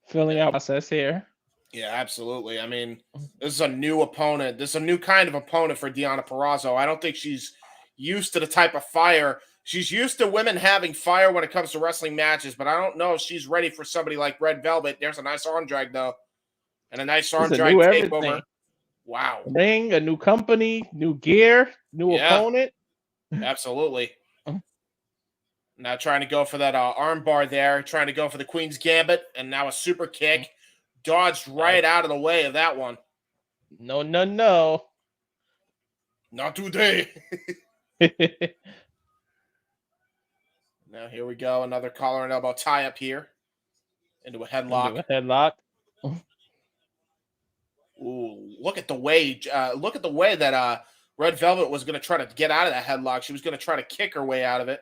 Filling out process here. Yeah, absolutely. I mean, this is a new opponent. This is a new kind of opponent for Deonna Purrazzo. I don't think she's used to the type of fire. She's used to women having fire when it comes to wrestling matches, but I don't know if she's ready for somebody like Red Velvet. There's a nice arm drag, though. And a nice arm drag takeover. Wow. Ring, a new company, new gear, new opponent. Absolutely. Now trying to go for that arm bar there, trying to go for the Queen's Gambit, and now a super kick. Dodged right out of the way of that one. No. Not today. Now here we go. Another collar and elbow tie up here. Into a headlock. Ooh, look at the way that Red Velvet was going to try to get out of that headlock. She was going to try to kick her way out of it.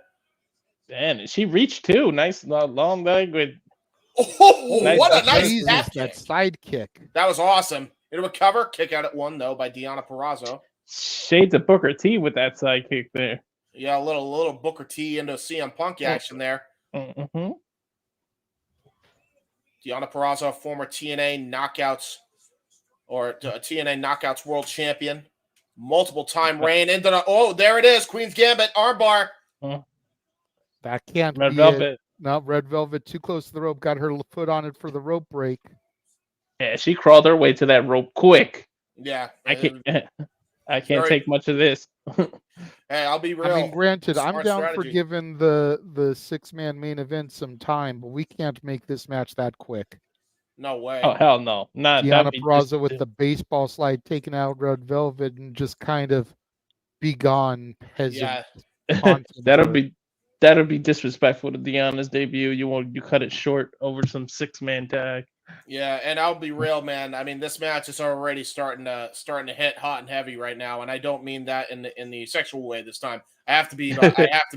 And she reached too. Nice long leg with. Oh, what a nice that side kick. That was awesome. Into a cover. Kick out at one, though, by Deonna Purrazzo. Shades of Booker T with that side kick there. Yeah, a little Booker T into CM Punk action there. Mm-hmm. Deonna Purrazzo, former TNA Knockouts World Champion. Multiple time reign into the. Oh, there it is. Queen's Gambit armbar. That can't Red be Velvet. it. No, Red Velvet too close to the rope. Got her foot on it for the rope break. Yeah, she crawled her way to that rope quick. Yeah. I can't take much of this. Hey, I'll be real. I mean, granted, I'm down strategy. for giving the 6-man main event some time, but we can't make this match that quick. No way. Oh, hell no. Deonna Purrazzo with the baseball slide taking out Red Velvet and just kind of be gone. Yeah. That'll be disrespectful to Deonna's debut. You cut it short over some 6-man tag. Yeah, and I'll be real, man. I mean, this match is already starting to hit hot and heavy right now, and I don't mean that in the sexual way this time. I have to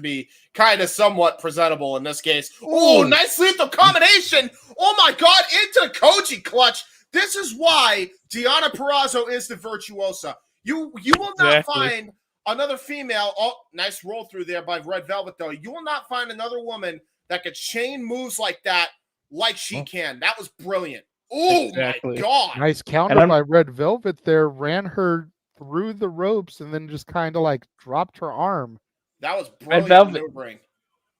be kind of somewhat presentable in this case. Oh, nice lethal combination! Oh my God, into the Koji clutch. This is why Deonna Purrazzo is the virtuosa. You will not find another female. Oh, nice roll through there by Red Velvet, though. You will not find another woman that could chain moves like that, like she can. That was brilliant. Oh, my God. Nice counter by Red Velvet there. Ran her through the ropes and then just kind of like dropped her arm. That was brilliant maneuvering.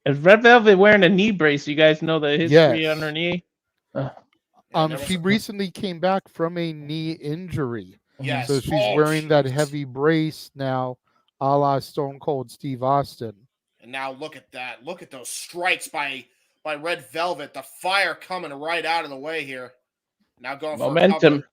Is Red Velvet wearing a knee brace? You guys know the history on her knee? She recently came back from a knee injury. Yes. So she's wearing that heavy brace now, a la Stone Cold Steve Austin. And now look at that. Look at those strikes by Red Velvet. The fire coming right out of the way here. Now going for momentum.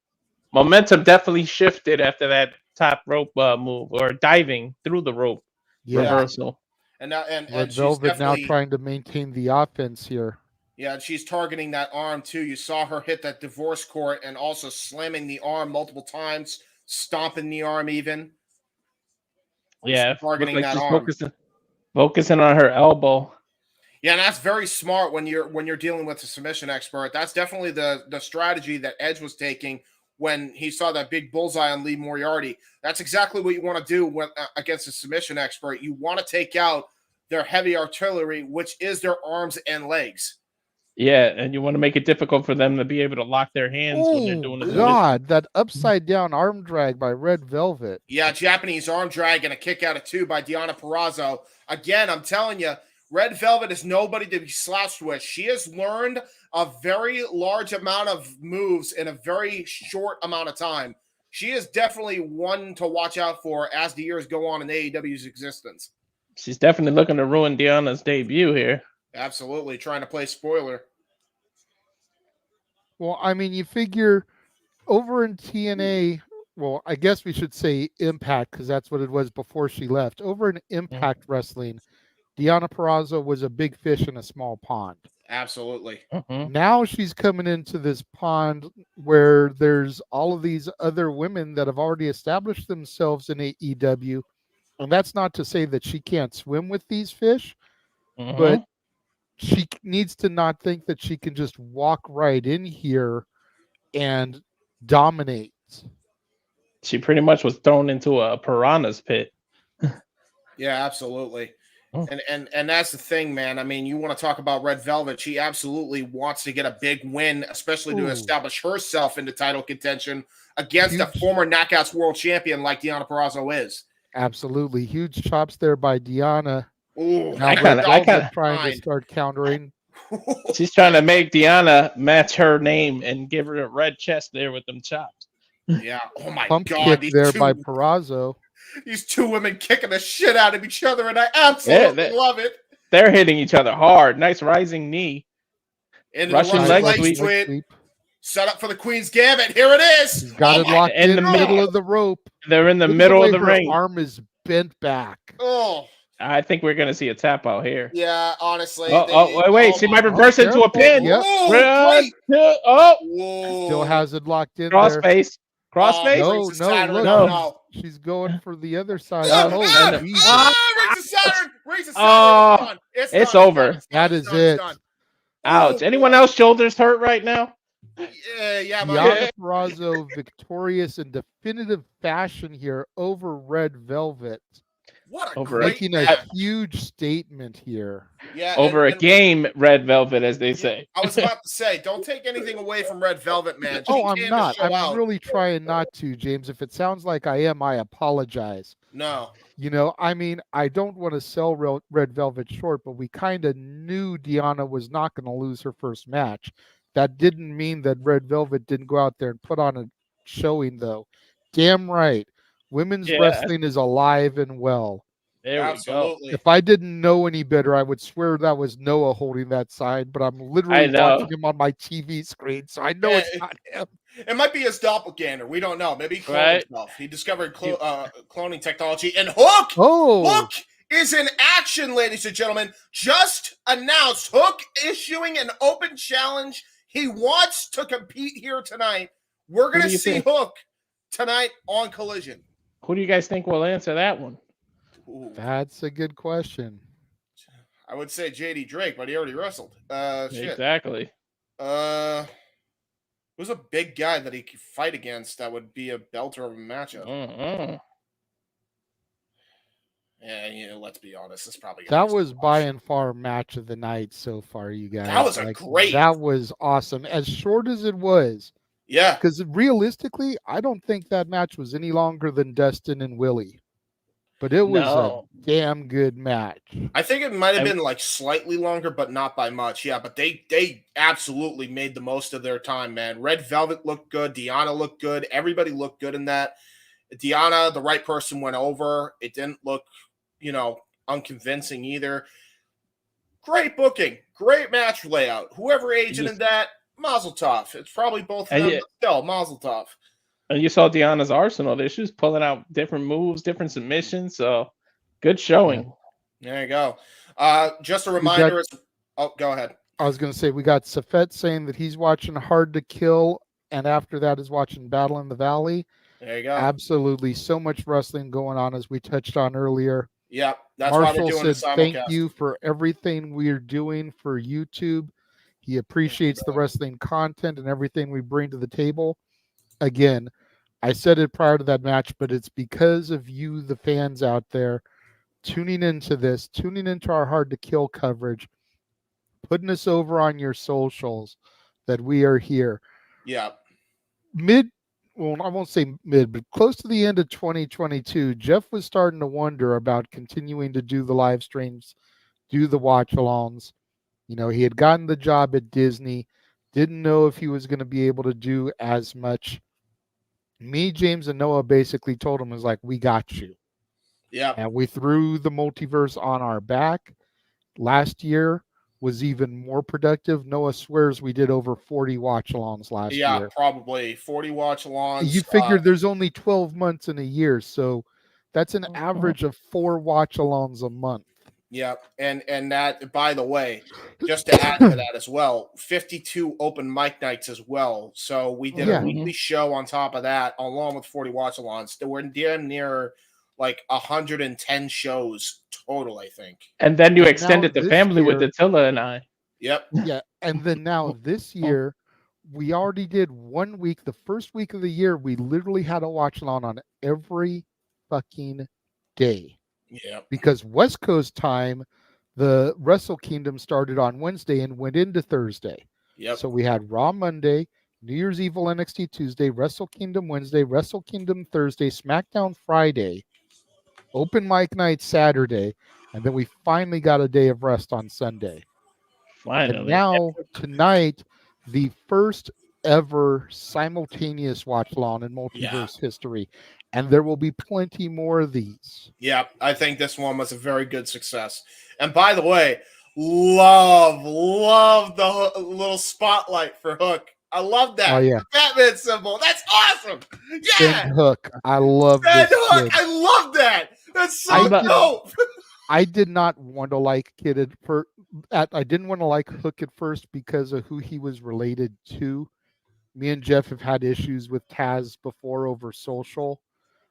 Momentum definitely shifted after that top rope move or diving through the rope reversal. And now and Red Velvet now trying to maintain the offense here. Yeah, and she's targeting that arm too. You saw her hit that divorce court and also slamming the arm multiple times, stomping the arm even. Yeah, targeting like that she's arm. Focusing on her elbow. Yeah, and that's very smart when you're dealing with a submission expert. That's definitely the strategy that Edge was taking when he saw that big bullseye on Lee Moriarty. That's exactly what you want to do against a submission expert. You want to take out their heavy artillery, which is their arms and legs. Yeah, and you want to make it difficult for them to be able to lock their hands when they're doing it. God, that upside down arm drag by Red Velvet. Yeah, Japanese arm drag and a kick out of two by Deonna Purrazzo. Again, I'm telling you, Red Velvet is nobody to be slouched with. She has learned a very large amount of moves in a very short amount of time. she is definitely one to watch out for as the years go on in AEW's existence. She's definitely looking to ruin Deanna's debut here. Absolutely, trying to play spoiler. Well, I mean, you figure over in TNA, well, I guess we should say Impact because that's what it was before she left. Over in Impact Wrestling, Deonna Purrazzo was a big fish in a small pond. Absolutely. Now she's coming into this pond where there's all of these other women that have already established themselves in AEW. And that's not to say that she can't swim with these fish, but she needs to not think that she can just walk right in here and dominate. She pretty much was thrown into a piranha's pit. Yeah, absolutely. And that's the thing, man. I mean, you want to talk about Red Velvet. She absolutely wants to get a big win, especially to establish herself into title contention against a former Knockouts world champion like Deonna Purrazzo is. Absolutely. Huge chops there by Deonna. Ooh, I kinda trying to start countering. She's trying to make Deonna match her name and give her a red chest there with them chops. Yeah. Oh my Pump God. kick there by Purrazzo. These two women kicking the shit out of each other, and I absolutely love it. They're hitting each other hard. Nice rising knee. And Russian leg sweep. Set up for the Queen's Gambit. Here it is. She's got it locked in the middle of the rope. They're in the middle of the ring. Her arm is bent back. Oh. I think we're going to see a tap out here. Yeah, honestly. Wait. She might reverse into a pin. Yep. Still has it locked in Crossface. Crossface? No. She's going for the other side. Rings of Saturn. It's over. That is it. Ouch. Anyone else shoulders hurt right now? Yeah. Deonna Purrazzo victorious in definitive fashion here over Red Velvet. What making a huge statement here. Yeah, over a game, Red Velvet, as they say. I was about to say, don't take anything away from Red Velvet, man. I'm not. I'm really trying not to, James. If it sounds like I am, I apologize. No. You know, I mean, I don't want to sell Red Velvet short, but we kind of knew Deonna was not going to lose her first match. That didn't mean that Red Velvet didn't go out there and put on a showing, though. Damn right. Women's wrestling is alive and well. There we go. If I didn't know any better, I would swear that was Noah holding that sign, but I'm literally watching him on my TV screen, so I know it's not him. It might be his doppelganger. We don't know. Maybe he cloned himself. He discovered cloning technology. And Hook! Hook is in action, ladies and gentlemen. Just announced Hook issuing an open challenge. He wants to compete here tonight. We're going to see Hook tonight on Collision. Who do you guys think will answer that one? Ooh. That's a good question. I would say JD Drake, but he already wrestled. Exactly. Who's a big guy that he could fight against that would be a belter of a matchup? Yeah, let's be honest. This probably that was by and far match of the night so far, you guys. That was a great. That was awesome. As short as it was. Yeah. Because realistically, I don't think that match was any longer than Dustin and Willie. But it was a damn good match. I think it might have been like slightly longer, but not by much. Yeah, but they absolutely made the most of their time, man. Red Velvet looked good. Deonna looked good. Everybody looked good in that. Deonna, the right person, went over. It didn't look, unconvincing either. Great booking. Great match layout. Whoever agent in that, mazel tov. It's probably both of them, but still, mazel tov. And you saw Deonna's arsenal there. She was pulling out different moves, different submissions. So good showing. There you go. Just a reminder. Go ahead. I was going to say, we got Safet saying that he's watching Hard to Kill, and after that is watching Battle in the Valley. There you go. Absolutely. So much wrestling going on, as we touched on earlier. Yep. That's Marshall why they're doing said, thank you for everything we're doing for YouTube. He appreciates the wrestling content and everything we bring to the table. Again, I said it prior to that match, but it's because of you, the fans out there, tuning into this, tuning into our Hard to Kill coverage, putting us over on your socials, that we are here. Yeah. I won't say mid, but close to the end of 2022, Jeff was starting to wonder about continuing to do the live streams, do the watch-alongs. He had gotten the job at Disney, didn't know if he was going to be able to do as much. Me, James, and Noah basically told him, is like, we got you. Yeah. And we threw the multiverse on our back. Last year was even more productive. Noah swears we did over 40 watch-alongs last Yeah, year. probably 40 watch-alongs. You figure there's only 12 months in a year, so that's an average of 4 watch-alongs a month. Yep, and that, by the way, just to add to that as well, 52 open mic nights as well. So we did a weekly show on top of that, along with 40 watch-alongs. We're damn near like 110 shows total, I think. And then you And extended now the this family with year- Attila and I. Yep. Yeah, and then now this year, we already did 1 week. The first week of the year, we literally had a watch-along on every fucking day. Yeah. Because West Coast time, the Wrestle Kingdom started on Wednesday and went into Thursday. Yep. So we had Raw Monday, New Year's Evil NXT Tuesday, Wrestle Kingdom Wednesday, Wrestle Kingdom Thursday, SmackDown Friday, Open Mic Night Saturday, and then we finally got a day of rest on Sunday. Finally. And now tonight, the first ever simultaneous watch-along in multiverse history, and there will be plenty more of these. Yeah, I think this one was a very good success. And by the way, love the little spotlight for Hook. I love that. Oh, yeah. The Batman symbol. That's awesome. Yeah. Send Hook. I love Send this Hook. kid. I love that. That's so dope. I did not want to like Kid I didn't want to like Hook at first because of who he was related to. Me and Jeff have had issues with Taz before over social.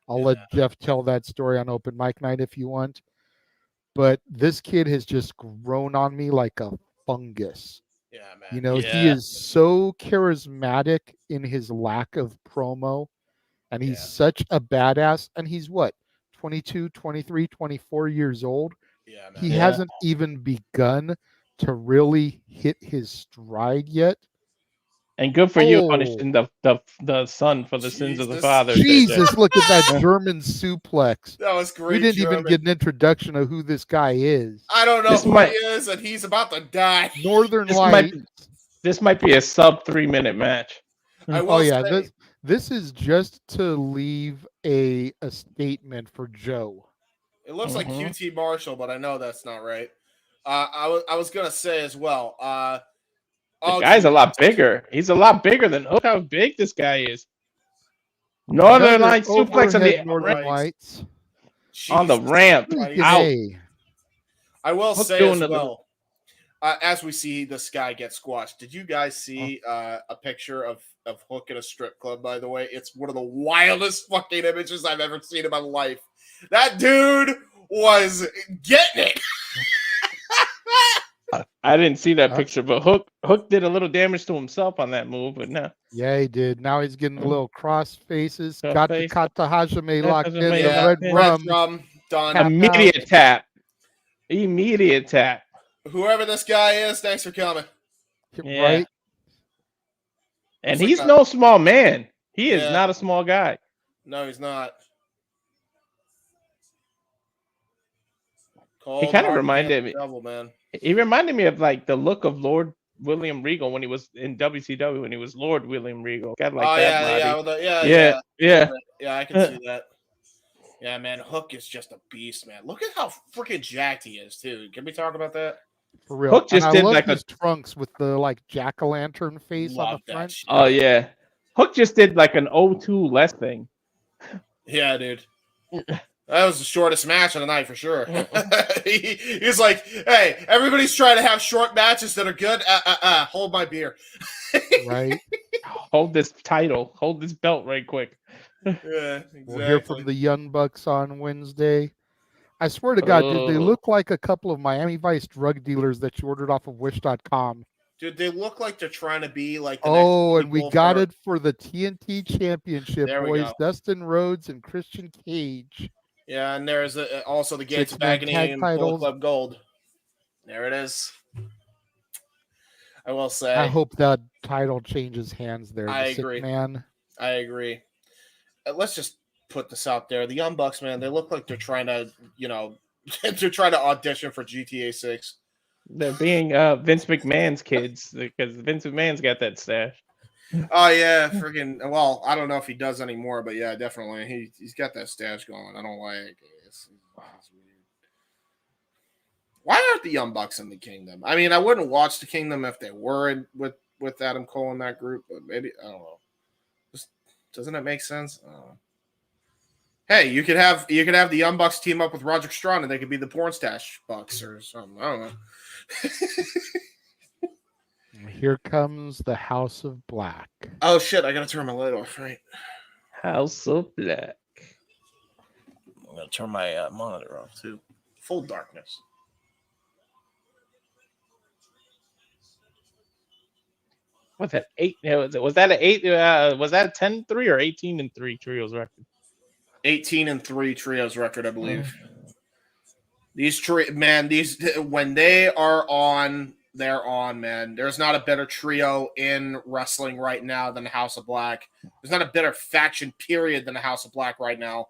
I'll let Jeff tell that story on Open Mic Night if you want. But this kid has just grown on me like a fungus. Yeah, man. You know, he is so charismatic in his lack of promo, and he's such a badass. And he's what, 22, 23, 24 years old? Yeah, man. He hasn't even begun to really hit his stride yet. And good for you punishing the son for the sins of the father. Jesus, look at that German suplex. That was great. We didn't even get an introduction of who this guy is. I don't know who he is, and he's about to die. Northern Light. This might be a sub 3-minute match. Oh yeah, this is just to leave a statement for Joe. It looks like QT Marshall, but I know that's not right. I was gonna say as well. The guy's a lot bigger. He's a lot bigger than Hook. How big this guy is. Northern Light suplex on the Northern Lights. On the ramp. Out. I will Hook say doing as well, as we see this guy get squashed, did you guys see a picture of Hook in a strip club, by the way? It's one of the wildest fucking images I've ever seen in my life. That dude was getting it. I didn't see that picture, but Hook did a little damage to himself on that move, but no. Yeah, he did. Now he's getting a little cross faces. Got the Kata Hajime locked in. The red rum. Done. Immediate tap. Immediate tap. Whoever this guy is, thanks for coming. Yeah. Right? And he's no small man. He is Yeah. not a small guy. No, he's not. He kind of reminded me. Devil, man. He reminded me of like the look of Lord William Regal when he was in WCW, when he was Lord William Regal. Got like that body. Yeah, I can see that. Yeah, man, Hook is just a beast, man. Look at how freaking jacked he is, too. Can we talk about that? For real. Hook just did like his trunks with the like jack-o'-lantern face on the front. Oh yeah, Hook just did like an 0-2 less thing. Yeah, dude. That was the shortest match of the night for sure. He's like, hey, everybody's trying to have short matches that are good. Hold my beer. Right. Hold this title. Hold this belt right quick. Yeah, exactly. We'll hear from the Young Bucks on Wednesday. I swear to God, did they look like a couple of Miami Vice drug dealers that you ordered off of Wish.com? Dude, they look like they're trying to be like the and next we got it for the TNT Championship, There we boys. go. Dustin Rhodes and Christian Cage. Yeah, and there's also the Gates of 6-man Agony tag and Bullet titles. Club Gold. There it is. I will say. I hope that title changes hands there. I the agree. Man. I agree. Let's just put this out there. The Young Bucks, man, they look like they're trying to, they're trying to audition for GTA 6. They're being Vince McMahon's kids because Vince McMahon's got that stash. Oh yeah, freaking. Well, I don't know if he does anymore, but yeah, definitely he's got that stash going. I don't like it. It's weird. Why aren't the Young Bucks in the Kingdom? I mean, I wouldn't watch the Kingdom if they were with Adam Cole in that group, but maybe I don't know. Just doesn't it make sense? I don't know. Hey, you could have the Young Bucks team up with Roderick Strong, and they could be the Porn Stash Bucks or something. I don't know. Here comes the House of Black. Oh shit! I gotta turn my light off. Right. House of Black. I'm gonna turn my monitor off too. Full darkness. What's that? 8? Was that an 8? Was that a 10-3 or 18-3 trios record? 18-3 trios record, I believe. These when they are on, they're on, man. There's not a better trio in wrestling right now than the House of Black. There's not a better faction period than the House of Black right now.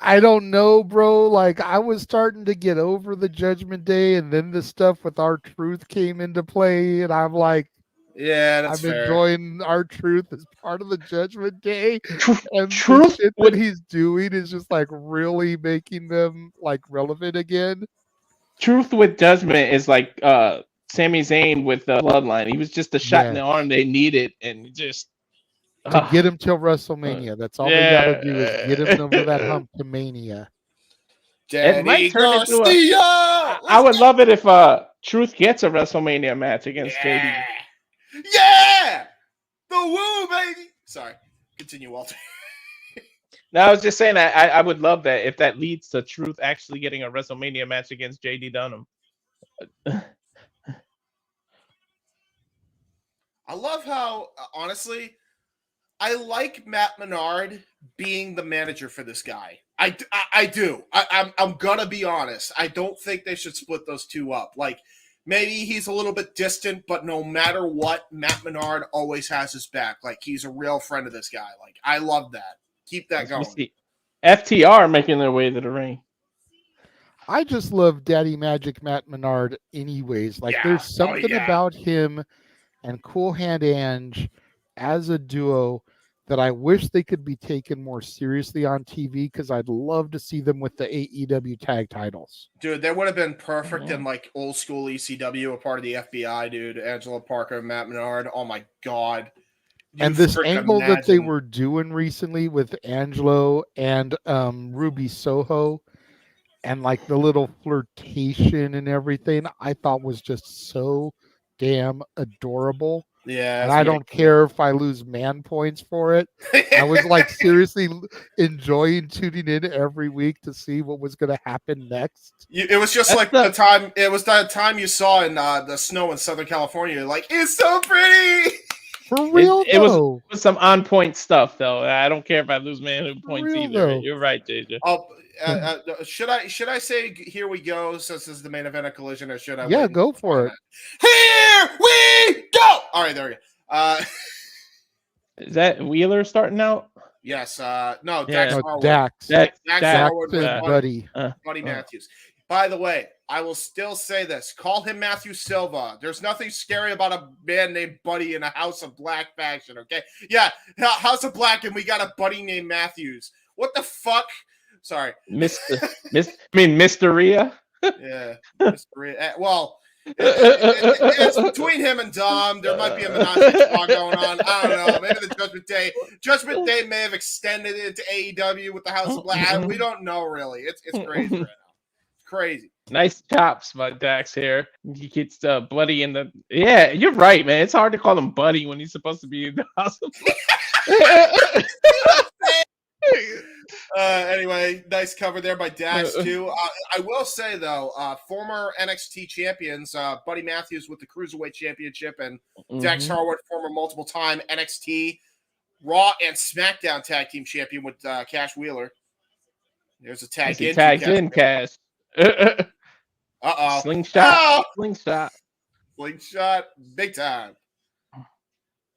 I don't know, bro. Like, I was starting to get over the Judgment Day, and then the stuff with R-Truth came into play, and I'm like, yeah, that's I'm fair. enjoying R-Truth as part of the Judgment Day, and Truth the shit that he's doing is just like really making them like relevant again. Truth with Judgment is like Sami Zayn with the Bloodline. He was just a shot in the arm they needed, and just to get him till WrestleMania. That's all they got to do is get him over that hump to Mania. It might turn into I would love it if Truth gets a WrestleMania match against JD. Yeah! The woo, baby! Sorry. Continue, Walter. No, I was just saying I would love that if that leads to Truth actually getting a WrestleMania match against JD Dunham. I love how, honestly, I like Matt Menard being the manager for this guy. I do. I'm gonna be honest. I don't think they should split those two up. Like, maybe he's a little bit distant, but no matter what, Matt Menard always has his back. Like, he's a real friend of this guy. Like, I love that. Keep that going. FTR making their way to the ring. I just love Daddy Magic Matt Menard anyways. Like, there's something about him and Cool Hand Ange as a duo that I wish they could be taken more seriously on TV, because I'd love to see them with the AEW tag titles. Dude, they would have been perfect in like old school ECW, a part of the FBI, dude. Angela Parker, Matt Menard. Oh my God. And this angle that they were doing recently with Angelo and Ruby Soho, and like the little flirtation and everything, I thought was just so damn adorable. Yeah, and I don't care if I lose man points for it. I was like seriously enjoying tuning in every week to see what was going to happen next. It was just like the time. It was that time you saw in the snow in Southern California. You're like, it's so pretty. For real, it was some on point stuff though. I don't care if I lose man points either. Though. You're right, JJ. Oh, should I say here we go, since this is the main event of Collision, or should I? Yeah, go for it. Here we go. All right, there we go. Is that Wheeler starting out? Yes. No, Dax Harwood. Dax Harwood with Buddy Matthews. By the way, I will still say this. Call him Matthew Silva. There's nothing scary about a man named Buddy in a House of Black faction, okay? Yeah, House of Black, and we got a buddy named Matthews. What the fuck? Sorry. Mr. Rhea? Yeah, Mr. Rhea. Well, it's between him and Dom. There might be a menage going on. I don't know. Maybe the Judgment Day may have extended it to AEW with the House of Black. We don't know, really. It's crazy right now. It's crazy. Nice chops by Dax here. He gets Buddy in the... Yeah, you're right, man. It's hard to call him Buddy when he's supposed to be in the House of Black. Anyway, nice cover there by Dax too. I will say though, former NXT champions, Buddy Matthews with the Cruiserweight Championship, and Dax Harwood, former multiple-time NXT, Raw, and SmackDown Tag Team Champion with Cash Wheeler. There's a tag in. Tagged in, Cash. Uh-oh. Slingshot. Slingshot. Big time.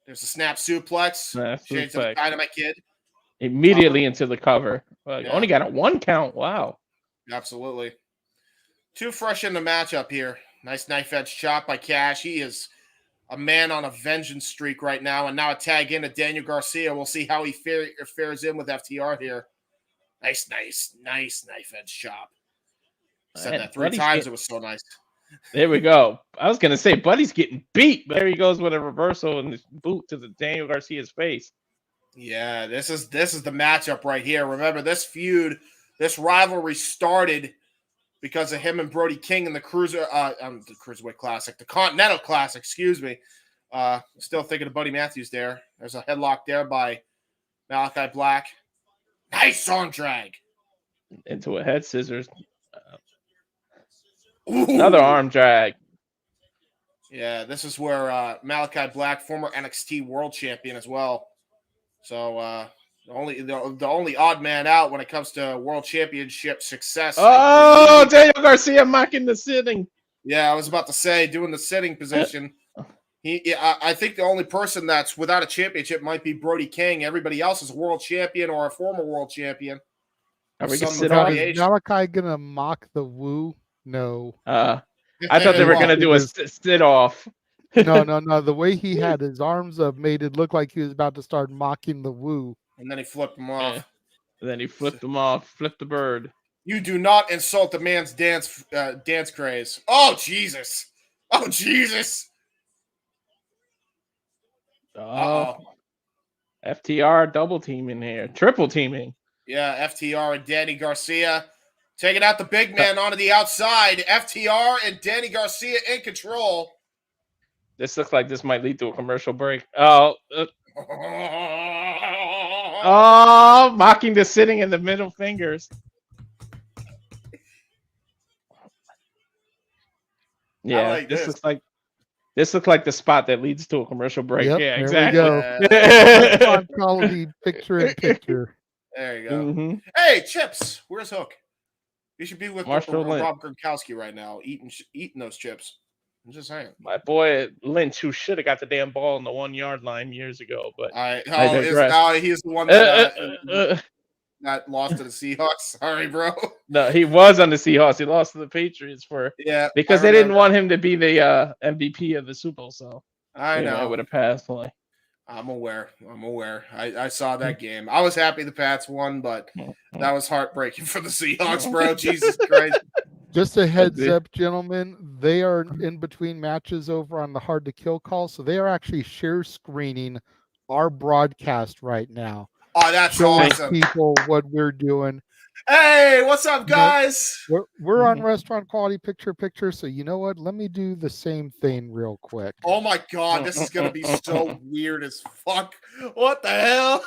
There's a snap suplex. Shades of Dynamite Kid. Immediately into the cover. Only got a 1 count. Wow. Absolutely. Too fresh in the matchup here. Nice knife edge chop by Cash. He is a man on a vengeance streak right now, and now a tag in to Daniel Garcia. We'll see how he fares in with FTR here. Nice knife edge chop. Said that 3 times. It was so nice. There we go. I was gonna say Buddy's getting beat, but there he goes with a reversal and the boot to the Daniel Garcia's face. Yeah, this is the matchup right here. Remember, this feud, this rivalry started because of him and Brody King in the Cruiserweight Classic, the Continental Classic, excuse me. Still thinking of Buddy Matthews there. There's a headlock there by Malachi Black. Nice arm drag. Into a head scissors. Another arm drag. Yeah, this is where Malachi Black, former NXT World Champion as well. So the only odd man out when it comes to World Championship success. Oh, Daniel Garcia mocking the sitting. Yeah, I was about to say doing the sitting position. I think the only person that's without a championship might be Brody King. Everybody else is a world champion or a former world champion. Is Malachi gonna mock the woo? No. I thought they were gonna do a sit off. No. The way he had his arms up made it look like he was about to start mocking the woo. And then he flipped him off. Yeah. And then he flipped him off, flipped the bird. You do not insult the man's dance craze. Oh, Jesus. Oh, Jesus. Oh. FTR double teaming here. Triple teaming. Yeah, FTR and Danny Garcia taking out the big man onto the outside. FTR and Danny Garcia in control. This looks like this might lead to a commercial break. Oh, mocking the sitting in the middle fingers. Yeah, like this looks like the spot that leads to a commercial break. Yep, yeah, there exactly. We go. Quality picture in picture. There you go. Mm-hmm. Hey, Chips, where's Hook? You should be with Marshall Lynch. Rob Gronkowski right now, eating those chips. I'm just saying. My boy Lynch, who should have got the damn ball on the 1 yard line years ago, but he's the one that lost to the Seahawks. Sorry, bro. No, he was on the Seahawks. He lost to the Patriots because they didn't want him to be the MVP of the Super Bowl. So I know it would have passed. I'm aware. I saw that game. I was happy the Pats won, but that was heartbreaking for the Seahawks, bro. Jesus Christ. Just a heads up, gentlemen. They are in between matches over on the Hard to Kill call, so they are actually share screening our broadcast right now. Oh, that's showing awesome. People what we're doing. Hey, what's up, guys? We're on Restaurant Quality Picture, so you know what? Let me do the same thing real quick. Oh my God, this is gonna be so weird as fuck. What the hell?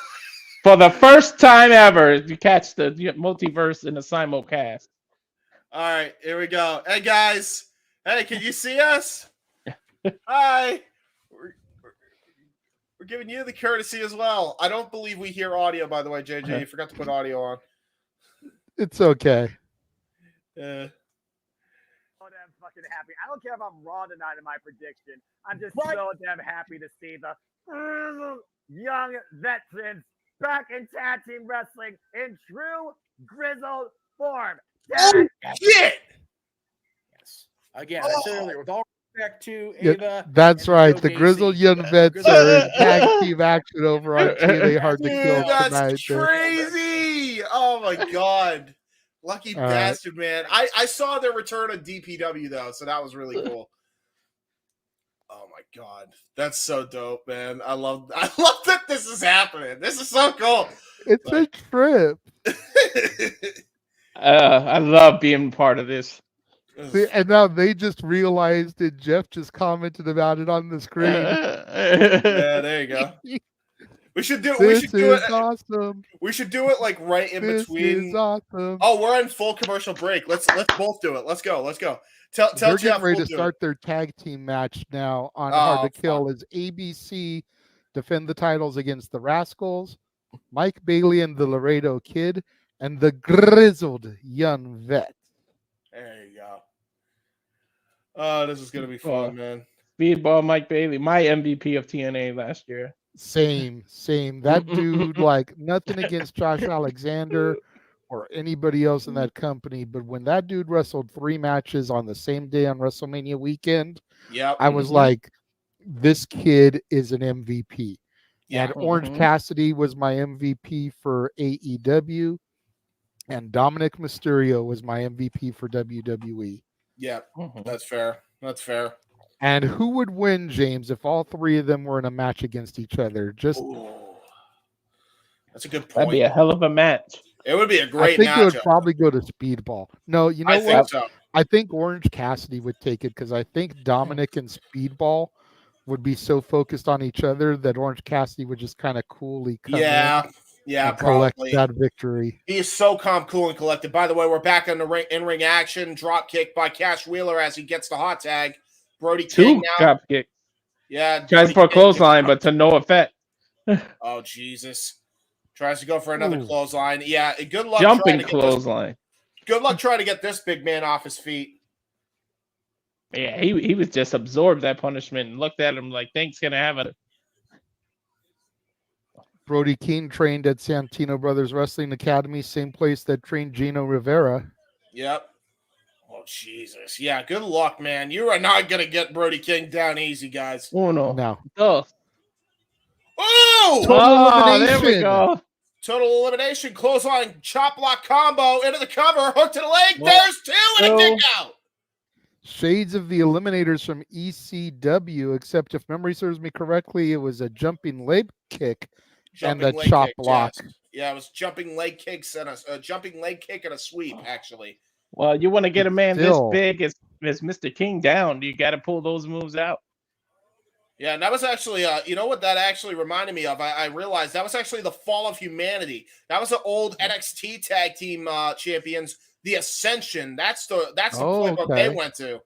For the first time ever, you catch the multiverse in a simulcast. All right, here we go. Hey guys, hey, can you see us? Hi. We're giving you the courtesy as well. I don't believe we hear audio, by the way, JJ. You forgot to put audio on. It's okay. Yeah. So damn fucking happy. I don't care if I'm wrong tonight in my prediction. I'm just so damn happy to see the young veterans back in tag team wrestling in true grizzled form. Oh, shit! Yes. Again, I said earlier, with all respect to Ava. That's right. The grizzled young vets are in tag team action over on TNA Hard to Kill tonight. That's crazy! Oh my God. Lucky bastard, man. I saw their return on DPW though, so that was really cool. Oh my God. That's so dope, man. I love that this is happening. This is so cool. It's a trip. I love being part of this. See, and now they just realized that Jeff just commented about it on the screen. Yeah, there you go. We should do it. Awesome. We should do it like right in between. This is awesome. Oh, we're in full commercial break. Let's both do it. Let's go. Tell They're Jeff getting ready to start their tag team match now on Hard to Kill as ABC defend the titles against the Rascals, Mike Bailey and the Laredo Kid, and the grizzled young vet. There you go. Oh, this is gonna be fun, man. Speedball Mike Bailey, my MVP of TNA last year. Same. That dude, like nothing against Josh Alexander or anybody else in that company, but when that dude wrestled 3 matches on the same day on WrestleMania weekend, Yep. I was like, this kid is an MVP. Yeah. And Orange Cassidy was my MVP for AEW, and Dominic Mysterio was my MVP for WWE. Yeah, that's fair. That's fair. And who would win, James, if all 3 of them were in a match against each other? Just that's a good point. That'd be a hell of a match. It would be a great I think matchup. it would probably go to Speedball. No, you know I what? think so. I think Orange Cassidy would take it because I think Dominic and Speedball would be so focused on each other that Orange Cassidy would just kind of coolly come in and collect probably that victory. He is so calm, cool, and collected. By the way, we're back in the in-ring action. Drop kick by Cash Wheeler as he gets the hot tag. Brody King 2 now. drop kick. Yeah. Tries for a clothesline, but to no effect. Oh, Jesus. Tries to go for another clothesline. Yeah, good luck. Jumping clothesline. Good luck trying to get this big man off his feet. Yeah, he was just absorbed that punishment and looked at him like, thanks, gonna have it. Brody King trained at Santino Brothers Wrestling Academy, same place that trained Gino Rivera. Yep. Oh, Jesus. Yeah, good luck, man. You are not going to get Brody King down easy, guys. Oh, no. No. Oh! Total elimination. There we go. Total elimination. Clothesline chop block combo into the cover. Hook to the leg. There's 2 and a kick out. Shades of the Eliminators from ECW, except if memory serves me correctly, it was a jumping leg kick and a chop block. Yes. Yeah, it was jumping leg kicks and a jumping leg kick and a sweep, actually. Well, you want to get a man this big as Mr. King down, you got to pull those moves out. Yeah, and that was actually, you know what that actually reminded me of? I realized that was actually the Fall of Humanity. That was the old NXT Tag Team champions, the Ascension. That's the playbook they went to.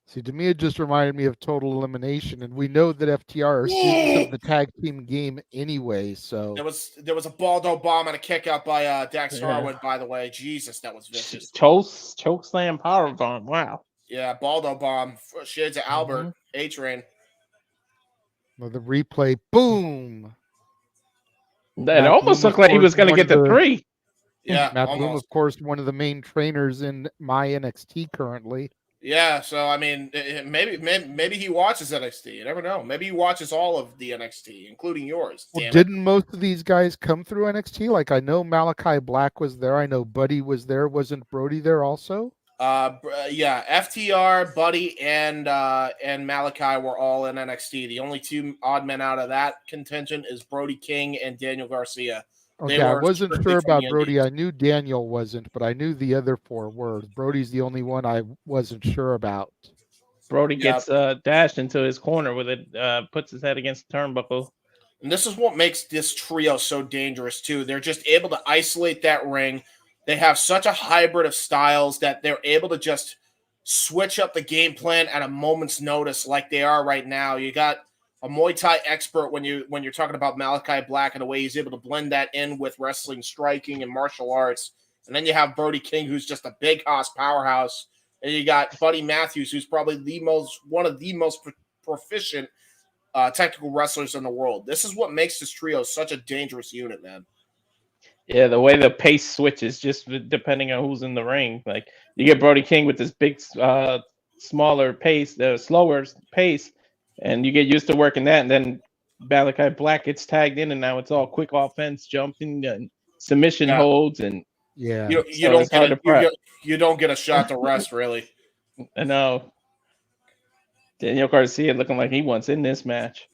See, to me, it just reminded me of Total Elimination, and we know that FTR are students of the tag team game anyway. So there was a Baldo bomb and a kick out by Dax Harwood. By the way, Jesus, that was vicious. Choke slam power bomb. Wow. Yeah, Baldo bomb. Shades of Albert. A-Train. Well, the replay, boom. That almost looked like he was going to get the 3. Yeah, Matt Bloom, of course, one of the main trainers in my NXT currently. Yeah, so I mean, maybe he watches NXT. You never know. Maybe he watches all of the NXT, including yours. Well, didn't most of these guys come through NXT? Like I know Malachi Black was there. I know Buddy was there. Wasn't Brody there also? Yeah, FTR, Buddy, and Malachi were all in NXT. The only 2 odd men out of that contingent is Brody King and Daniel Garcia. Okay, I wasn't sure about Brody. I knew Daniel wasn't, but I knew the other 4 were. Brody's the only one I wasn't sure about. Brody gets dashed into his corner with it, puts his head against the turnbuckle. And this is what makes this trio so dangerous, too. They're just able to isolate that ring. They have such a hybrid of styles that they're able to just switch up the game plan at a moment's notice like they are right now. You got a Muay Thai expert when you're talking about Malachi Black and the way he's able to blend that in with wrestling, striking, and martial arts. And then you have Brody King, who's just a big house powerhouse. And you got Buddy Matthews, who's probably one of the most proficient technical wrestlers in the world. This is what makes this trio such a dangerous unit, man. Yeah, the way the pace switches just depending on who's in the ring. Like you get Brody King with this big, smaller pace, the slower pace, and you get used to working that. And then Malachi Black gets tagged in, and now it's all quick offense, jumping and submission holds, and yeah, you don't get a shot to rest really. I know. Daniel Garcia looking like he wants in this match.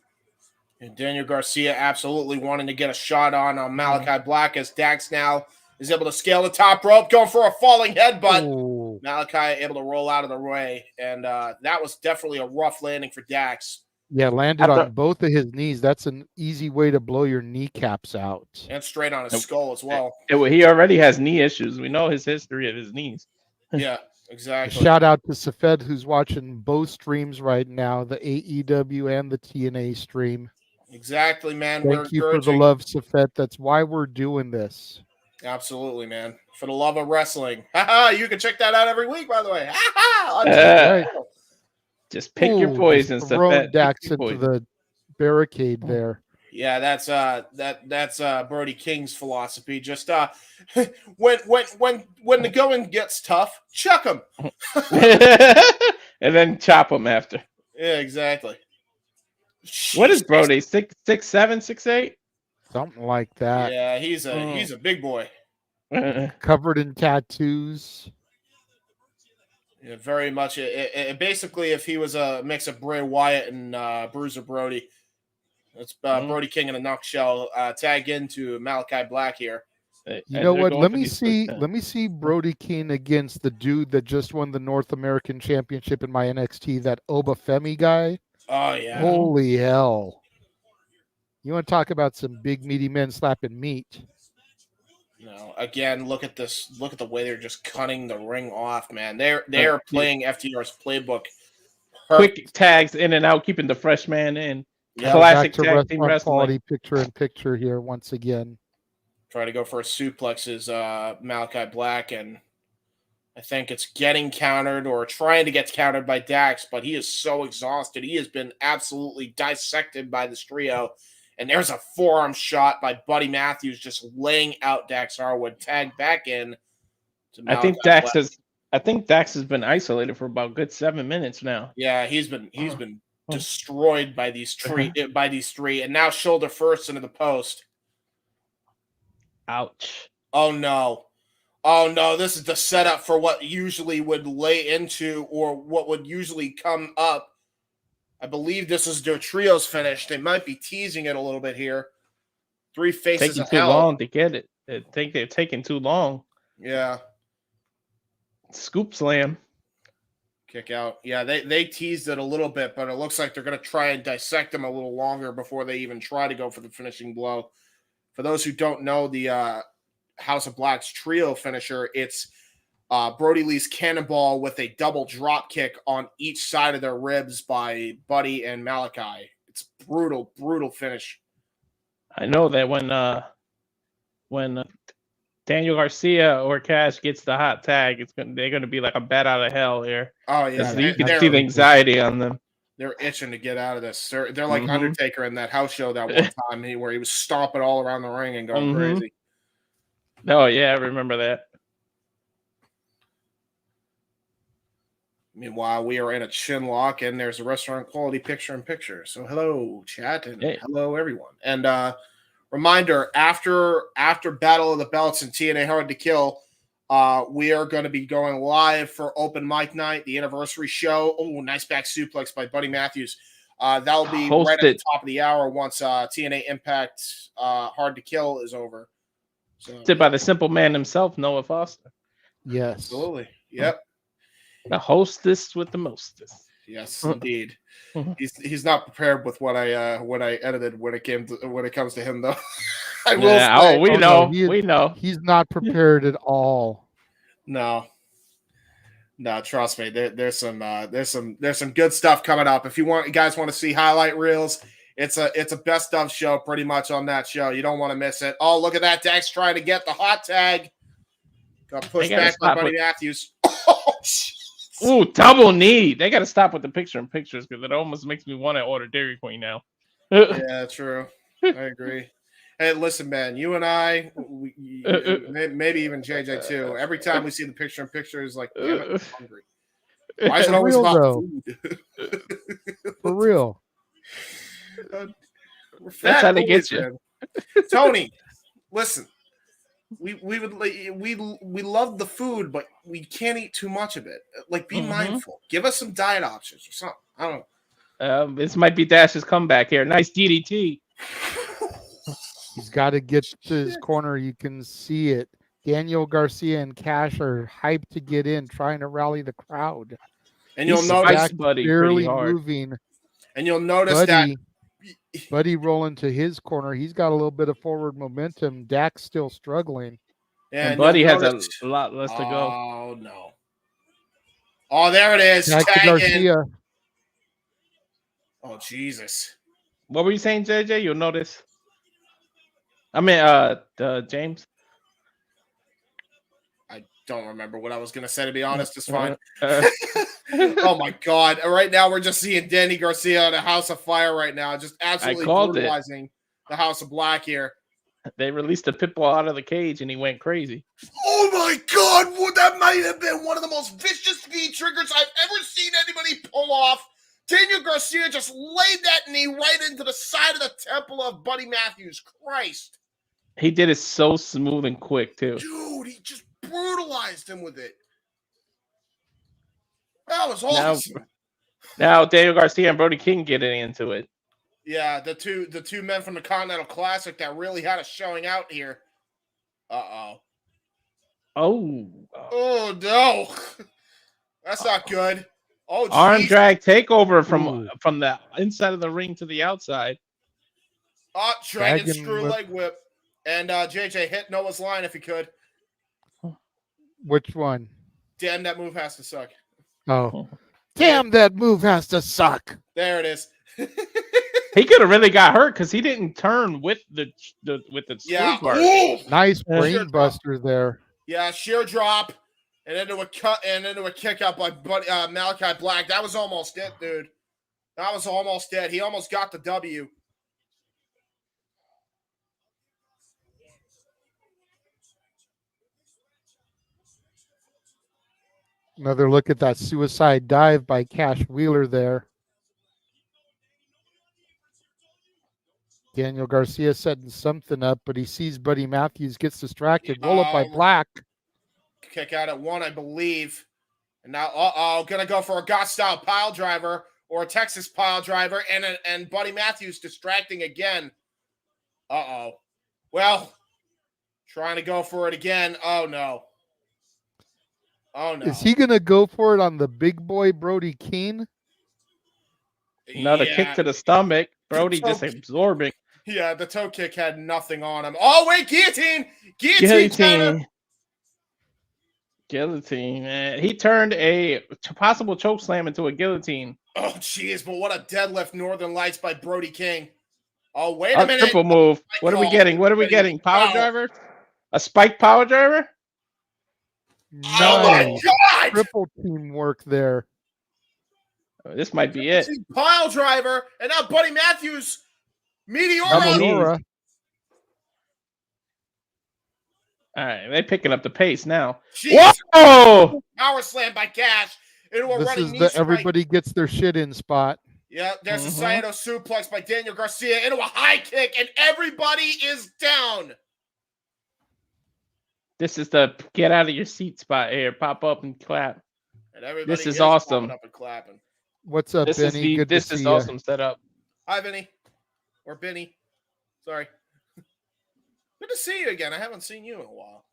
And Daniel Garcia absolutely wanting to get a shot on Malachi Black as Dax now is able to scale the top rope, going for a falling headbutt. Ooh. Malachi able to roll out of the way, and that was definitely a rough landing for Dax. Yeah, landed on both of his knees. That's an easy way to blow your kneecaps out. And straight on his skull as well. He already has knee issues. We know his history of his knees. Yeah, exactly. Shout out to Safed, who's watching both streams right now, the AEW and the TNA stream. Exactly, man. Thank you for the love, Safet. That's why we're doing this. Absolutely, man. For the love of wrestling. You can check that out every week, by the way. Just pick your poison, Throw Safet. Dax into the barricade there. Yeah, that's Brody King's philosophy. Just when the going gets tough, chuck him. And then chop him after. Yeah, exactly. What is Brody? 6'7", 6'8"? Something like that. Yeah, he's a big boy. Covered in tattoos. Yeah, very much. Basically, if he was a mix of Bray Wyatt and Bruiser Brody, it's Brody King in a nutshell. Tag into Malachi Black here. You know what? Let me see Brody King against the dude that just won the North American Championship in my NXT, that Obafemi guy. Oh yeah. Holy hell. You want to talk about some big meaty men slapping meat? No, again, look at this. Look at the way they're just cutting the ring off, man. They're playing FTR's playbook. Quick tags in and out, keeping the fresh man in. Yeah, classic back to tag team wrestling. quality picture here once again. Try to go for a suplex is Malachi Black, and I think it's getting countered or trying to get countered by Dax, but he is so exhausted. He has been absolutely dissected by this trio. And there's a forearm shot by Buddy Matthews just laying out Dax Harwood. Tagged back in to I think Dax has been isolated for about a good 7 minutes now. Yeah, he's been destroyed by these three, and now shoulder first into the post. Ouch. Oh no. This is the setup for what usually would lay into or what would usually come up. I believe this is their trios finish. They might be teasing it a little bit here. Three faces Taking of too hell. long to get it. I think they're taking too long. Yeah. Scoop slam. Kick out. Yeah, they teased it a little bit, but it looks like they're going to try and dissect them a little longer before they even try to go for the finishing blow. For those who don't know the House of Black's trio finisher, it's Brody Lee's cannonball with a double drop kick on each side of their ribs by Buddy and Malachi. It's brutal finish. I know that when Daniel Garcia or Cash gets the hot tag, they're gonna be like a bat out of hell here. Oh yeah, you can see the anxiety on them. They're itching to get out of this. They're like Undertaker in that house show that one time where he was stomping all around the ring and going crazy. Oh yeah, I remember that. Meanwhile, we are in a chin lock, and there's a restaurant quality picture-in-picture. So hello, chat, and hello, everyone. And reminder, after Battle of the Belts and TNA Hard to Kill, we are going to be going live for Open Mic Night, the anniversary show. Oh, nice back suplex by Buddy Matthews. That'll be right at the top of the hour once TNA Impact Hard to Kill is over. So, hosted by the simple man himself, Noah Foster. Yes. Absolutely. Yep. The hostess with the mostest. Yes, indeed. He's not prepared with what I edited when it comes to him though. I will say. We know. We know. He's not prepared at all. No, trust me. There's some good stuff coming up. If you guys want to see highlight reels, it's a best of show pretty much on that show. You don't want to miss it. Oh, look at that. Dax trying to get the hot tag. Got pushed back by Buddy Matthews. Ooh, double knee. They got to stop with the picture-in-pictures because it almost makes me want to order Dairy Queen now. Yeah, true. I agree. Hey, listen, man, you and I, maybe even JJ too, every time we see the picture-in-picture, is like, damn it, I'm hungry. Why is it always about food? For real. That's how they get you. Man. Tony, listen. We love the food, but we can't eat too much of it. Like, be mindful. Give us some diet options or something. I don't know. This might be Dash's comeback here. Nice DDT. He's got to get to his corner. You can see it. Daniel Garcia and Cash are hyped to get in, trying to rally the crowd. And you'll notice Buddy barely hard. moving. And you'll notice that Buddy rolling to his corner. He's got a little bit of forward momentum. Dak's still struggling. Yeah, and Buddy has a lot less to go. Oh, no. Oh, there it is. Back to Garcia. Oh, Jesus. What were you saying, JJ? You'll notice. I mean, James. I don't remember what I was going to say, to be honest. It's fine. Oh, my God. Right now, we're just seeing Danny Garcia on a house of fire right now. Just absolutely brutalizing. the House of Black here. They released a pit bull out of the cage and he went crazy. Oh my God! Well, that might have been one of the most vicious knee triggers I've ever seen anybody pull off. Daniel Garcia just laid that knee right into the side of the temple of Buddy Matthews. Christ. He did it so smooth and quick, too. Dude, he just brutalized him with it. That was awesome. Now Daniel Garcia and Brody King getting into it. Yeah, the two men from the Continental Classic that really had a showing out here. Uh-oh. Oh, no. That's not good. Oh, geez. Arm drag takeover from the inside of the ring to the outside. Dragon screw leg whip. And JJ, hit Noah's line if you could. Which one? Damn, that move has to suck. Oh. Damn, that move has to suck. There it is. He could have really got hurt because he didn't turn with the screw part. Nice brain buster there. Yeah, sheer drop and into a kick out by Malachi Black. That was almost it, dude. That was almost it. He almost got the W. Another look at that suicide dive by Cash Wheeler there. Daniel Garcia setting something up, but he sees Buddy Matthews, gets distracted. Roll up by Black. Kick out at one, I believe. And now, gonna go for a God-style pile driver or a Texas pile driver, and Buddy Matthews distracting again. Well, trying to go for it again. Oh, no. Oh, no. Is he going to go for it on the big boy Brody King? Another kick to the stomach. Brody just absorbing. Yeah, the toe kick had nothing on him. Oh, wait, guillotine! Guillotine! Guillotine, man. He turned a possible choke slam into a guillotine. Oh, jeez, but what a deadlift Northern Lights by Brody King. Oh, wait a minute. Triple move. What are we getting? What are we getting? Power driver? A spike power driver? Nice. Oh, my God! Triple teamwork there. This might be it. Pile driver, and now Buddy Matthews, Meteora. All right, they're picking up the pace now. Jeez. Whoa! Power slam by Cash into a This running is knee the strike. everybody gets their shit in spot. Yeah, there's a Saito suplex by Daniel Garcia into a high kick, and everybody is down. This is the get out of your seat spot here. Pop up and clap. And everybody This is awesome. popping up and clapping. What's up, Benny? Good this to is see awesome you. setup. Hi, Vinny. Or Benny. Sorry. Good to see you again. I haven't seen you in a while.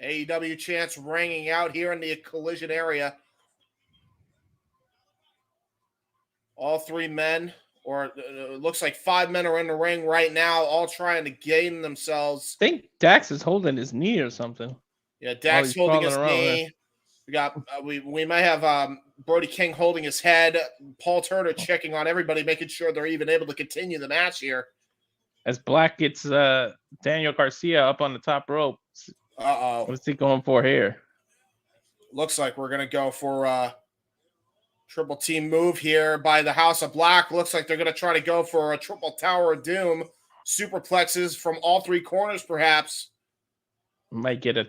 AEW chants ringing out here in the collision area. All three men, or it looks like 5 men are in the ring right now, all trying to gain themselves. I think Dax is holding his knee or something. Yeah, Dax he's holding his crawling around knee. We got we might have Brody King holding his head. Paul Turner checking on everybody, making sure they're even able to continue the match here. As Black gets Daniel Garcia up on the top rope. What's he going for here? Looks like we're going to go for a triple team move here by the House of Black. Looks like they're going to try to go for a triple Tower of Doom. Superplexes from all three corners, perhaps. Might get a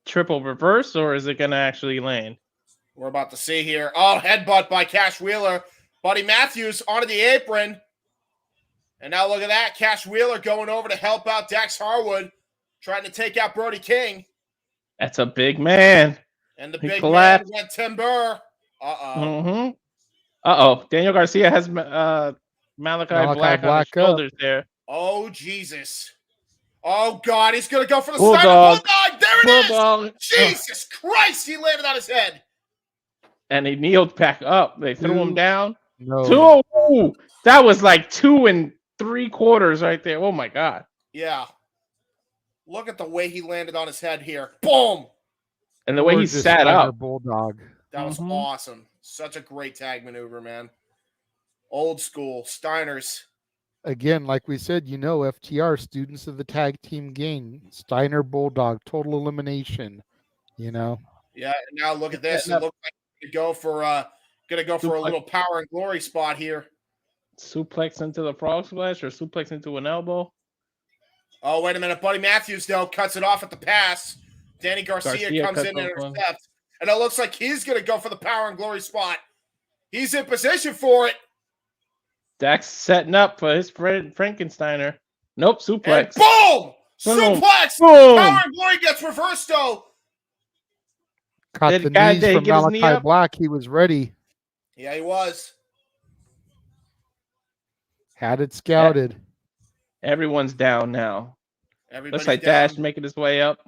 triple reverse, or is it going to actually land? We're about to see here. Oh, headbutt by Cash Wheeler. Buddy Matthews onto the apron. And now look at that. Cash Wheeler going over to help out Dax Harwood, trying to take out Brody King. That's a big man. And the He big collapsed. man went timber. Daniel Garcia has Malachi Black on his shoulders there. Oh, Jesus. Oh, God. He's going to go for the Bulldog. Steiner Bulldog. There it Bulldog. is. Jesus Christ. He landed on his head. And he kneeled back up. They threw him down. No. Ooh, that was like 2 3/4 right there. Oh, my God. Yeah. Look at the way he landed on his head here. Boom. And the way he Gorgeous sat Steiner up. Bulldog. That was awesome. Such a great tag maneuver, man. Old school. Steiners. Again, like we said, FTR, students of the tag team game. Steiner Bulldog, total elimination. Yeah, and now look at this. It looks like going to go for a little power and glory spot here. suplex into the frog splash or suplex into an elbow. Oh, wait a minute. Buddy Matthews, though, cuts it off at the pass. Danny Garcia comes in and intercepts. And it looks like he's going to go for the Power and Glory spot. He's in position for it. Dax setting up for his friend Frankensteiner. Nope, suplex. And boom! Suplex! Boom! Power and Glory gets reversed, though. Caught the knees from Malachi Black. He was ready. Yeah, he was. Had it scouted. Everyone's down now. Everybody's Looks like down. Dash making his way up.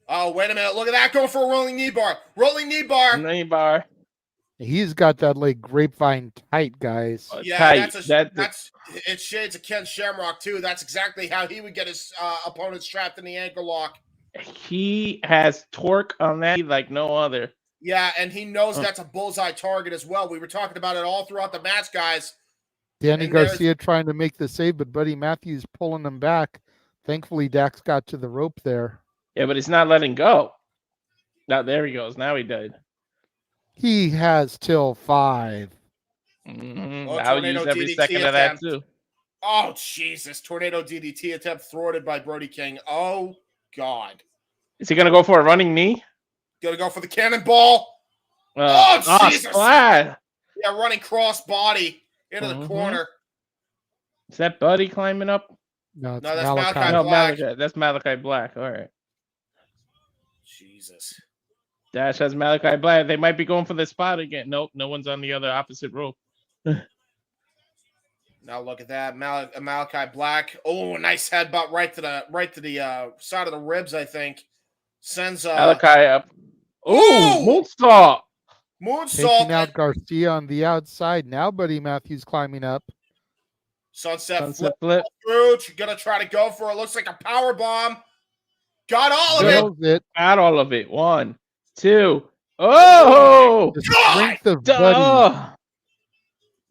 Oh, wait a minute. Look at that. Going for a rolling knee bar. Rolling knee bar. Knee bar. He's got that like grapevine tight, guys. Yeah, that's it's shades of Ken Shamrock, too. That's exactly how he would get his opponent strapped in the ankle lock. He has torque on that like no other. Yeah, and he knows that's a bullseye target as well. We were talking about it all throughout the match, guys. Danny Garcia trying to make the save, but Buddy Matthews pulling him back. Thankfully, Dax got to the rope there. Yeah, but he's not letting go. Now there he goes. Now he did. He has till 5. I'll use every DDT second of that too. Oh, Jesus. Tornado DDT attempt thwarted by Brody King. Oh, God. Is he going to go for a running knee? Going to go for the cannonball. Jesus. Splat. Yeah, running cross body into the corner. Is that Buddy climbing up? No, that's Malachi. Black. That's Malachi Black. All right. Jesus. Dash has Malachi Black. They might be going for the spot again. Nope, no one's on the other opposite rope. Now look at that. Malachi Black. Oh, a nice headbutt right to the side of the ribs, I think. Sends Malachi up. Ooh, moonsault. Taking out Garcia on the outside. Now Buddy Matthews climbing up. Sunset flip. Through. You're going to try to go for it. Looks like a power bomb. Got all of it. Got all of it. 1, 2. Oh! The strength of Buddy.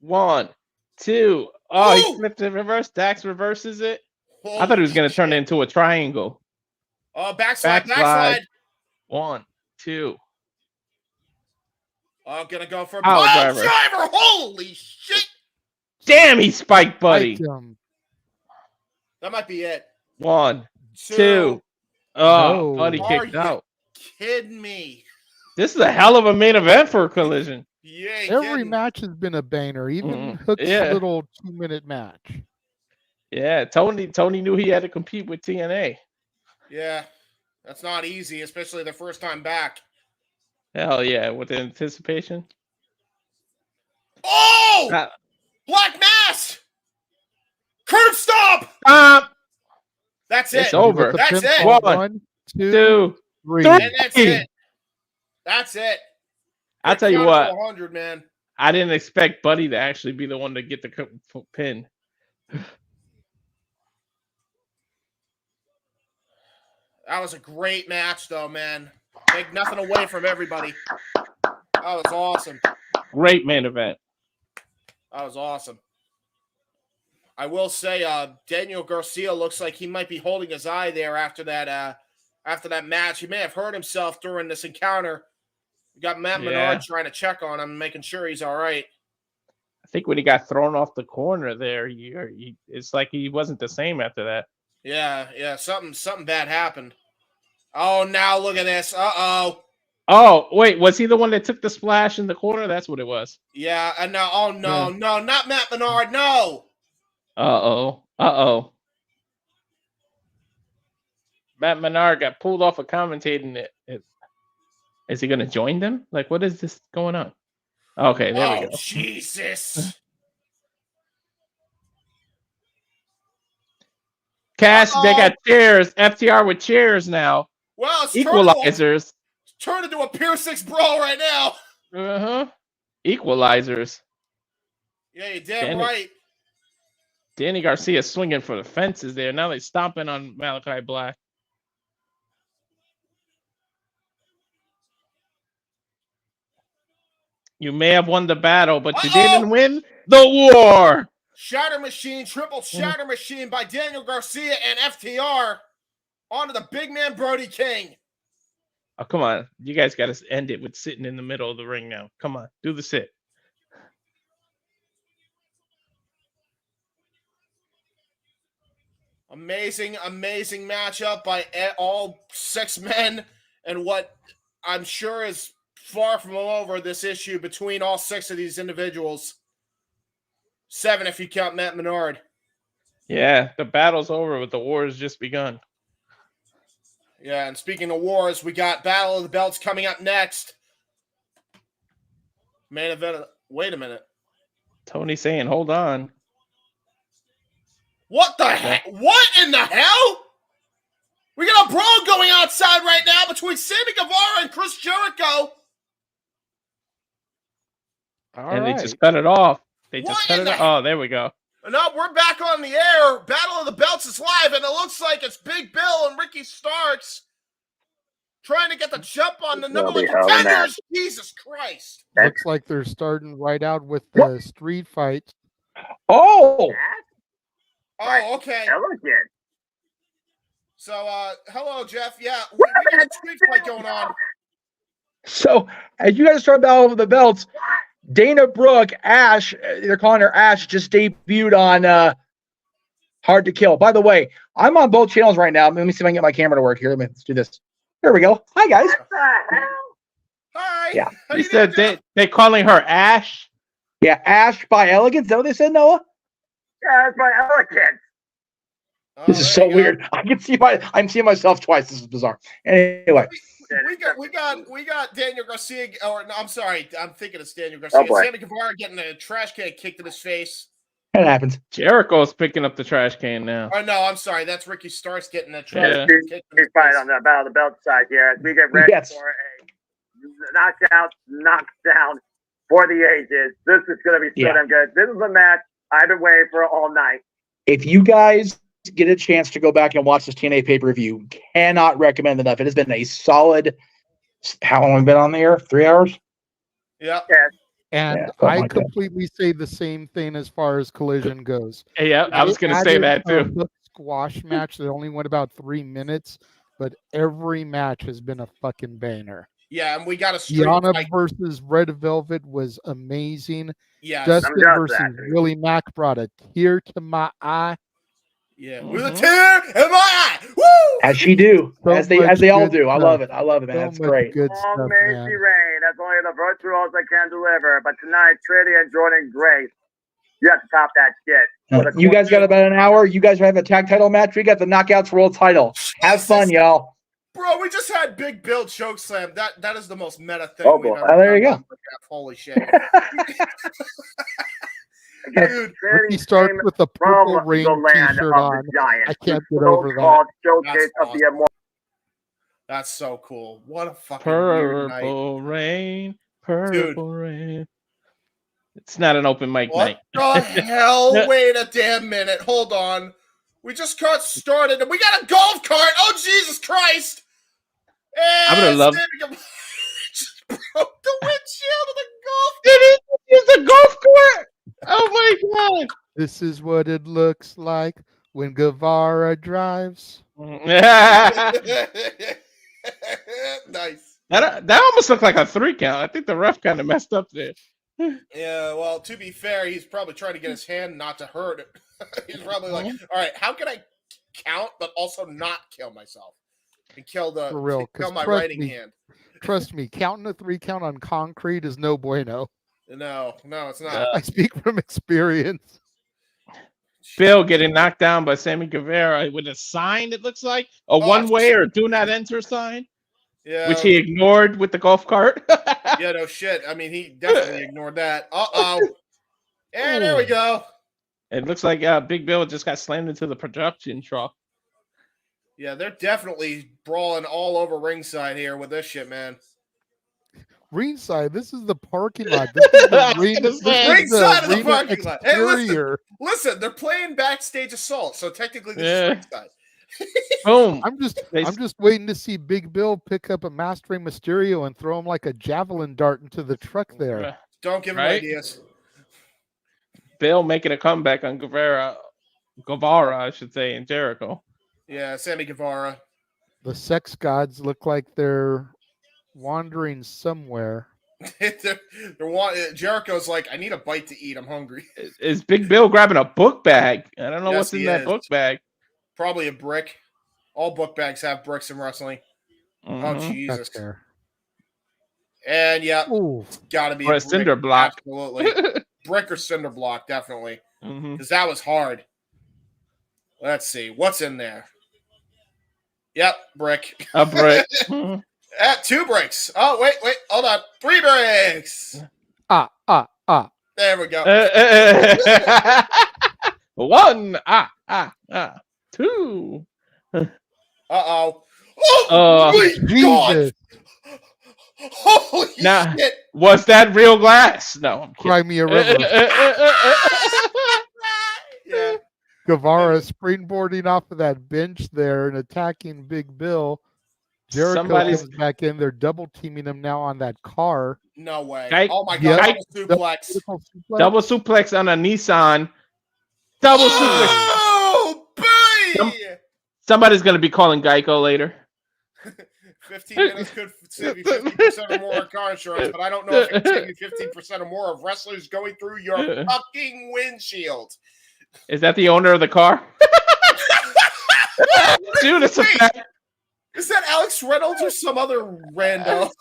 1, 2. Oh, he flipped it reverse. Dax reverses it. I thought he was going to turn it into a triangle. Oh, backslide. 1, 2. Oh, going to go for a power driver. Holy shit. Damn, he spiked Buddy. That might be it. 1, 2. Oh, Buddy kicked out. Kidding me? This is a hell of a main event for Collision. Yeah, every match has been a banger, even Hook's little 2-minute match. Yeah, Tony knew he had to compete with TNA. Yeah, that's not easy, especially the first time back. Hell yeah, with the anticipation. Oh! Black Mass! Curb stop! That's it. It's over. That's it. 1, 2, 3. And that's it. That's it. I'll tell you what. 100, man. I didn't expect Buddy to actually be the one to get the pin. That was a great match, though, man. Take nothing away from everybody. That was awesome. Great main event. That was awesome. I will say, Daniel Garcia looks like he might be holding his eye there after that match. He may have hurt himself during this encounter. We got Matt Menard trying to check on him, making sure he's all right. I think when he got thrown off the corner there, it's like he wasn't the same after that. Yeah, something bad happened. Oh, now look at this. Uh-oh. Oh, wait, was he the one that took the splash in the corner? That's what it was. Yeah, and now, no, not Matt Menard, no. Uh-oh. Matt Menard got pulled off of commentating it. Is he going to join them? Like, what is this going on? Okay, there we go. Jesus. Cash, they got chairs. FTR with chairs now. Well, it's equalizers. Turn into a Pier 6 brawl right now. Equalizers. Yeah, you're damn right. Danny Garcia swinging for the fences there. Now they're stomping on Malachi Black. You may have won the battle, but you didn't win the war. Shatter Machine, triple Shatter Machine by Daniel Garcia and FTR onto the big man Brody King. Oh, come on. You guys got to end it with sitting in the middle of the ring now. Come on. Do the sit. Amazing matchup by all 6 men, and what I'm sure is far from over this issue between all 6 of these individuals. 7 if you count Matt Menard. Yeah, the battle's over, but the war has just begun. Yeah, and speaking of wars, we got Battle of the Belts coming up next. Main event. Wait a minute. Tony saying, hold on. What the heck? What in the hell? We got a brawl going outside right now between Sammy Guevara and Chris Jericho. They just cut it off. They just cut it off. Oh, there we go. No, we're back on the air. Battle of the Belts is live, and it looks like it's Big Bill and Ricky Starks trying to get the jump on the number 1 contenders. Jesus Christ. Looks like they're starting right out with the street fight. Oh, okay. Elegant. So, hello, Jeff. Yeah, we got a street fight going on. So, as you guys start Battle of the Belts, Dana Brooke, Ash, they're calling her Ash, just debuted on Hard to Kill. By the way, I'm on both channels right now. Let me see if I can get my camera to work here. Let's do this. There we go. Hi, guys. Hi. Yeah. You said they calling her Ash? Yeah, Ash by Elegance. Is that what they said, Noah? Yeah, that's by Elegance. This is so weird. I'm seeing myself twice. This is bizarre. Anyway. We got Daniel Garcia, or no, I'm sorry, I'm thinking it's Daniel Garcia. Sammy Guevara getting a trash can kicked in his face. That happens. Jericho's picking up the trash can now. Oh no, I'm sorry, that's Ricky Starks getting that trash can kicked in his face. Fight on the Battle of the Belt side here as we get ready for a knockdown for the ages. This is going to be so damn good. This is a match I've been waiting for all night. If you guys get a chance to go back and watch this TNA pay-per-view, cannot recommend enough. It has been a solid, how long have we been on the air? 3 hours? Yeah. And I completely say the same thing as far as Collision goes. Yeah, I was going to say that too. The squash match that only went about 3 minutes, but every match has been a fucking banger. Yeah, and we got a street Yana fight. versus Red Velvet was amazing. Yes. Dustin versus Willie Mack brought a tear to my eye. Yeah, with a tear in my eye. Woo! As she do, So as they all do. stuff. I love it, man. So That's much great. Good stuff, May man. she reign. That's only the virtuals that can deliver. But tonight, Trinity and Jordan Grace, you have to top that shit. You guys got about an hour. You guys have a tag title match. We got the Knockouts World Title. Have fun, y'all. Bro, we just had Big Bill chokeslam. That is the most meta thing we've ever there you go. Holy shit. Dude, he starts with the Purple Rain t-shirt on. I can't get over that. That's so cool. What a fucking Purple Rain. Purple Rain. It's not an open mic night. What the hell? Wait a damn minute. Hold on. We just got started and we got a golf cart. Oh, Jesus Christ. I would have loved just broke the windshield of the golf cart. Did he use the golf cart? Oh my God. This is what it looks like when Guevara drives. Nice. That almost looked like a 3 count. I think the ref kind of messed up there. Yeah, well, to be fair, he's probably trying to get his hand not to hurt it. He's probably like, all right, how can I count but also not kill myself? And kill my writing hand. Trust me, counting a 3 count on concrete is no bueno. No, it's not. I speak from experience. Bill getting knocked down by Sammy Guevara with a sign, it looks like. A one-way or do not enter sign. Yeah. Which he ignored with the golf cart. Yeah, no shit. I mean, he definitely ignored that. Uh-oh. And there we go. It looks like Big Bill just got slammed into the production truck. Yeah, they're definitely brawling all over ringside here with this shit, man. Ringside, this is the parking lot. This is the ringside of the parking lot. Hey, exterior. listen, they're playing backstage assault, so technically this is ringside. Boom. I'm just waiting to see Big Bill pick up a Master Mysterio and throw him like a javelin dart into the truck there. Don't give him ideas. Bill making a comeback on Guevara, I should say, and Jericho. Yeah, Sammy Guevara. The sex gods look like they're wandering somewhere. Jericho's like, I need a bite to eat. I'm hungry. Is Big Bill grabbing a book bag? I don't know what's in that book bag. Probably a brick. All book bags have bricks in wrestling. Oh, Jesus. That's fair. And yeah, Ooh. it's got to be Or a brick. cinder block. Absolutely. Brick or cinder block, definitely. Mm-hmm. Because that was hard. Let's see. What's in there? Yep, brick. A brick. 2 bricks. Oh, wait. Hold on. 3 bricks. There we go. 1. 2. Uh-oh. Jesus. Holy shit. Was that real glass? No, I'm kidding. Cry me a river. Yeah. Guevara springboarding off of that bench there and attacking Big Bill. Jericho comes back in. They're double teaming him now on that car. No way. Guy- Oh my God. Guy- Double suplex. Double suplex on a Nissan. Double suplex. Oh, boy! Somebody's going to be calling Geico later. 15 minutes could save you 50% or more on car insurance, but I don't know if it can save you 15% or more of wrestlers going through your fucking windshield. Is that the owner of the car? Dude, it's a fact. Is that Alex Reynolds or some other rando?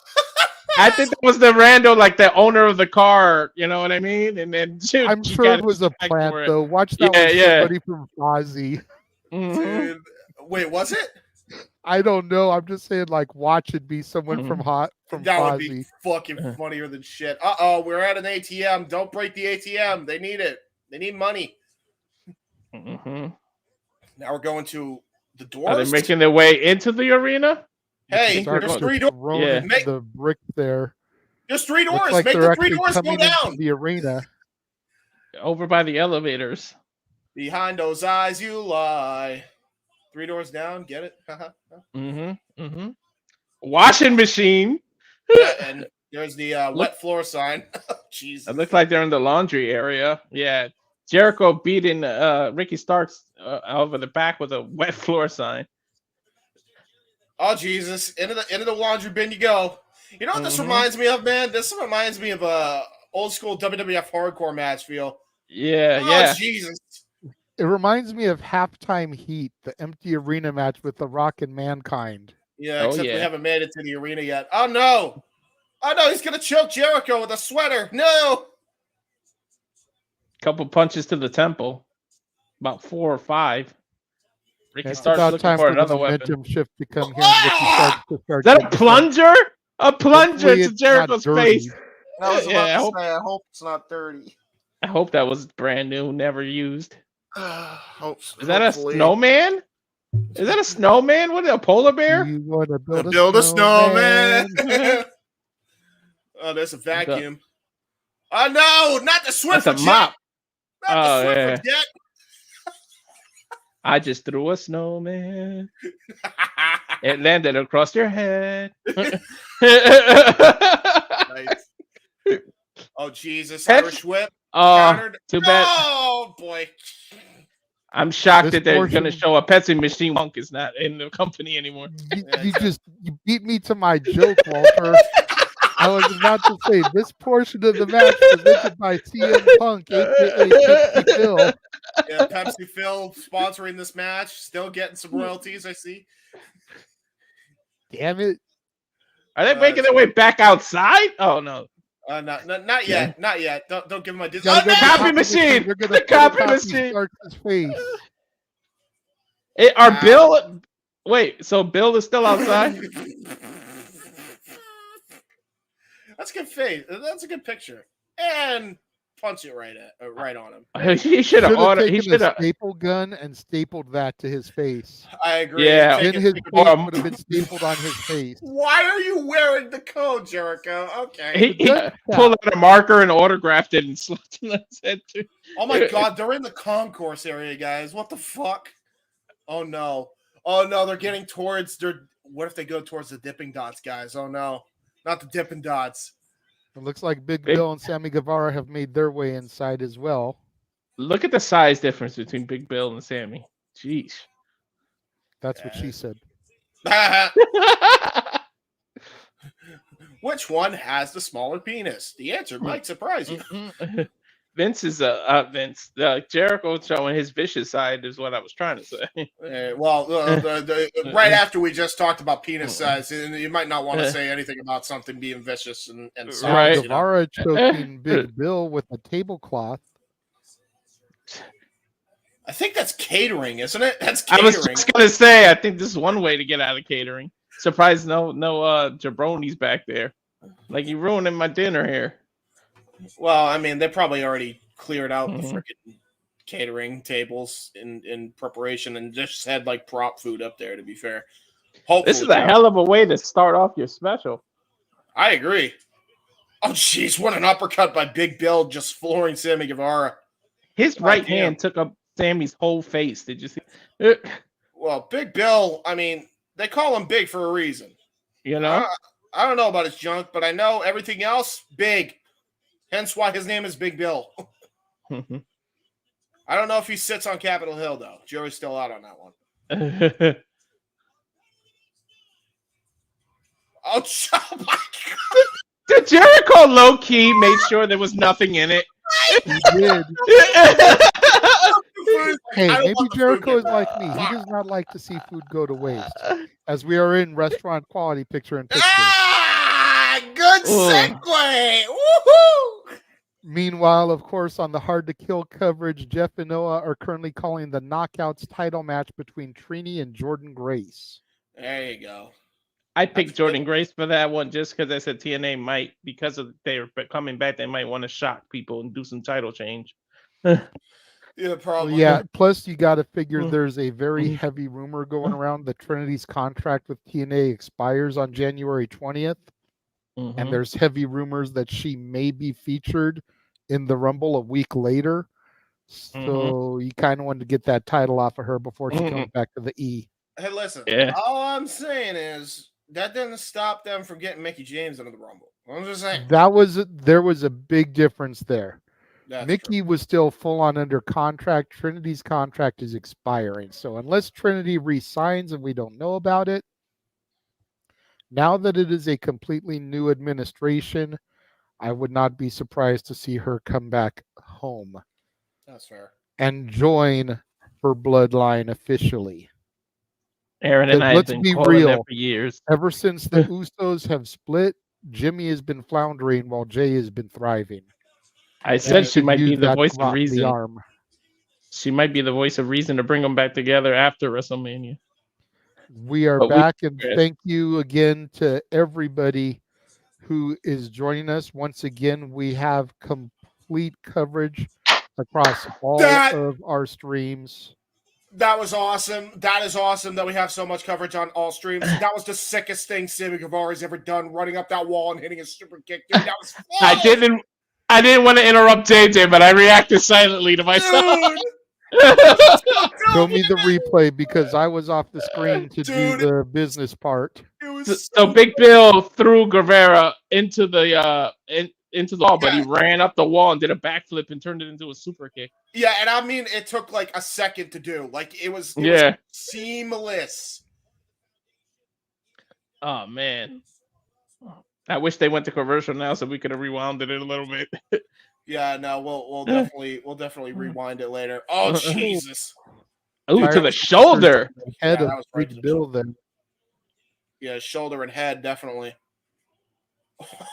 I think that was the rando, like the owner of the car. You know what I mean? And then I'm sure it was a plant, though. Watch that with somebody from Fozzy. Dude, wait, was it? I don't know. I'm just saying, like, watch it be someone from That Fozzy. would be fucking funnier than shit. Uh-oh, we're at an ATM. Don't break the ATM. They need it. They need money. Mm-hmm. Now we're going to the doors. Are they making their way into the arena? Hey, there's 3 doors. Yeah. The brick there. There's 3 doors. Looks like Make they're the 3 actually doors go coming down. into the arena. Over by the elevators. Behind those eyes you lie. 3 doors down. Get it? Washing machine. Yeah, and there's the wet floor sign. Jesus. It looks like they're in the laundry area. Yeah. Jericho beating Ricky Starks over the back with a wet floor sign. Oh Jesus! Into the laundry bin you go. You know what this reminds me of, man? This reminds me of a old school WWF hardcore match feel. Yeah, Oh Jesus! It reminds me of Halftime Heat, the empty arena match with The Rock and Mankind. Yeah, except we haven't made it to the arena yet. Oh no! Oh no! He's gonna choke Jericho with a sweater. No! Couple punches to the temple. About 4 or 5. Ricky It's Starks about looking time for the another momentum weapon. shift to come here. And Ricky Starks to start Is that a getting plunger? A plunger Hopefully to it's not Jericho's dirty. face. I was about Yeah, to say, I hope it's not dirty. I hope that was brand new, never used. Hopefully. Is that a snowman? Is that a snowman? What, a polar bear? You want to Build a snowman. Oh, there's a vacuum. Oh no, not the Swiffer That's a mop. Not Oh, the Swiffer yeah. jet. I just threw a snowman. It landed across your head. Nice. Oh Jesus, Irish whip. Oh, Countered. too bad. Oh boy. I'm shocked This that they're portion- going to show a Pepsi machine. Monk is not in the company anymore. You beat me to my joke, Walter. I was about to say this portion of the match presented by CM Punk, aka Pepsi Phil. Yeah, Pepsi Phil sponsoring this match, still getting some royalties. I see. Damn it! Are they making their way back outside? Oh no! Not yet. Not yet. Don't give him a Gotta go to Copy machine. They're gonna The copy photocopy machine. Starks' face. Bill? Wait, so Bill is still outside? That's a good face. That's a good picture. And punch it right on him. He should have ordered. He taken should a have. staple gun and stapled that to his face. I agree. Yeah. Then his face would have been stapled on his face. Why are you wearing the code, Jericho? Okay. He pulled out a marker and autographed it and slapped it on his head too. Oh my God, they're in the concourse area, guys. What the fuck? Oh no. Oh no, they're getting towards their. What if they go towards the Dipping Dots, guys? Oh no, not the Dipping Dots. It looks like Big Bill and Sammy Guevara have made their way inside as well. Look at the size difference between Big Bill and Sammy. Jeez. That's what she said. Which one has the smaller penis? The answer might surprise you. Vince is Vince. Jericho showing his vicious side is what I was trying to say. Right after we just talked about penis size, and you might not want to say anything about something being vicious and size. Guevara choking Big Bill with a tablecloth. I think that's catering, isn't it? That's catering. I was just gonna say, I think this is one way to get out of catering. Surprised no jabronis back there. Like, you ruining my dinner here. Well, I mean, they probably already cleared out the freaking catering tables in preparation and just had like prop food up there, to be fair. Hopefully, this is a hell of a way to start off your special. I agree. Oh, jeez, what an uppercut by Big Bill, just flooring Sammy Guevara. His right hand took up Sammy's whole face. Did you see? Well, Big Bill, I mean, they call him big for a reason. You know? I don't know about his junk, but I know everything else, big. Hence why his name is Big Bill. I don't know if he sits on Capitol Hill, though. Joey's still out on that one. Oh my God. Did Jericho low-key make sure there was nothing in it? He did. Hey, maybe Jericho is like me. He does not like to see food go to waste. As we are in restaurant quality picture in picture. Good segue. Woohoo! Meanwhile, of course, on the Hard to Kill coverage, Jeff and Noah are currently calling the Knockouts title match between Trini and Jordan Grace. There you go. I picked Jordan Grace for that one just because I said TNA might, because of they're coming back, they might want to shock people and do some title change. Yeah, probably. Well, yeah, plus you got to figure there's a very heavy rumor going around that Trinity's contract with TNA expires on January 20th. And there's heavy rumors that she may be featured in the Rumble a week later. So you kind of wanted to get that title off of her before she comes back to the E. Hey, listen. Yeah. All I'm saying is that didn't stop them from getting Mickie James into the Rumble. I'm just saying. There was a big difference there. That's Mickie was still full on under contract. Trinity's contract is expiring. So unless Trinity re-signs and we don't know about it, now that it is a completely new administration, I would not be surprised to see her come back home. That's fair. And join her bloodline officially. Aaron and I have been calling that for years. Ever since the Usos have split, Jimmy has been floundering while Jay has been thriving. I said she might be the voice of reason. She might be the voice of reason to bring them back together after WrestleMania. We are back, and thank you again to everybody who is joining us. Once again, we have complete coverage across all of our streams. That was awesome. That is awesome that we have so much coverage on all streams. That was the sickest thing Sammy Guevara's ever done, running up that wall and hitting a super kick. Dude, that was fun. I didn't want to interrupt JJ, but I reacted silently to myself. Show me the replay because I was off the screen to do the business part. So Big Bill threw Guevara into the wall, but he ran up the wall and did a backflip and turned it into a super kick. Yeah, and I mean, it took like a second to do. Like it was seamless. Oh man, I wish they went to commercial now so we could have rewound it a little bit. Yeah, no, we'll definitely rewind it later. Oh Jesus! Ooh, to the shoulder. Head of Big Bill then. Yeah, shoulder and head definitely.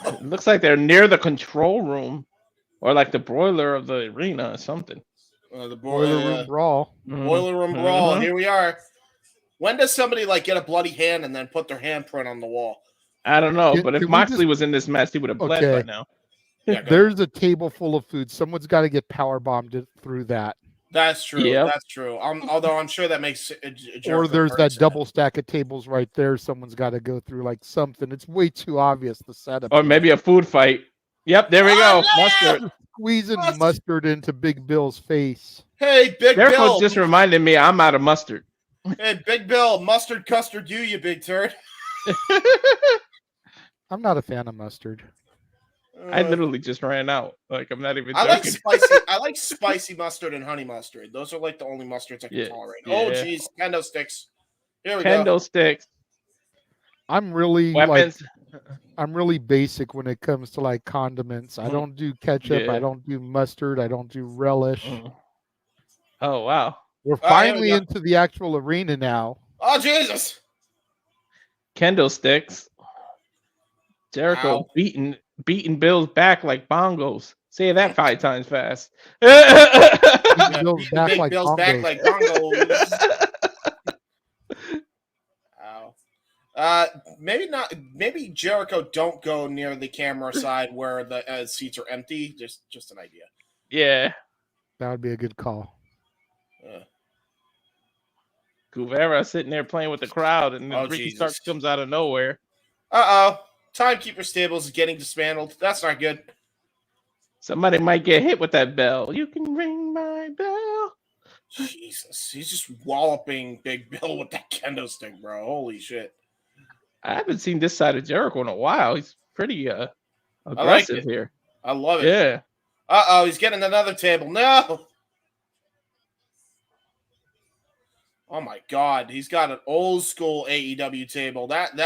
It looks like they're near the control room, or like the broiler of the arena or something. The boiler room brawl. Boiler room brawl. Here we are. When does somebody like get a bloody hand and then put their handprint on the wall? I don't know, but if Moxley was in this match, he would have bled by now. Yeah, there's a table full of food. Someone's got to get power bombed through that. That's true. Yep. That's true. Although I'm sure that makes or there's that double stack of tables right there. Someone's got to go through like something. It's way too obvious the setup. Or maybe a food fight. Yep, there we go. Mustard. Squeezing mustard into Big Bill's face. Hey, Big Bill. Just reminded me I'm out of mustard. Hey, Big Bill, mustard custard you big turd. I'm not a fan of mustard. I literally just ran out. Like I'm not even joking. I like spicy mustard and honey mustard. Those are like the only mustards I can tolerate. Yeah. Oh geez, kendo sticks. Here we go. Kendo sticks. I'm really weapons. I'm really basic when it comes to like condiments. I don't do ketchup. I Yeah. don't do mustard. I don't do relish. Oh wow. We're Oh, here we finally go. into the actual arena now. Oh, Jesus. Kendo sticks. Jericho Ow. beating Bill's back like bongos. Say that 5 times fast. Yeah, Bill's beat back Big like Bill's back bongos. like bongos. Ow. Maybe not. Maybe Jericho don't go near the camera side where the seats are empty. Just an idea. Yeah. That would be a good call. Guevara sitting there playing with the crowd, and then Oh, Ricky Jesus. Starks comes out of nowhere. Timekeeper Stables is getting dismantled. That's not good. Somebody might get hit with that bell. You can ring my bell. Jesus, he's just walloping Big Bill with that kendo stick, bro. Holy shit. I haven't seen this side of Jericho in a while. He's pretty I like aggressive it. here. I love it. Yeah. He's getting another table. No. Oh my God, he's got an old school AEW table. That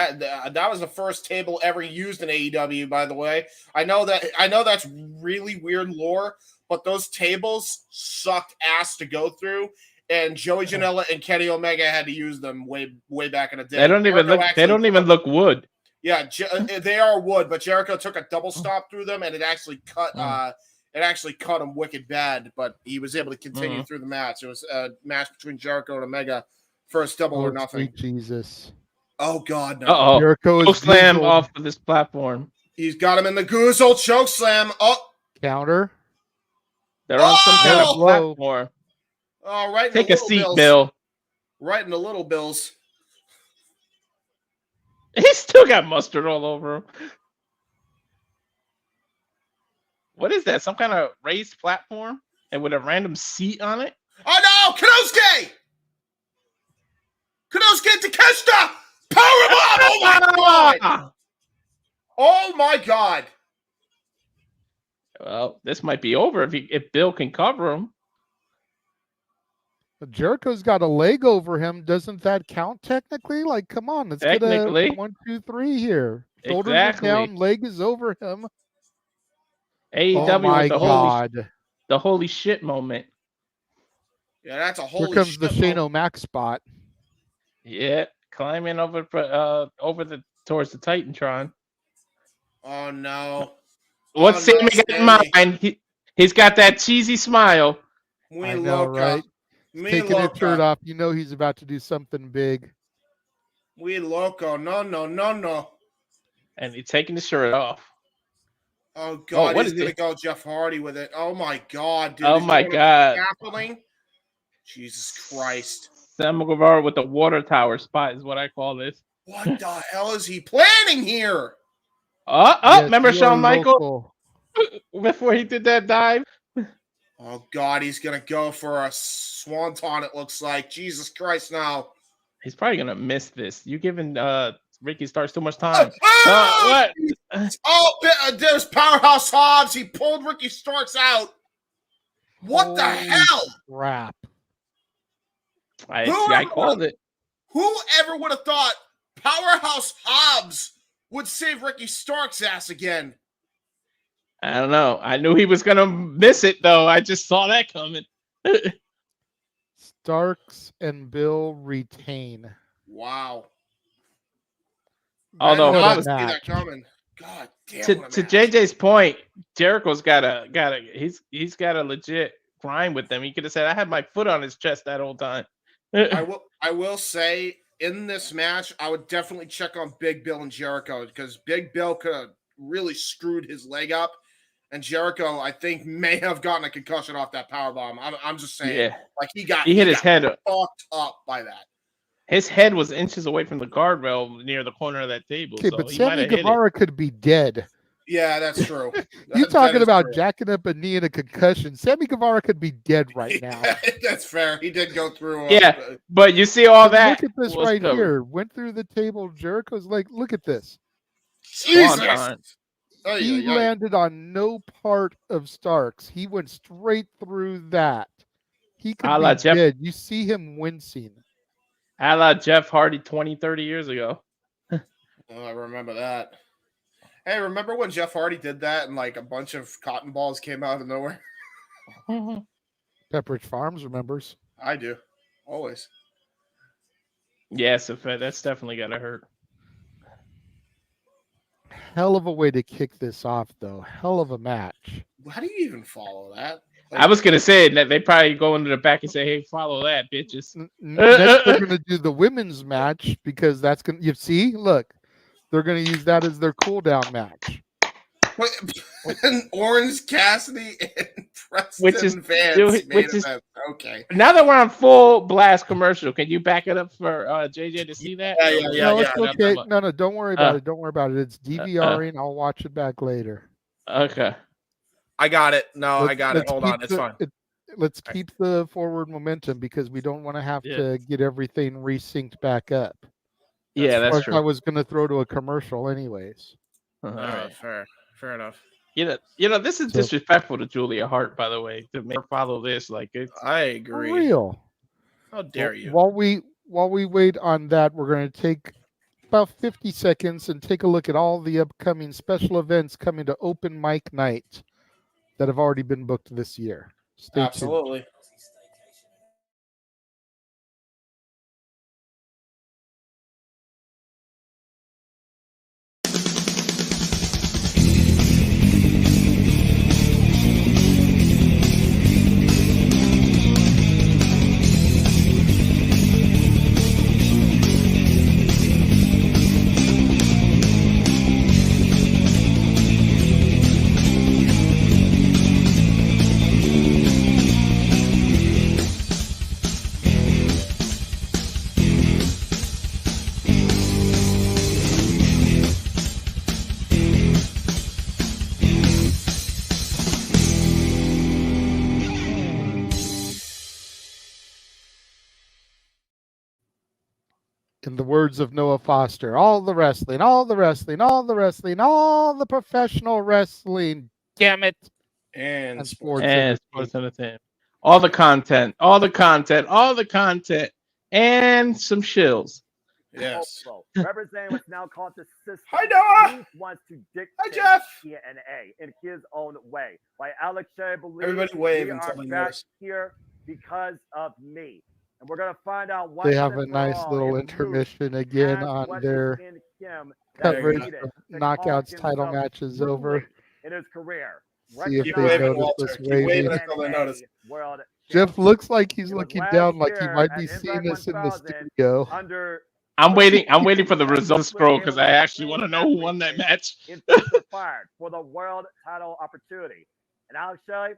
was the first table ever used in AEW, by the way. I know that's really weird lore, but those tables sucked ass to go through, and Joey Janela and Kenny Omega had to use them way back in the day. They don't even look. They don't even look wood. Yeah, they are wood, but Jericho took a double stop through them, and it actually cut. It actually cut him wicked bad, but he was able to continue through the match. It was a match between Jericho and Omega, first double or nothing. Sweet Jesus. Oh God, no! Uh-oh. Jericho is slam goozled. off of this platform. He's got him in the goozle choke slam. Oh, Counter. They're on some kind of Oh! platform. oh, right. In Take the a little seat, bills. Bill. Right in the little bills. He still got mustard all over him. What is that? Some kind of raised platform and with a random seat on it? Oh no, Konosuke! Konosuke Takeshita! Powerbomb! Oh my God! Oh my God! Well, this might be over if Bill can cover him. Jericho's got a leg over him. Doesn't that count technically? Like, come on, let's get a Technically. 1, 2, 3 here. Shoulders Exactly. are down, leg is over him. AEW Oh my with God. the holy shit moment. Yeah, that's a Here holy comes the shit Shane moment. O'Mac spot. Yeah, climbing over towards the Titantron. Oh no. What's Oh, no, Sammy got in Sammy. mind? He's got that cheesy smile. Muy I know, loca. right? Muy Taking his loca. shirt off. You know he's about to do something big. Muy loco. No. And he's taking the shirt off. Oh God, what he's is gonna it? go Jeff Hardy with it. Oh my God, dude. Oh He's my going God. scaffolding. Jesus Christ. Sam Guevara with the water tower spot is what I call this. What the hell is he planning here? Yes, Remember you Shawn are Michaels local. before he did that dive? Oh God, he's gonna go for a swanton, it looks like. Jesus Christ now. He's probably gonna miss this. You giving Ricky Starks too much time. Oh, What? Oh, there's Powerhouse Hobbs. He pulled Ricky Starks out. What the Holy hell? crap. I called it. Whoever would have thought Powerhouse Hobbs would save Ricky Starks' ass again? I don't know. I knew he was gonna miss it though. I just saw that coming. Starks and Bill retain. Wow. Although I What a didn't see that match. coming. God damn. to what a match. JJ's point, Jericho's got he's got a legit grind with them. He could have said, I had my foot on his chest that whole time. I will say in this match, I would definitely check on Big Bill and Jericho because Big Bill could have really screwed his leg up, and Jericho, I think, may have gotten a concussion off that powerbomb. I'm just saying, Yeah. like he hit his head. fucked up by that. His head was inches away from the guardrail near the corner of that table. Okay, So but he might Sammy have hit it. Guevara could be dead. Yeah, that's true. You That talking is about true. jacking up a knee and a concussion. Sammy Guevara could be dead right now. That's fair. He did go through. Yeah, but you see all that. Look at this was right covered. here. Went through the table. Jericho's like, look at this. Jesus. Swanton. He landed on no part of Starks. He went straight through that. He could A be la Jeff- dead. You see him wincing. A la Jeff Hardy 20, 30 years ago. Oh, I remember that. Hey, remember when Jeff Hardy did that and like a bunch of cotton balls came out of nowhere? Pepperidge Farms remembers. I do. Always. Yes, that's definitely gotta hurt. Hell of a way to kick this off, though. Hell of a match. How do you even follow that? I was gonna say that they probably go into the back and say, "Hey, follow that, bitches." Next, they're gonna do the women's match because that's gonna. You see, look, they're gonna use that as their cool down match. And Orange Cassidy and Preston Vance which is okay. Now that we're on full blast commercial, can you back it up for JJ to see that? No, it's okay. No, don't worry about it. Don't worry about it. It's DVRing. I'll watch it back later. Okay. I got it. No, I got it. Hold on. It's fine. Let's keep the forward momentum because we don't want to have to get everything resynced back up. That's true. I was going to throw to a commercial anyways. All right. Fair enough. This is disrespectful to Julia Hart, by the way, to make her follow this. Like, I agree. For real. How dare you? While we wait on that, we're going to take about 50 seconds and take a look at all the upcoming special events coming to Open Mic Night that have already been booked this year. Stay Absolutely. tuned. In the words of Noah Foster, all the wrestling, all the wrestling, all the wrestling, all the professional wrestling, damn it. And sports entertainment. All the content, all the content, all the content, and some shills. Yes. Representing what's now called the system. Hi, Noah. He wants to dictate Jeff. TNA in his own way. Like Alex Shea believes Everybody wave we until are they back notice. here because of me. And we're going to find out what They have a nice little intermission again on their coverage of Knockouts title matches over. In his career. See if they notice this waving. World Jeff looks like he's looking down like he might be seeing us in the studio. I'm waiting for the results scroll because I actually want to know who won that match. Fired for the world title opportunity. And Alex Shelley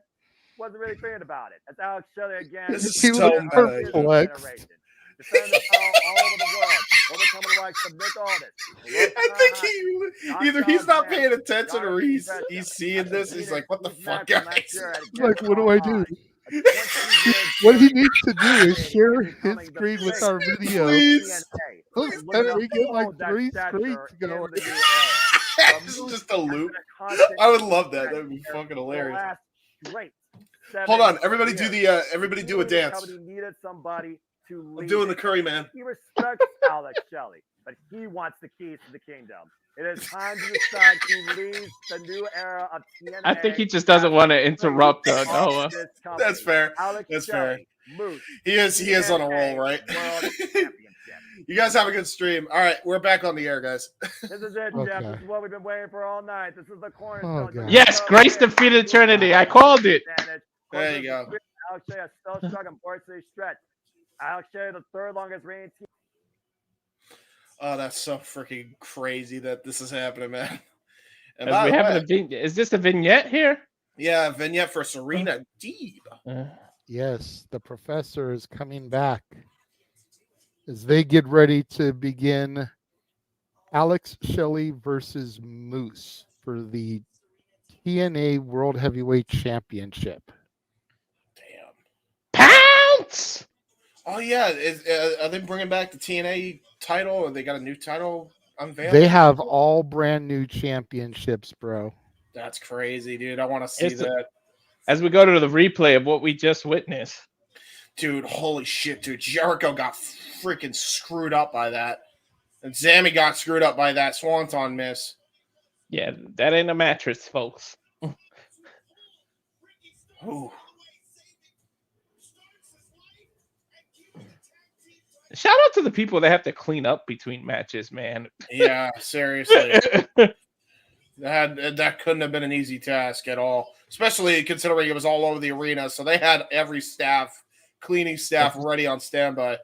wasn't really thinking about it. That's Alex Shelley again. He was perplexed. Defending the title all over the world. Overcoming the likes of Nick Aldis. I think either he's not paying attention or he's seeing this. He's like, what the fuck, guys? He's like, what do I do? What he needs to do is share his screen with our video. Please. And we get like 3 screens going. This is just a loop. I would love that. That would be fucking hilarious. Hold on, everybody do a dance. I'm doing the Curry Man. He respects Alex Shelley, but he wants the keys to the kingdom. It is time to decide who leads the new era of TNA. I think he just doesn't want to interrupt Noah. That's fair. That's fair. He is on a roll, right? You guys have a good stream. All right, we're back on the air, guys. This is it, Jeff. This is what we've been waiting for all night. This is the cornerstone. Yes, Grace defeated Trinity. I called it. There you go. Alex Shea, a still struggling varsity stretch. Alex Shea, the third longest reigning team. Oh, that's so freaking crazy that this is happening, man. And we have is this a vignette here? Yeah, a vignette for Serena Deeb. Yes, the professor is coming back as they get ready to begin Alex Shelley versus Moose for the TNA World Heavyweight Championship. Pounce! Oh yeah, are they bringing back the TNA title, or they got a new title unveiled? They have all brand new championships, bro. That's crazy, dude. I want to see that. As we go to the replay of what we just witnessed. Dude, holy shit, dude. Jericho got freaking screwed up by that. And Sammy got screwed up by that Swanton miss. Yeah, that ain't a mattress, folks. Ooh. Shout out to the people that have to clean up between matches, man. Yeah, seriously. That couldn't have been an easy task at all, especially considering it was all over the arena. So they had every cleaning staff ready on standby.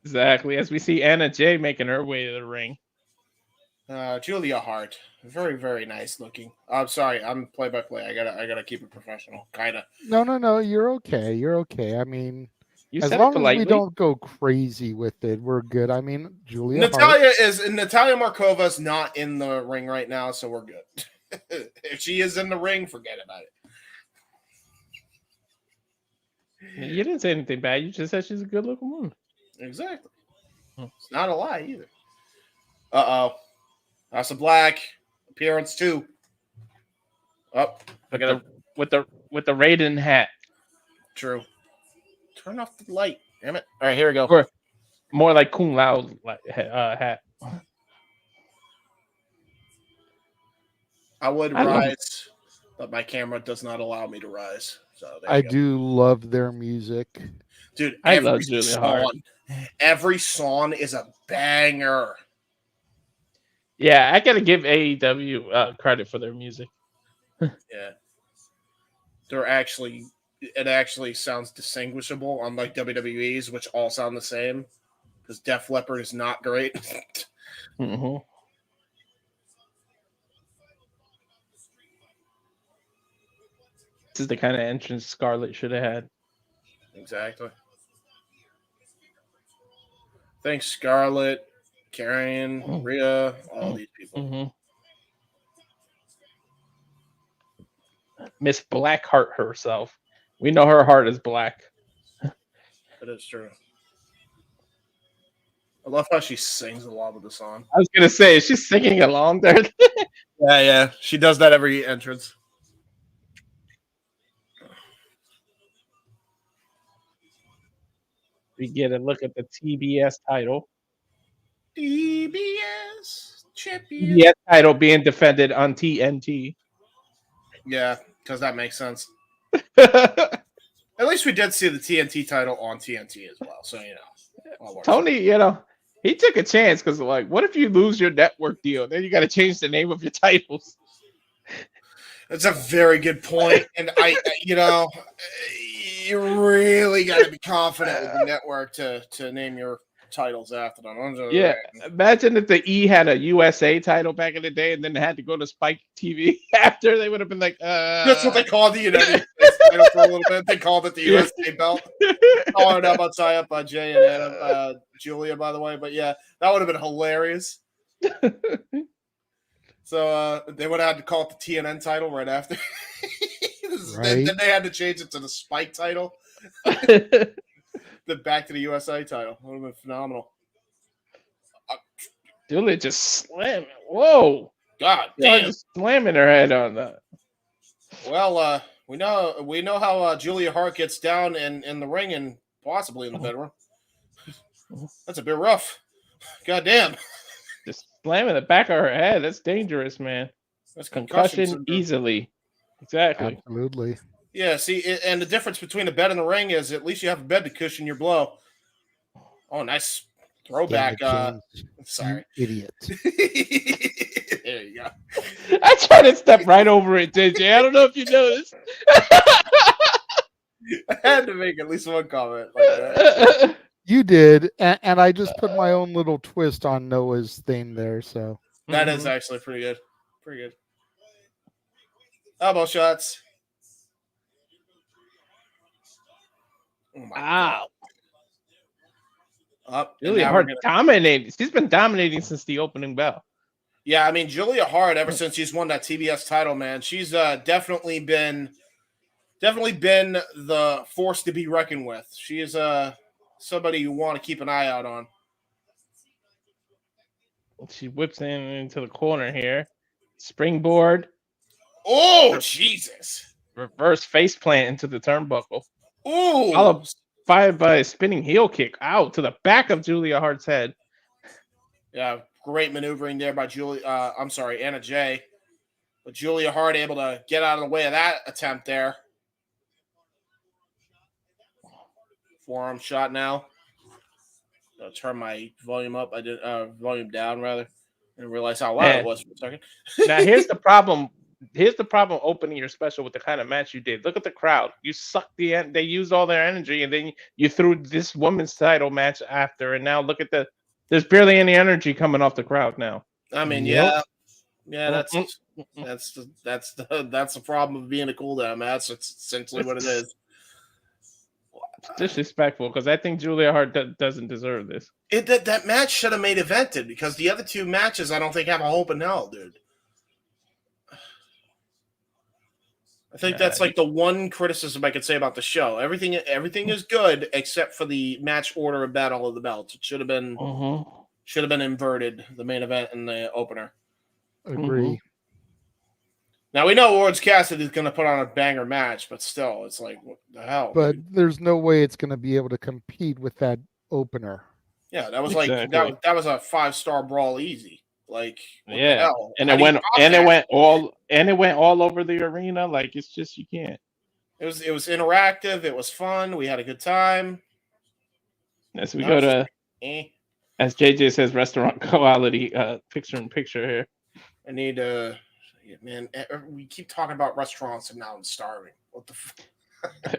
Exactly. As we see Anna Jay making her way to the ring. Julia Hart, very, very nice looking. I'm sorry, I'm play-by-play. I gotta keep it professional, kinda. No. You're okay. You're okay. I mean, You as said long it as we politely. don't go crazy with it, we're good. I mean, Julia Natalia Hart. Natalia Markova's not in the ring right now, so we're good. If she is in the ring, forget about it. You didn't say anything bad. You just said she's a good-looking woman. Exactly. It's not a lie either. Uh-oh. House of Black appearance too. Up with the Raiden hat. True. Turn off the light. Damn it. All right, here we go. Or more like Kung Lao hat. I would rise, but my camera does not allow me to rise. So I do love their music. Dude, I love Julia Hart. Every song is a banger. Yeah, I gotta give AEW credit for their music. Yeah. It actually sounds distinguishable, unlike WWE's, which all sound the same. Because Def Leppard is not great. Mm-hmm. This is the kind of entrance Scarlett should have had. Exactly. Thanks, Scarlett, Karrion, Rhea, all these people. Mm-hmm. Miss Blackheart herself. We know her heart is black. That is true. I love how she sings along with the song. I was gonna say, is she singing along there? Yeah. She does that every entrance. We get a look at the TBS title. TBS champion. TBS title being defended on TNT. Yeah, because that makes sense. At least we did see the TNT title on TNT as well, so Tony, he took a chance because, like, what if you lose your network deal? Then you got to change the name of your titles. That's a very good point, and you really got to be confident with the network to name your titles after them. Yeah, imagine if the E had a USA title back in the day, and then they had to go to Spike TV after. They would have been like, That's what they called the United States title for a little bit. They called it the USA belt. Followed up on tie up by Jay and Adam, Julia, by the way. But yeah, that would have been hilarious. So they would have had to call it the TNN title right after. Right. Then they had to change it to the Spike title. Then back to the USA title. That would have been phenomenal. Julia just slamming. Whoa. God damn. Just slamming her head on that. Well, we know how Julia Hart gets down in the ring and possibly in the bedroom. That's a bit rough. God damn. Just slamming the back of her head. That's dangerous, man. That's concussion easily. Exactly. Absolutely. Yeah, see, and the difference between a bed and the ring is at least you have a bed to cushion your blow. Oh, nice throwback. Sorry. You idiot. There you go. I tried to step right over it, JJ. I don't know if you noticed. I had to make at least one comment like that. You did, and I just put my own little twist on Noah's thing there. So that is actually pretty good. Pretty good. Elbow shots. Oh my God. Up. Julia Hart dominating. She's been dominating since the opening bell. Yeah, I mean, Julia Hart, ever since she's won that TBS title, man, she's definitely been the force to be reckoned with. She is somebody you want to keep an eye out on. She whips into the corner here. Springboard. Oh, Jesus. Reverse face plant into the turnbuckle. Ooh. Followed by a spinning heel kick out to the back of Julia Hart's head. Yeah, great maneuvering there by Anna Jay. But Julia Hart able to get out of the way of that attempt there. Forearm shot now. I'll turn my volume up. I did volume down rather. I didn't realize how loud it was for a second. Now here's the problem. Here's the problem opening your special with the kind of match you did. Look at the crowd. You sucked they used all their energy, and then you threw this women's title match after, and now look at there's barely any energy coming off the crowd now. I mean, yeah, that's the problem of being a cool down match. That's essentially what it is. It's disrespectful because I think Julia Hart doesn't deserve this. That match should have main evented because the other two matches I don't think have a hope in hell, dude. I think that's like the one criticism I could say about the show. Everything is good except for the match order of Battle of the Belts. It should have been inverted, the main event and the opener. Agree. Now we know Orange Cassidy is going to put on a banger match, but still, it's like what the hell. But there's no way it's going to be able to compete with that opener. Yeah, that was like that was a 5-star brawl easy. Like what the Yeah, hell? and How it do you went top that? it went all over the arena. Like it's just you can't. It was interactive. It was fun. We had a good time. As we go to, as JJ says, restaurant quality picture in picture here. I need to, man. We keep talking about restaurants, and now I'm starving. What the?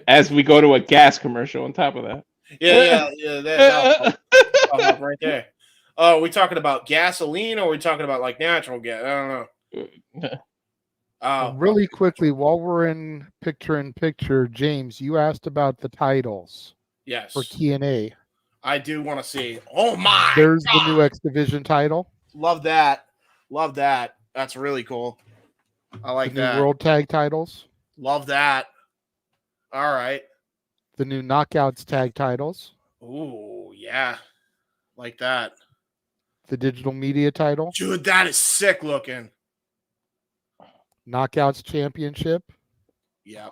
As we go to a gas commercial on top of that. Yeah. That right there. Oh, are we talking about gasoline or are we talking about like natural gas? I don't know. Really quickly, while we're in picture, James, you asked about the titles. Yes. For TNA. I do want to see. Oh my! There's God. the new X Division title. Love that. That's really cool. I like the that. New World Tag titles. Love that. All right. The new Knockouts tag titles. Ooh, yeah. Like that. The digital media title. Dude, that is sick looking. Knockouts championship. Yep.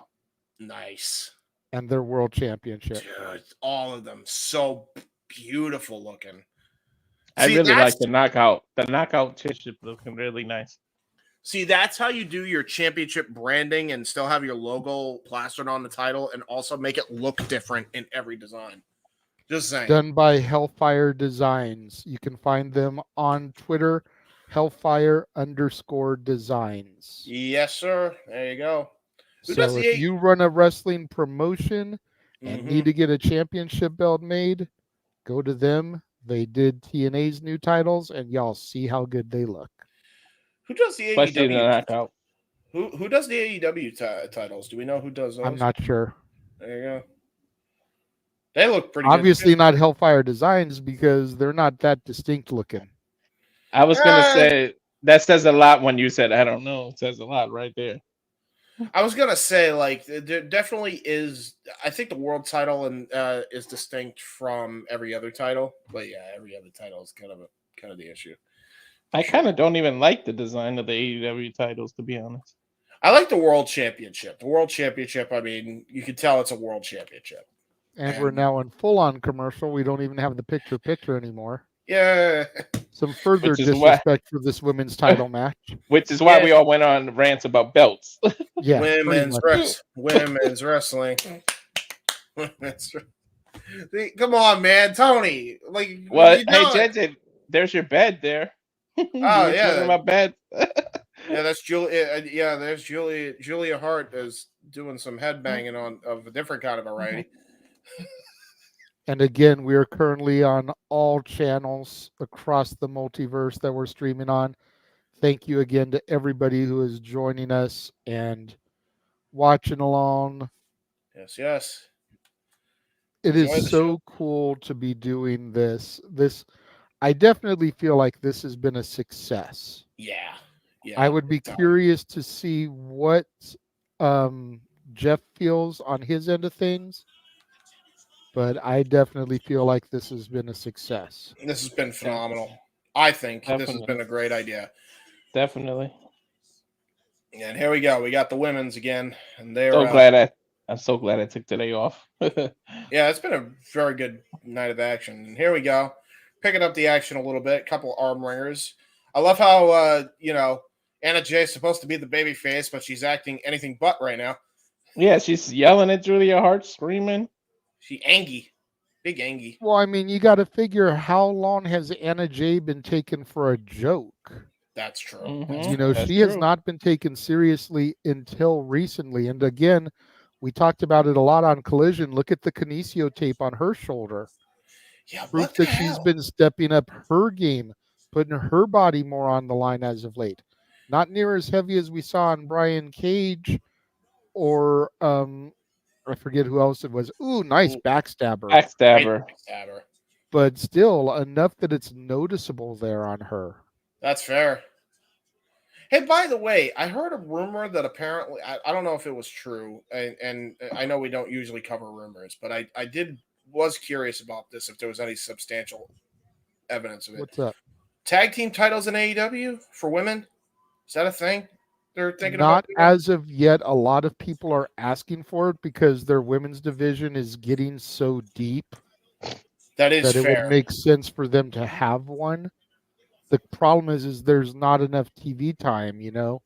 Nice. And their world championship. Dude, all of them so beautiful looking. I really like the knockout. The knockout championship looking really nice. See, that's how you do your championship branding and still have your logo plastered on the title and also make it look different in every design. Just saying. Done by Hellfire Designs. You can find them on Twitter, Hellfire_designs. Yes, sir. There you go. So if you run a wrestling promotion and need to get a championship belt made, go to them. They did TNA's new titles, and y'all see how good they look. Who does the Especially the AEW? knockout. Who does the AEW titles? Do we know who does those? I'm not sure. There you go. They look pretty Obviously good. not Hellfire Designs because they're not that distinct looking. I was going to say, that says a lot when you said, I don't know. It says a lot right there. I was going to say, like, there definitely is. I think the world title is distinct from every other title. But yeah, every other title is kind of the issue. I kind of don't even like the design of the AEW titles, to be honest. I like the World Championship. The World Championship, I mean, you can tell it's a World Championship. And we're now in full-on commercial. We don't even have the picture anymore. Yeah. Some further disrespect for this women's title match. Which is why we all went on rants about belts. Yeah. Women's wrestling. Come on, man. Tony. Like, what? Hey, JJ, there's your bed there. Oh, yeah. My bed. Yeah, that's Julia. Yeah, there's Julia. Julia Hart is doing some headbanging of a different kind of variety. And again, we are currently on all channels across the multiverse that we're streaming on. Thank you again to everybody who is joining us and watching along. Yes. It is so cool to be doing this. I definitely feel like this has been a success. Yeah. I would be curious to see what Jeff feels on his end of things. But I definitely feel like this has been a success. This has been phenomenal. I think this has been a great idea. Definitely. And here we go. We got the women's again, and they're I'm so glad I took today off. Yeah, it's been a very good night of action. And here we go, picking up the action a little bit. Couple arm ringers. I love how Anna Jay's supposed to be the baby face, but she's acting anything but right now. Yeah, she's yelling at Julia Hart, screaming. She Angie. Big Angie. Well, I mean, you got to figure how long has Anna Jay been taken for a joke? That's true. Mm-hmm. You know, That's she true. has not been taken seriously until recently. And again, we talked about it a lot on Collision. Look at the Kinesio tape on her shoulder. Yeah, Proof what the that she's hell? been stepping up her game, putting her body more on the line as of late. Not near as heavy as we saw on Brian Cage or I forget who else it was. Ooh, nice backstabber. Backstabber. Backstabber. But still enough that it's noticeable there on her. That's fair. Hey, by the way, I heard a rumor that apparently I don't know if it was true, and I know we don't usually cover rumors, but I was curious about this if there was any substantial evidence of it. What's up? Tag team titles in AEW for women? Is that a thing they're thinking Not about? as of yet. A lot of people are asking for it because their women's division is getting so deep That is that it fair. would make sense for them to have one. The problem is there's not enough TV time, you know.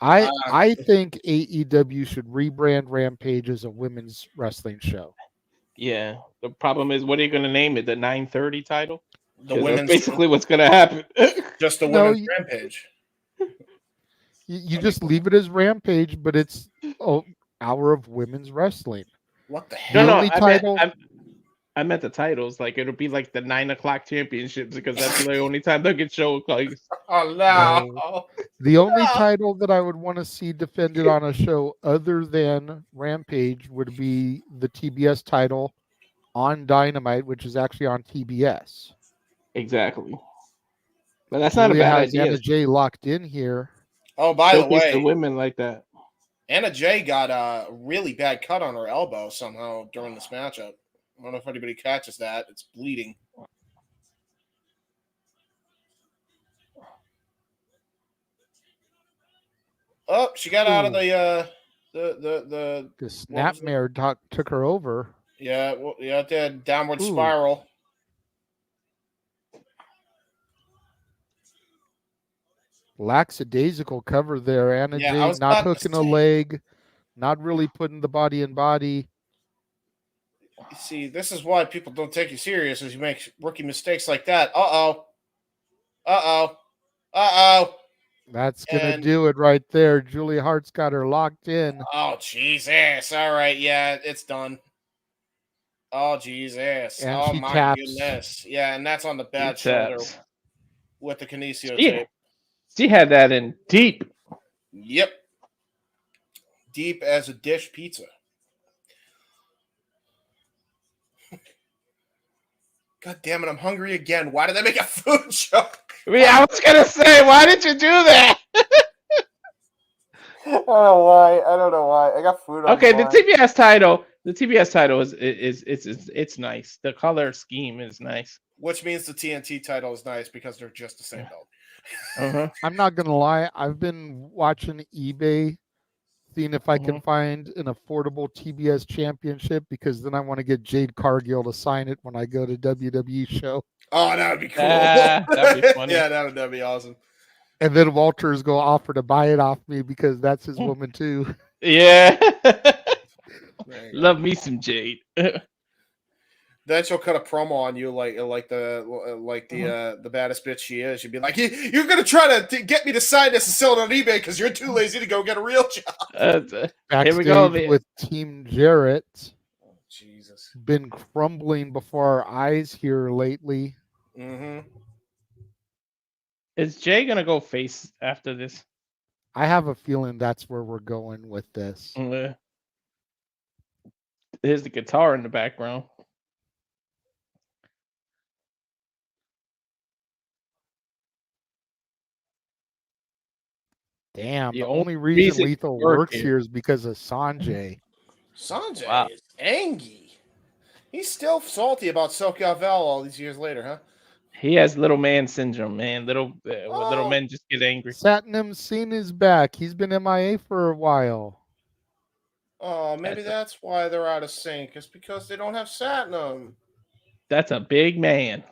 I think AEW should rebrand Rampage as a women's wrestling show. Yeah. The problem is, what are you going to name it? The 930 title? The 'Cause women's that's basically what's going to happen. Just the No, women's Rampage. You just leave it as Rampage, but it's an hour of women's wrestling. What the The hell? only title. I meant the titles. Like, it'll be like the 9 o'clock championships because that's the only time they'll get show. Like, Oh no! The only title that I would want to see defended on a show other than Rampage would be the TBS title on Dynamite, which is actually on TBS. Exactly. But that's not a Julia bad has idea. Anna Jay locked in here. Oh, by the Showcase way, the women like that. Anna Jay got a really bad cut on her elbow somehow during this matchup. I don't know if anybody catches that. It's bleeding. Oh, she got out of the Snapmare took her over. Yeah, well, yeah, it did. Downward spiral. Lackadaisical cover there. Anna Yeah, I Jay was not about to hooking a say. leg, not really putting the body in body. You see, this is why people don't take you serious as you make rookie mistakes like that. Uh-oh. Uh-oh. Uh-oh. That's going to do it right there. Julia Hart's got her locked in. Oh, Jesus. All right, yeah, it's done. Oh, Jesus. And oh, she my taps. goodness. Yeah, and that's on the bad shoulder with the Kinesio tape. She had that in deep. Yep. Deep as a dish pizza. God damn it, I'm hungry again. Why did I make a food joke? Yeah, I was going to say, why did you do that? I don't know why. I got food on Okay, the the line. TBS title. The TBS title is it's nice. The color scheme is nice. Which means the TNT title is nice because they're just the same belt. I'm not going to lie. I've been watching eBay, seeing if I can find an affordable TBS championship because then I want to get Jade Cargill to sign it when I go to WWE show. Oh, that would be cool. That'd be funny. Yeah, that'd be awesome. And then Walter's going to offer to buy it off me because that's his woman too. Yeah. Love me some Jade. Then she'll cut a promo on you like the baddest bitch she is. She'd be like, "You're gonna try to get me to sign this and sell it on eBay because you're too lazy to go get a real job." Backstage Here we go, with Team Jarrett. Jesus. Been crumbling before our eyes here lately. Mm-hmm. Is Jay gonna go face after this? I have a feeling that's where we're going with this. There's the guitar in the background. Damn, The the only only reason reason Lethal it worked works here. here is because of Sanjay. Sanjay is angry. He's still salty about SoCal Val all these years later, huh? He has little man syndrome, man. Little men just get angry. Satnam Singh is back. He's been MIA for a while. Oh, maybe that's why they're out of sync. It's because they don't have Satnam. That's a big man.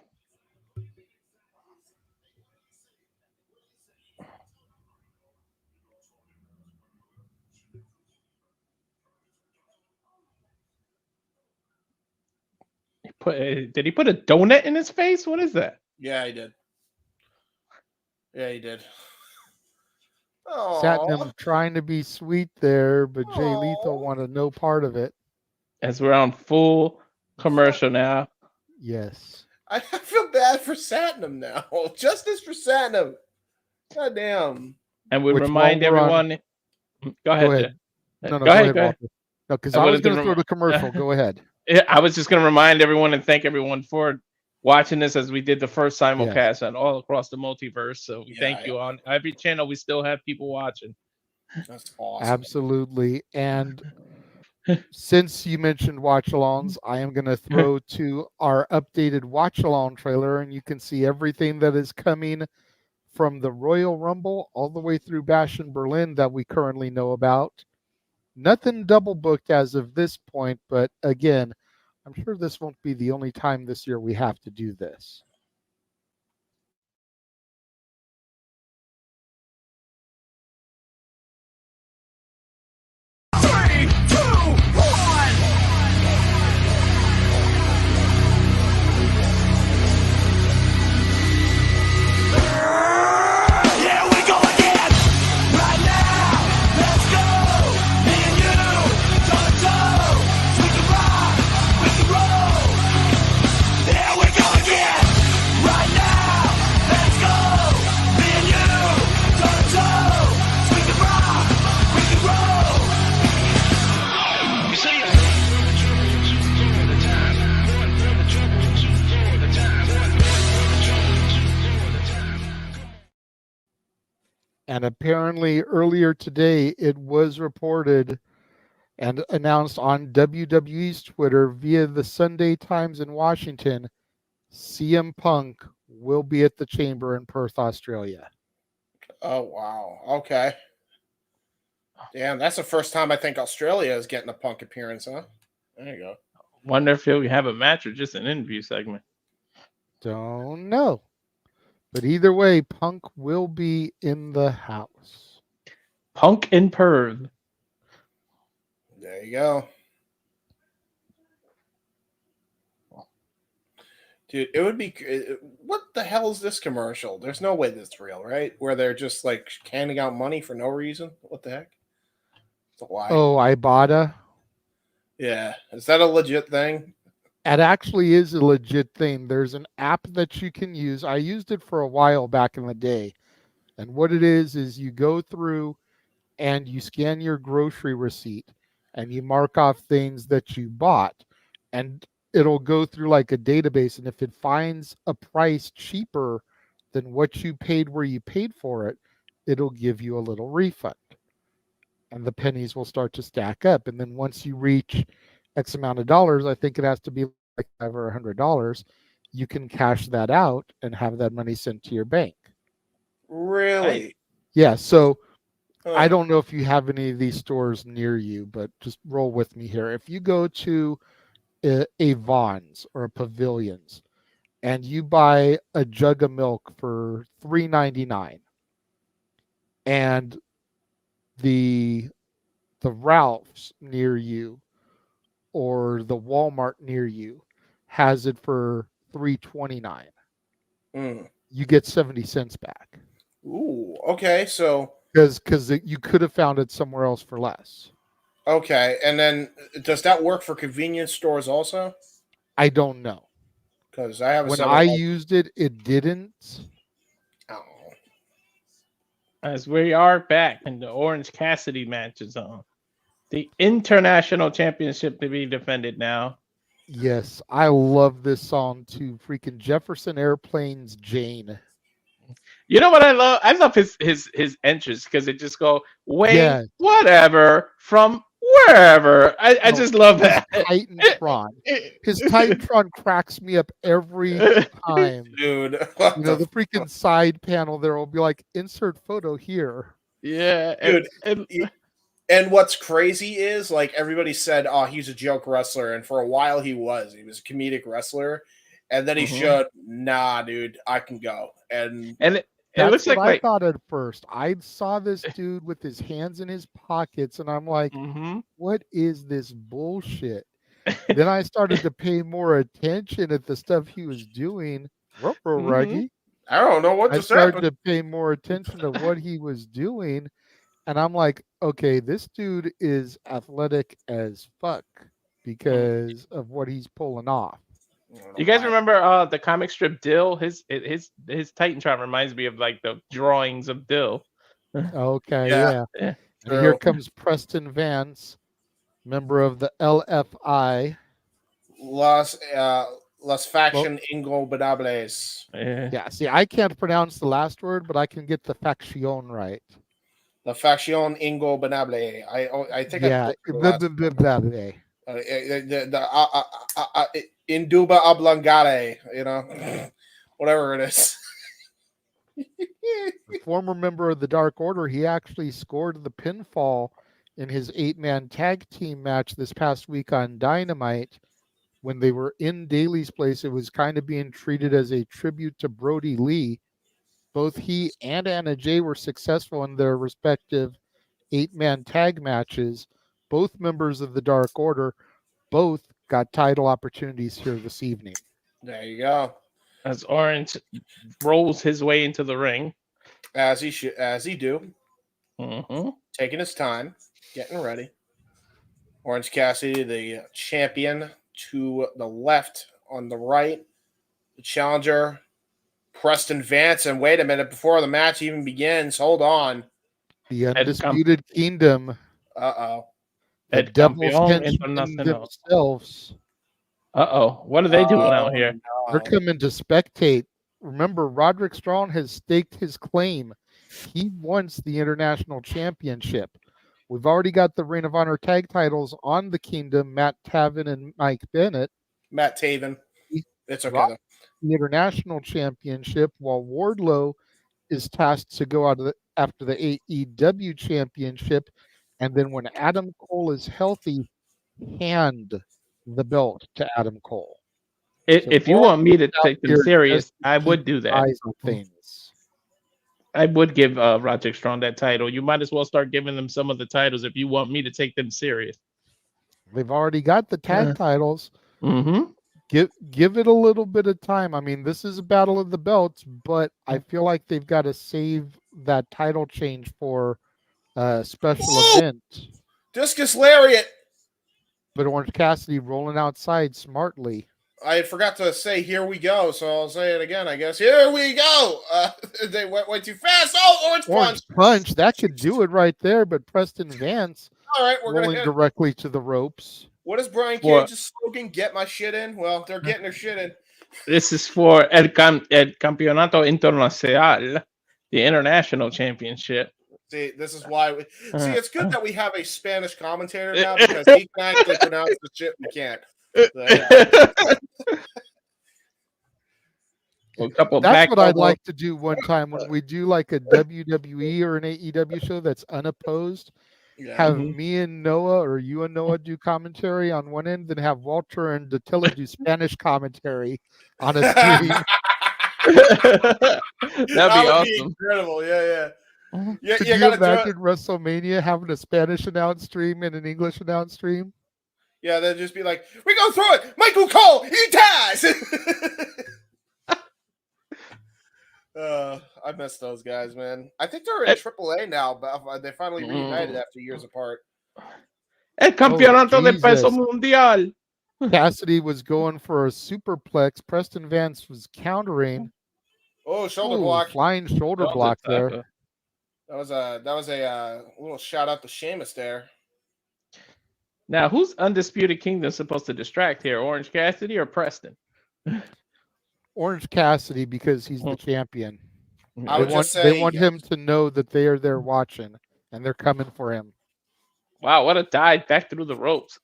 Did he put a donut in his face? What is that? Yeah, he did. Yeah, he did. Satnam trying to be sweet there, but Jay Lethal wanted no part of it. As we're on full commercial now. Yes. I feel bad for Satnam now. Justice for Satnam. God damn. And we remind everyone. Go ahead. Jay. No, go ahead. Walter. No, because I was going to throw the commercial. Go ahead. I was just going to remind everyone and thank everyone for watching this as we did the first simulcast on all across the multiverse. So we thank you on every channel. We still have people watching. That's awesome. Absolutely. And since you mentioned watch-alongs, I am going to throw to our updated watch-along trailer, and you can see everything that is coming from the Royal Rumble all the way through Bash in Berlin that we currently know about. Nothing double booked as of this point, but again, I'm sure this won't be the only time this year we have to do this. And apparently earlier today, it was reported and announced on WWE's Twitter via the Sunday Times in Washington, CM Punk will be at the Chamber in Perth, Australia. Oh, wow. Okay. Damn, that's the first time I think Australia is getting a Punk appearance, huh? There you go. Wonder if he'll have a match or just an interview segment. Don't know. But either way, Punk will be in the house. Punk in Perth. There you go. Dude, it would be... What the hell is this commercial? There's no way that's real, right? Where they're just, like, handing out money for no reason? What the heck? It's a lie. Oh, Ibotta? Yeah. Is that a legit thing? It actually is a legit thing. There's an app that you can use. I used it for a while back in the day. And what it is you go through and you scan your grocery receipt and you mark off things that you bought. And it'll go through like a database. And if it finds a price cheaper than what you paid where you paid for it, it'll give you a little refund. And the pennies will start to stack up. And then once you reach X amount of dollars, I think it has to be like $5 or $100, you can cash that out and have that money sent to your bank. Really? Yeah, so I don't know if you have any of these stores near you, but just roll with me here. If you go to a Vons or a Pavilions and you buy a jug of milk for $3.99 and the Ralph's near you or the Walmart near you has it for $3.29, you get 70 cents back. Ooh, okay, so because you could have found it somewhere else for less. Okay, and then does that work for convenience stores also? I don't know. Because I have when I used it, it didn't. Oh. As we are back and the Orange Cassidy match is on. The International Championship to be defended now. Yes, I love this song too. Freaking Jefferson Airplane's Jane. You know what I love? I love his entrance because it just go whatever from wherever. I just love that. Titantron. His Titantron cracks me up every time. Dude. You know, the freaking side panel there will be like insert photo here. Yeah. Dude. And what's crazy is like everybody said, oh, he's a joke wrestler. And for a while he was a comedic wrestler. And then he showed, nah, dude, I can go. And it looks like I thought at first. I saw this dude with his hands in his pockets, and I'm like, what is this bullshit? Then I started to pay more attention at the stuff he was doing. Ruggy. I don't know what I just started happened. to pay more attention to what he was doing, and I'm like, okay, this dude is athletic as fuck because of what he's pulling off. You guys remember the comic strip Dill? His Titantron reminds me of like the drawings of Dill. Okay, Yeah. yeah. And here comes Preston Vance, member of the LFI. Las Faction Ingobernables. Yeah, see, I can't pronounce the last word, but I can get the faction right. La Faction Ingobernable. I think Yeah, Induba Oblongate, whatever it is. Former member of the Dark Order, he actually scored the pinfall in his 8-man tag team match this past week on Dynamite. When they were in Daly's place, it was kind of being treated as a tribute to Brody Lee. Both he and Anna Jay were successful in their respective 8-man tag matches. Both members of the Dark Order, both got title opportunities here this evening. There you go. As Orange rolls his way into the ring, as he do, taking his time, getting ready. Orange Cassidy, the champion, to the left. On the right, the challenger, Preston Vance. And wait a minute, before the match even begins, hold on. The Undisputed Kingdom. Uh-oh. The Devil's Henchmen themselves. What are they doing out here? They're coming to spectate. Remember, Roderick Strong has staked his claim. He wants the International Championship. We've already got the Ring of Honor tag titles on the Kingdom, Matt Taven and Mike Bennett. Matt Taven. It's okay. The International Championship, while Wardlow is tasked to go out after the AEW Championship. And then when Adam Cole is healthy, hand the belt to Adam Cole. If you want me to take them serious, I would do that. Eyes on things. I would give Roderick Strong that title. You might as well start giving them some of the titles if you want me to take them serious. They've already got the tag titles. Mm-hmm. Give it a little bit of time. I mean, this is a battle of the belts, but I feel like they've got to save that title change for a special event. Discus Lariat. But Orange Cassidy rolling outside smartly. I forgot to say, here we go, so I'll say it again, I guess. Here we go. They went way too fast. Oh, Orange Punch. That could do it right there, but Preston Vance all right, we're rolling gonna directly to the ropes. What is Brian Cage's slogan? Get my shit in? Well, they're getting their shit in. This is for El Campeonato Internacional, the International Championship. See, this is why it's good that we have a Spanish commentator now because he can actually pronounce the shit we can't. That's what I'd like to do one time when we do like a WWE or an AEW show that's unopposed. Have me and Noah or you and Noah do commentary on one end, then have Walter and Dattila do Spanish commentary on a stream. That'd be awesome. Incredible. Yeah. Yeah, Could you imagine WrestleMania having a Spanish announced stream and an English announced stream? Yeah, they'd just be like, "We go through it, Michael Cole, you ties." I miss those guys, man. I think they're in AAA now, but they finally reunited after years apart. El Campeonato de Peso Mundial. Cassidy was going for a superplex. Preston Vance was countering. Oh, shoulder block. Flying shoulder block there. That was a little shout out to Sheamus there. Now, who's Undisputed Kingdom supposed to distract here? Orange Cassidy or Preston? Orange Cassidy, because he's the champion. They want him to know that they are there watching and they're coming for him. Wow, what a dive back through the ropes.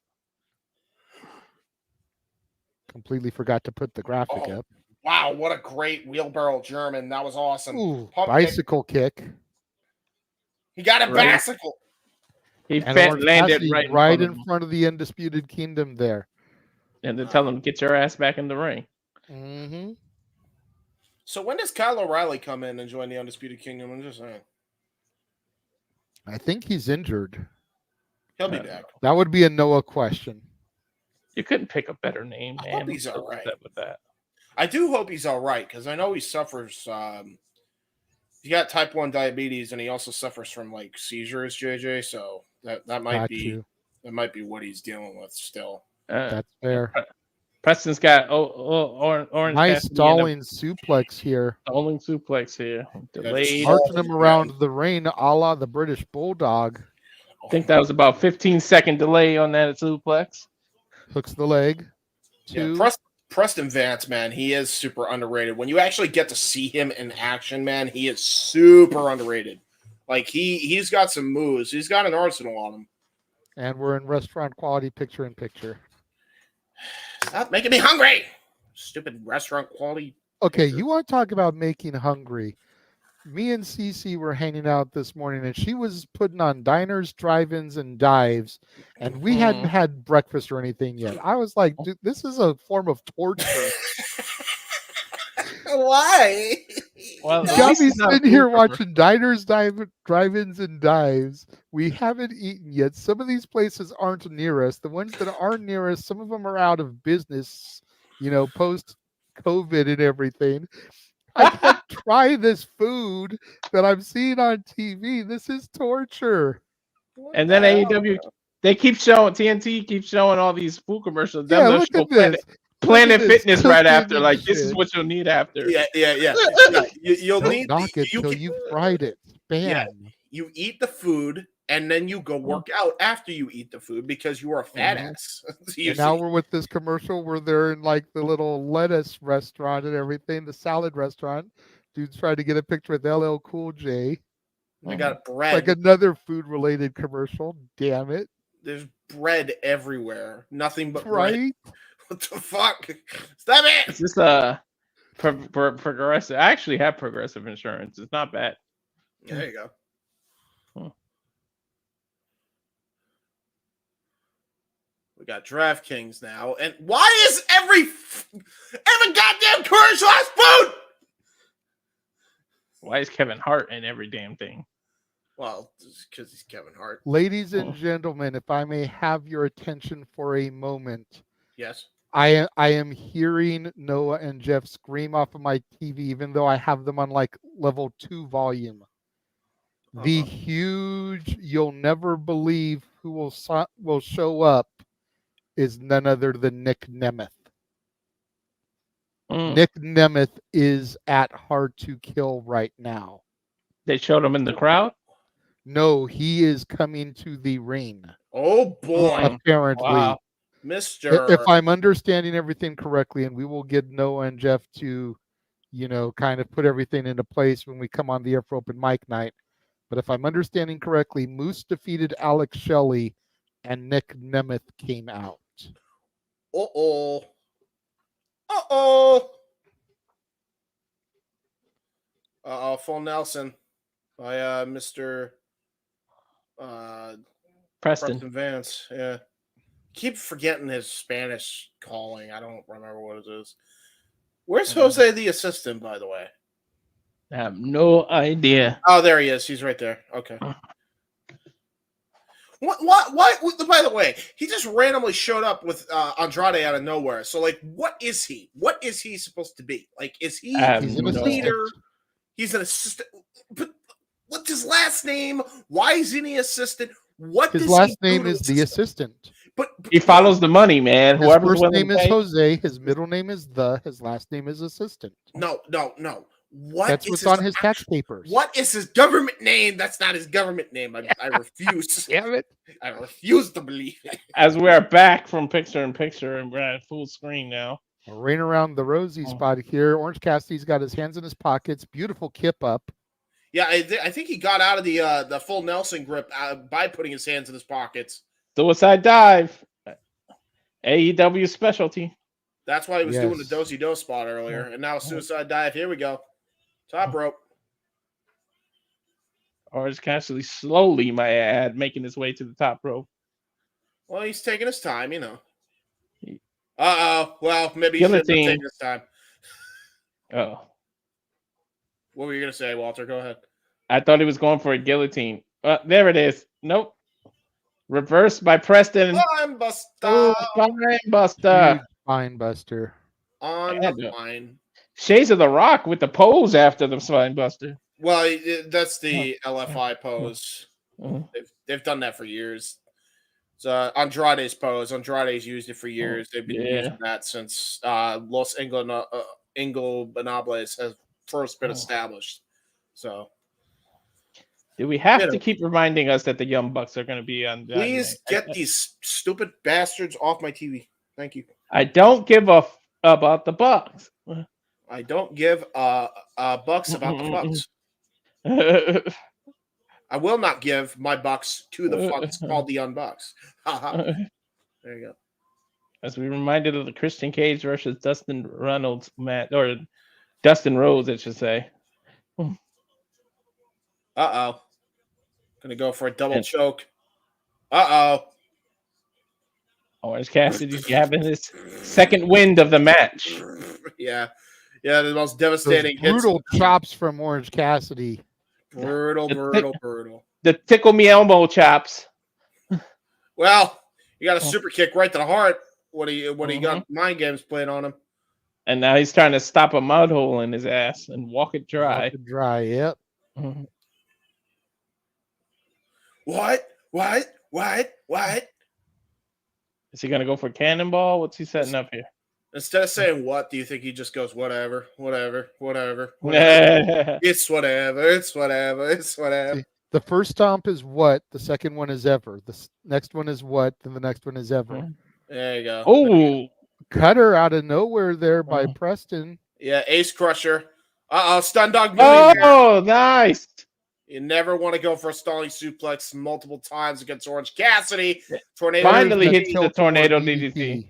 Completely forgot to put the graphic up. Wow, what a great wheelbarrow German. That was awesome. Ooh, bicycle kick. He got a bicycle. He landed right in front of the Undisputed Kingdom there. And then tell him, get your ass back in the ring. Mm-hmm. So when does Kyle O'Reilly come in and join the Undisputed Kingdom? I'm just saying. I think he's injured. He'll be back. That would be a Noah question. You couldn't pick a better name, man. I hope he's I'm so all right upset with that. I do hope he's all right because I know he suffers. He got type 1 diabetes and he also suffers from like seizures, JJ. So that might be what he's dealing with still. That's fair. Preston's got Orange Nice Cassidy stalling suplex here. Stalling suplex here. Delayed. Marching him around the ring a la the British Bulldog. I think that was about 15-second delay on that suplex. Hooks the leg. Yeah, Preston Vance, man, he is super underrated. When you actually get to see him in action, man, he is super underrated. Like he's got some moves. He's got an arsenal on him. And we're in restaurant quality picture-in-picture. Stop making me hungry. Stupid restaurant quality. Okay, you want to talk about making hungry. Me and Cece were hanging out this morning, and she was putting on diners, drive-ins, and dives, and we hadn't had breakfast or anything yet. I was like, dude, this is a form of torture. Why? Well, You got me sitting here watching diners, drive-ins, and dives. We haven't eaten yet. Some of these places aren't near us. The ones that are near us, some of them are out of business, post-COVID and everything. I can't try this food that I'm seeing on TV. This is torture. And then AEW, they keep showing, TNT keeps showing all these food commercials. Yeah, look at this. Planet Fitness right after. Like, this is what you'll need after. Yeah. You'll need knock it till you fried it. Bam. Yeah, you eat the food and then you go work out after you eat the food because you are a fat ass. And now we're with this commercial where they're in like the little lettuce restaurant and everything, the salad restaurant. Dude's trying to get a picture with LL Cool J. I got bread. Like another food-related commercial. Damn it. There's bread everywhere. Nothing but right? Bread. What the fuck? Stop it! It's just progressive. I actually have progressive insurance. It's not bad. There you go. We got DraftKings now, and why is every goddamn commercial has food? Why is Kevin Hart in every damn thing? Well, because he's Kevin Hart. Ladies and gentlemen, if I may have your attention for a moment. Yes. I am hearing Noah and Jeff scream off of my TV, even though I have them on like level 2 volume. The huge, you'll never believe who will show up is none other than Nick Nemeth. Nick Nemeth is at Hard to Kill right now. They showed him in the crowd? No, he is coming to the ring. Oh boy! Apparently, wow. Mr. If I'm understanding everything correctly, and we will get Noah and Jeff to, kind of put everything into place when we come on the air for open mic night. But if I'm understanding correctly, Moose defeated Alex Shelley, and Nick Nemeth came out. Uh-oh. Full Nelson by Mr. Preston Vance. Yeah. Keep forgetting his Spanish calling. I don't remember what it is. Where's Jose the assistant, by the way? I have no idea. Oh, there he is. He's right there. Okay. What? By the way, he just randomly showed up with Andrade out of nowhere. So, like, what is he? What is he supposed to be? Like, is he a leader? He's an assistant. But what's his last name? Why isn't he assistant? His last name is the assistant. But he follows the money, man. His first name is Jose. His middle name is His last name is assistant. No. That's what's on his tax papers. What is his government name? That's not his government name. I refuse. Damn it. I refuse to believe it. As we are back from picture in picture and we're at full screen now. Ring around the Rosie spot here. Orange Cassidy's got his hands in his pockets. Beautiful kip up. Yeah, I think he got out of the full Nelson grip by putting his hands in his pockets. Suicide dive. AEW specialty. That's why he was doing the do-si-do spot earlier. And now suicide dive. Here we go. Top rope. Orange Cassidy slowly, might add, making his way to the top rope. Well, he's taking his time, Well, maybe he shouldn't have taken his time. Oh. What were you going to say, Walter? Go ahead. I thought he was going for a guillotine. There it is. Nope. Reversed by Preston. Spine buster. Oh, spine buster. Huge spine buster. On And, the spine. Shades of the Rock with the pose after the spine buster. Well, that's the LFI pose. They've done that for years. It's Andrade's pose. Andrade's used it for years. They've been using that since Los Ingobernables has first been established. So, do we have to keep reminding us that the Young Bucks are going to be on? Please get these stupid bastards off my TV. Thank you. I don't give a about the Bucks. I don't give bucks about the Bucks. I will not give my bucks to the fucks called the Unbucks. There you go. As we reminded of the Christian Cage versus Dustin Reynolds match, or Dustin Rhodes, I should say. Uh-oh. Gonna go for a double choke. Uh-oh. Orange Cassidy's having his second wind of the match. Yeah. Yeah, the most devastating Those brutal chops from Orange Cassidy. Brutal. The tickle me elbow chops. Well, you got a super kick right to the heart when he got mind games playing on him. And now he's trying to stop a mud hole in his ass and walk it dry. Walk it dry, yep. What? Is he gonna go for cannonball? What's he setting up here? Instead of saying what, do you think he just goes whatever? It's whatever. See, the first stomp is what, the second one is ever. The next one is what, then the next one is ever. There you go. Oh, cutter out of nowhere there by Preston. Yeah, ace crusher. Stun dog. Oh, nice. You never want to go for a stalling suplex multiple times against Orange Cassidy. Tornado finally hits the tornado DDT.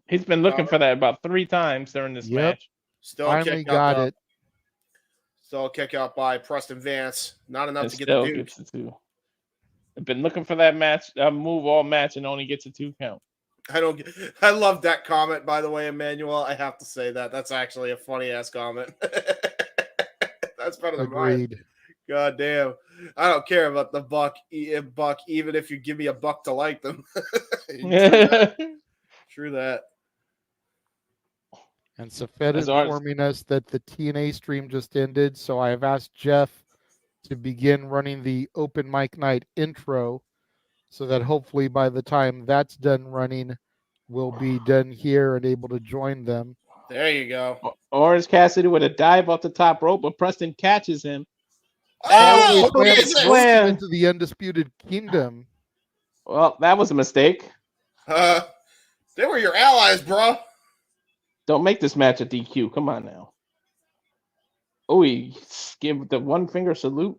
He's been looking for that about 3 times during this match. Still finally got it. Still a kick out by Preston Vance. Not enough to get the Duke. I've been looking for that match, move all match, and only gets a 2 count. I love that comment, by the way, Emmanuel. I have to say that. That's actually a funny ass comment. That's better than mine. God damn. I don't care about the Buck, even if you give me a buck to like them. True that. And Safed is informing us that the TNA stream just ended, so I have asked Jeff to begin running the open mic night intro so that hopefully by the time that's done running, we'll be done here and able to join them. There you go. Orange Cassidy with a dive off the top rope, but Preston catches him. Oh, slam into the Undisputed Kingdom. Well, that was a mistake. They were your allies, bro. Don't make this match a DQ. Come on now. Oh, he gave the 1 finger salute.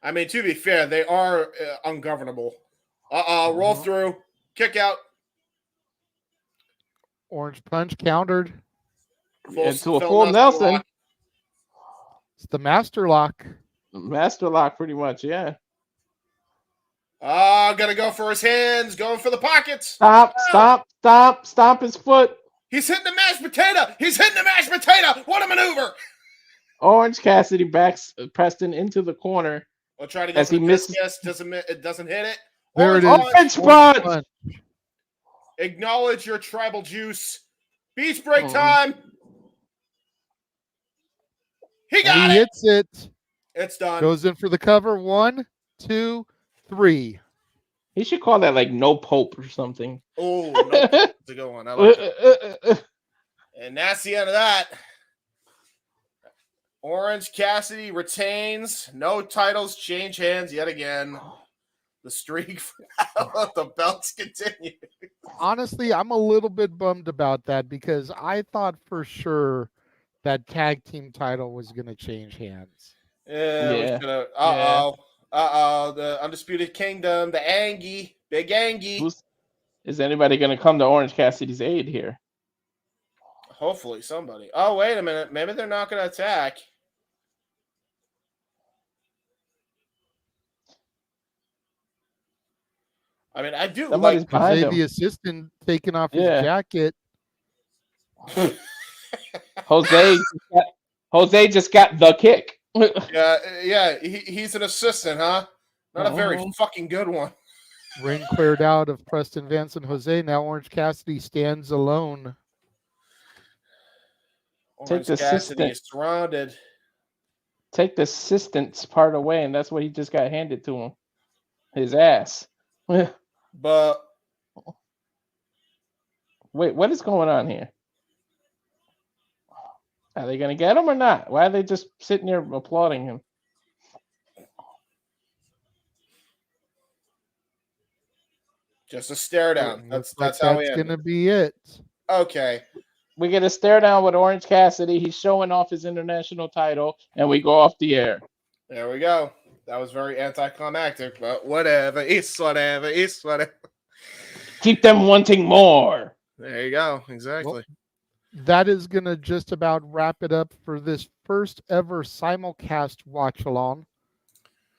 I mean, to be fair, they are ungovernable. Roll through. Kick out. Orange punch countered. Into a full Nelson. Lock. It's the master lock. Master lock, pretty much, yeah. Gonna go for his hands. Going for the pockets. Stop his foot. He's hitting the mashed potato. What a maneuver. Orange Cassidy backs Preston into the corner. We'll try to go as he misses. It doesn't hit it. There it is. Orange punch. Acknowledge your tribal juice. Beach break time. He got it. He hits it. It's done. Goes in for the cover. 1, 2, 3. He should call that like no Pope or something. Oh, no, that's a good one. I like it. And that's the end of that. Orange Cassidy retains. No titles change hands yet again. The streak of the belts continue. Honestly, I'm a little bit bummed about that because I thought for sure that tag team title was going to change hands. Yeah. The Undisputed Kingdom, the Angie, Big Angie. Is anybody going to come to Orange Cassidy's aid here? Hopefully somebody. Oh, wait a minute. Maybe they're not going to attack. I mean, I do Somebody's like the assistant taking off his jacket. Jose just got the kick. Yeah, he's an assistant, huh? Not a very fucking good one. Ring cleared out of Preston Vance and Jose. Now Orange Cassidy stands alone. Orange Cassidy is surrounded. Take the assistance part away, and that's what he just got handed to him. His ass. But wait, what is going on here? Are they going to get him or not? Why are they just sitting there applauding him? Just a stare down. That's how we end. That's going to be it. Okay. We get a stare down with Orange Cassidy. He's showing off his international title, and we go off the air. There we go. That was very anticlimactic, but whatever. It's whatever. It's whatever. Keep them wanting more. There you go. Exactly. Well, that is going to just about wrap it up for this first ever simulcast watch along.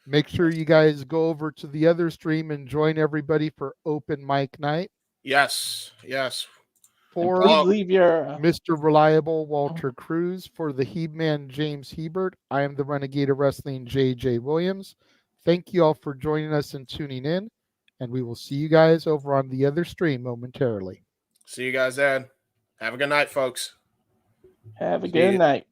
Make sure you guys go over to the other stream and join everybody for open mic night. Yes. Yes. For please leave your Mr. Reliable Walter Cruz, for the He-Man James Hebert, I am the Renegade of Wrestling JJ Williams. Thank you all for joining us and tuning in, and we will see you guys over on the other stream momentarily. See you guys then. Have a good night, folks. Have a good night.